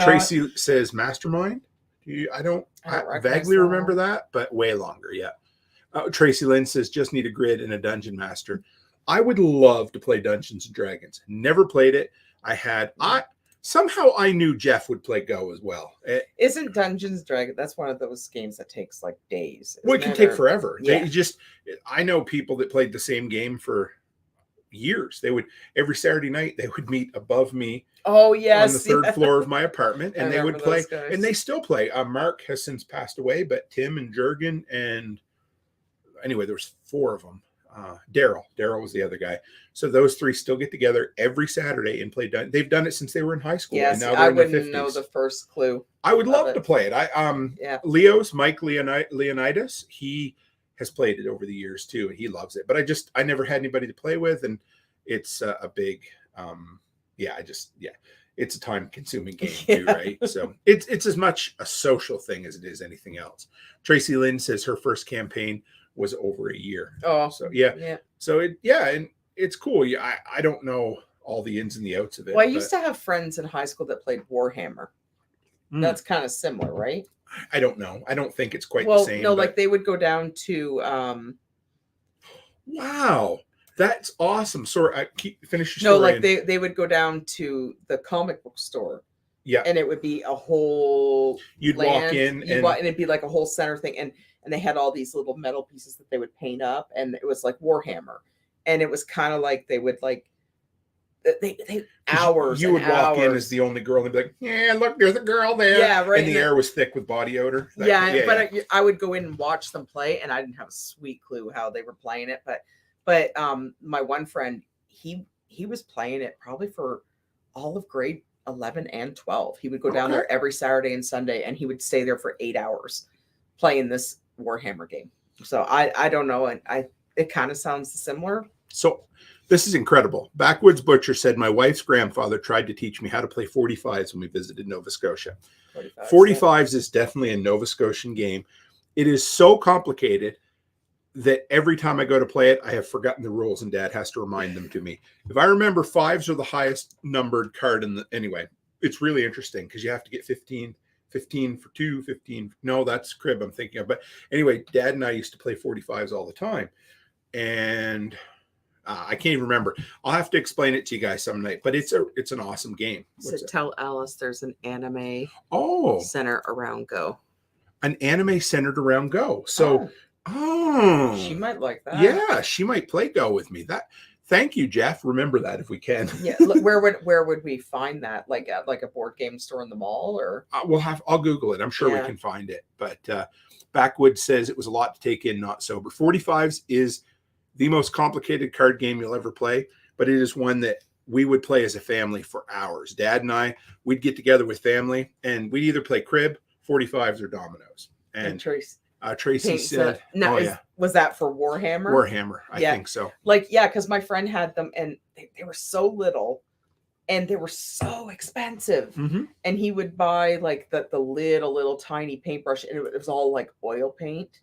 Tracy says Mastermind. I vaguely remember that, but way longer. Yeah. Tracy Lynn says just need a grid and a dungeon master. I would love to play Dungeons and Dragons. Never played it. Somehow I knew Jeff would play Go as well. Isn't Dungeons and Dragons? That's one of those games that takes like days. Well, it can take forever. Yeah. I know people that played the same game for years. They would every Saturday night they would meet above me. Oh yes, on the third floor of my apartment, and they would play, and they still play. Mark has since passed away, but Tim and Jurgen, and anyway, there was 4 of them. Daryl was the other guy. So those 3 still get together every Saturday and play. They've done it since they were in high school. Yes, and now I wouldn't know the first clue. I would love to play it. Mike Leonidas, he has played it over the years too, and he loves it. But I never had anybody to play with, and it's a big, it's a time-consuming game too, right? So it's as much a social thing as it is anything else. Tracy Lynn says her first campaign was over a year. Oh, so yeah. So and it's cool. Yeah, I don't know all the ins and the outs of it. Well, I used to have friends in high school that played Warhammer. That's kind of similar, right? I don't know. I don't think it's quite the same. No, like they would go down to. Wow, that's awesome. Sorry, finish your story. No, like they would go down to the comic book store. Yeah, and it would be a whole. You'd walk in, and it'd be like a whole center thing, and they had all these little metal pieces that they would paint up, and it was like Warhammer, and it was kind of like they would like. They hours. You would walk in as the only girl and be like, "Yeah, look, there's a girl there." Yeah, right. And the air was thick with body odor. I would go in and watch them play, and I didn't have a sweet clue how they were playing it. But my one friend, he was playing it probably for all of grade 11 and 12. He would go down there every Saturday and Sunday, and he would stay there for 8 hours playing this Warhammer game. So I don't know, and it kind of sounds similar. So this is incredible. Backwoods Butcher said, my wife's grandfather tried to teach me how to play 45s when we visited Nova Scotia. 45s is definitely a Nova Scotian game. It is so complicated that every time I go to play it, I have forgotten the rules, and Dad has to remind them to me. If I remember, 5s are the highest numbered card anyway. It's really interesting because you have to get 15 for 2, 15. No, that's crib I'm thinking of. But anyway, Dad and I used to play 45s all the time. And I can't even remember. I'll have to explain it to you guys some night. But it's an awesome game. So tell Alice there's an anime center around Go. An anime centered around Go. So, she might like that. Yeah, she might play Go with me. Thank you, Jeff. Remember that if we can. Yeah. Where would we find that? Like at a board game store in the mall, or I'll Google it. I'm sure we can find it. But Backwoods says it was a lot to take in, not sober. 45s is the most complicated card game you'll ever play, but it is one that we would play as a family for hours. Dad and I, we'd get together with family, and we'd either play crib, 45s, or dominoes. And Tracy said, was that for Warhammer? Warhammer, I think so. Because my friend had them, and they were so little, and they were so expensive. Mm-hmm. And he would buy the lid, a little tiny paintbrush, and it was all like oil paint.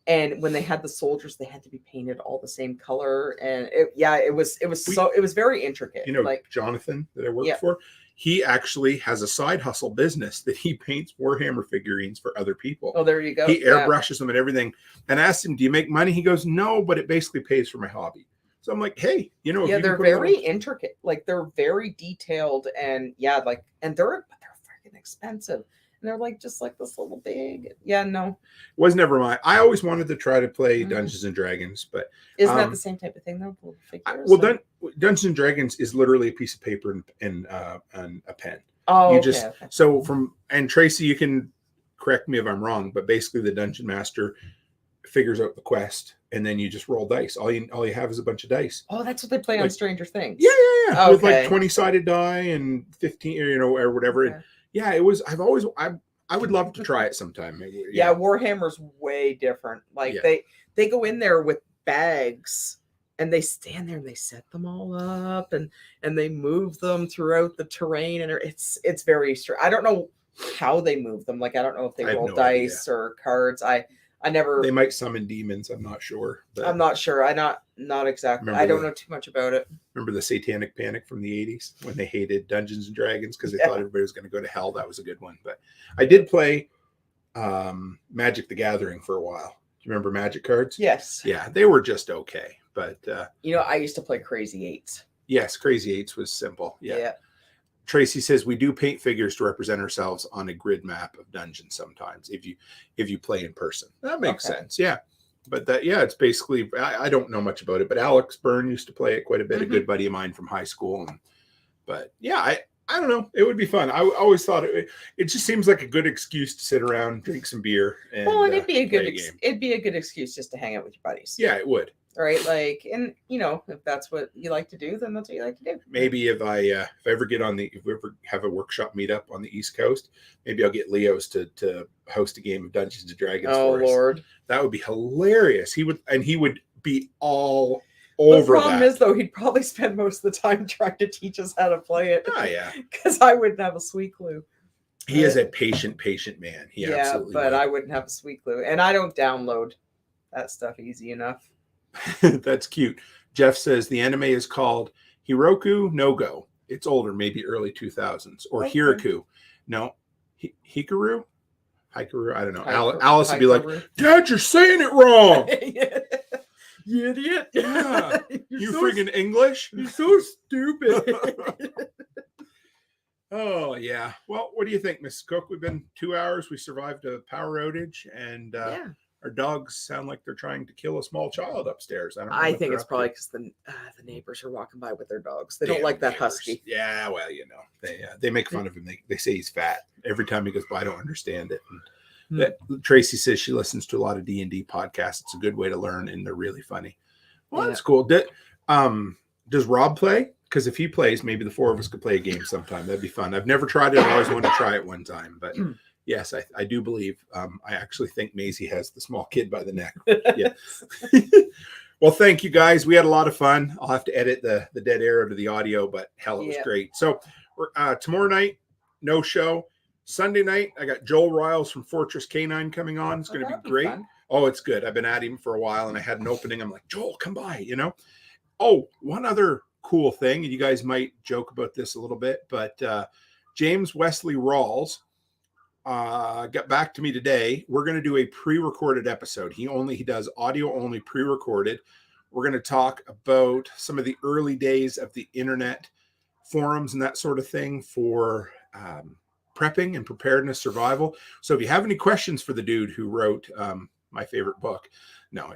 And when they had the soldiers, they had to be painted all the same color. And it was very intricate. You know, Jonathan that I worked for, he actually has a side hustle business that he paints Warhammer figurines for other people. Oh, there you go. He airbrushes them and everything. And I asked him, do you make money? He goes, no, but it basically pays for my hobby. So I'm like, hey, they're very intricate. They're very detailed, and and they're freaking expensive. And they're just this little big. Yeah, no. Was never mine. I always wanted to try to play Dungeons and Dragons, but isn't that the same type of thing though? Dungeons and Dragons is literally a piece of paper and a pen. Oh, okay. So and Tracy, you can correct me if I'm wrong, but basically the dungeon master figures out the quest, and then you just roll dice. All you have is a bunch of dice. Oh, that's what they play on Stranger Things. Yeah. Oh, with 20-sided die and 15, or whatever. Okay. Yeah, it was. I would love to try it sometime. Maybe. Yeah, Warhammer's way different. They go in there with bags, and they stand there and they set them all up, and they move them throughout the terrain, and it's very strange. I don't know how they move them. I don't know if they roll dice or cards. I never. They might summon demons. I'm not sure. I'm not sure. Not exactly. I don't know too much about it. Remember the Satanic Panic from the 80s when they hated Dungeons and Dragons because they thought everybody was going to go to hell? That was a good one. But I did play Magic the Gathering for a while. Do you remember Magic cards? Yes. Yeah, they were just okay. But I used to play Crazy Eights. Yes, Crazy Eights was simple. Yeah. Tracy says we do paint figures to represent ourselves on a grid map of dungeons sometimes if you play in person. That makes sense. Yeah. But it's basically, I don't know much about it, but Alex Byrne used to play it quite a bit, a good buddy of mine from high school. But I don't know. It would be fun. I always thought it just seems like a good excuse to sit around, drink some beer. And it'd be a good excuse just to hang out with your buddies. Yeah, it would. Right. If that's what you like to do, then that's what you like to do. Maybe if we ever have a workshop meetup on the East Coast, maybe I'll get Leo's to host a game of Dungeons and Dragons for us. Lord. That would be hilarious. He would be all over that. The problem is though, he'd probably spend most of the time trying to teach us how to play it. Oh yeah. Because I wouldn't have a sweet clue. He is a patient man. He absolutely but I wouldn't have a sweet clue. And I don't download that stuff easy enough. That's cute. Jeff says the anime is called Hiroku no Go. It's older, maybe early 2000s. Or Hiraku. No, Hikaru? Hikaru? I don't know. Alice would be like, Dad, you're saying it wrong. You idiot. Yeah. You friggin' English? You're so stupid. Oh, yeah. Well, what do you think, Mrs. Cook? We've been 2 hours. We survived a power outage, and our dogs sound like they're trying to kill a small child upstairs. I think it's probably because the neighbors are walking by with their dogs. They don't like that husky. Yeah, well, they make fun of him. They say he's fat every time he goes by. I don't understand it. And Tracy says she listens to a lot of D&D podcasts. It's a good way to learn, and they're really funny. Well, that's cool. Does Rob play? Because if he plays, maybe the four of us could play a game sometime. That'd be fun. I've never tried it. I always wanted to try it one time, but yes, I do believe. I actually think Maisie has the small kid by the neck. Yeah. Well, thank you guys. We had a lot of fun. I'll have to edit the dead air out of the audio, but hell, it was great. So tomorrow night, no show. Sunday night, I got Joel Riles from Fortress Canine coming on. It's going to be great. Oh, it's good. I've been at him for a while, and I had an opening. I'm like, Joel, come by, Oh, one other cool thing, and you guys might joke about this a little bit, but James Wesley Rawls got back to me today. We're going to do a pre-recorded episode. He does audio only, pre-recorded. We're going to talk about some of the early days of the internet forums and that sort of thing for prepping and preparedness survival. So if you have any questions for the dude who wrote my favorite book, no.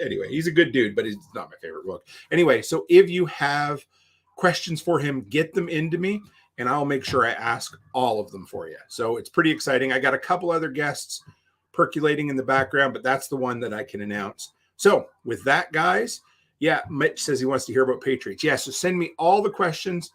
Anyway, he's a good dude, but he's not my favorite book. Anyway, so if you have questions for him, get them into me, and I'll make sure I ask all of them for you. So it's pretty exciting. I got a couple other guests percolating in the background, but that's the one that I can announce. So with that, guys, yeah, Mitch says he wants to hear about Patriots. Yeah, so send me all the questions.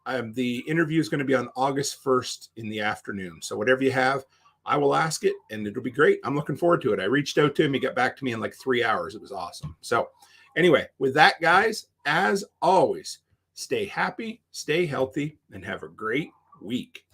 The interview is going to be on August 1st in the afternoon. So whatever you have, I will ask it, and it'll be great. I'm looking forward to it. I reached out to him. He got back to me in like 3 hours. It was awesome. So anyway, with that, guys, as always, stay happy, stay healthy, and have a great week.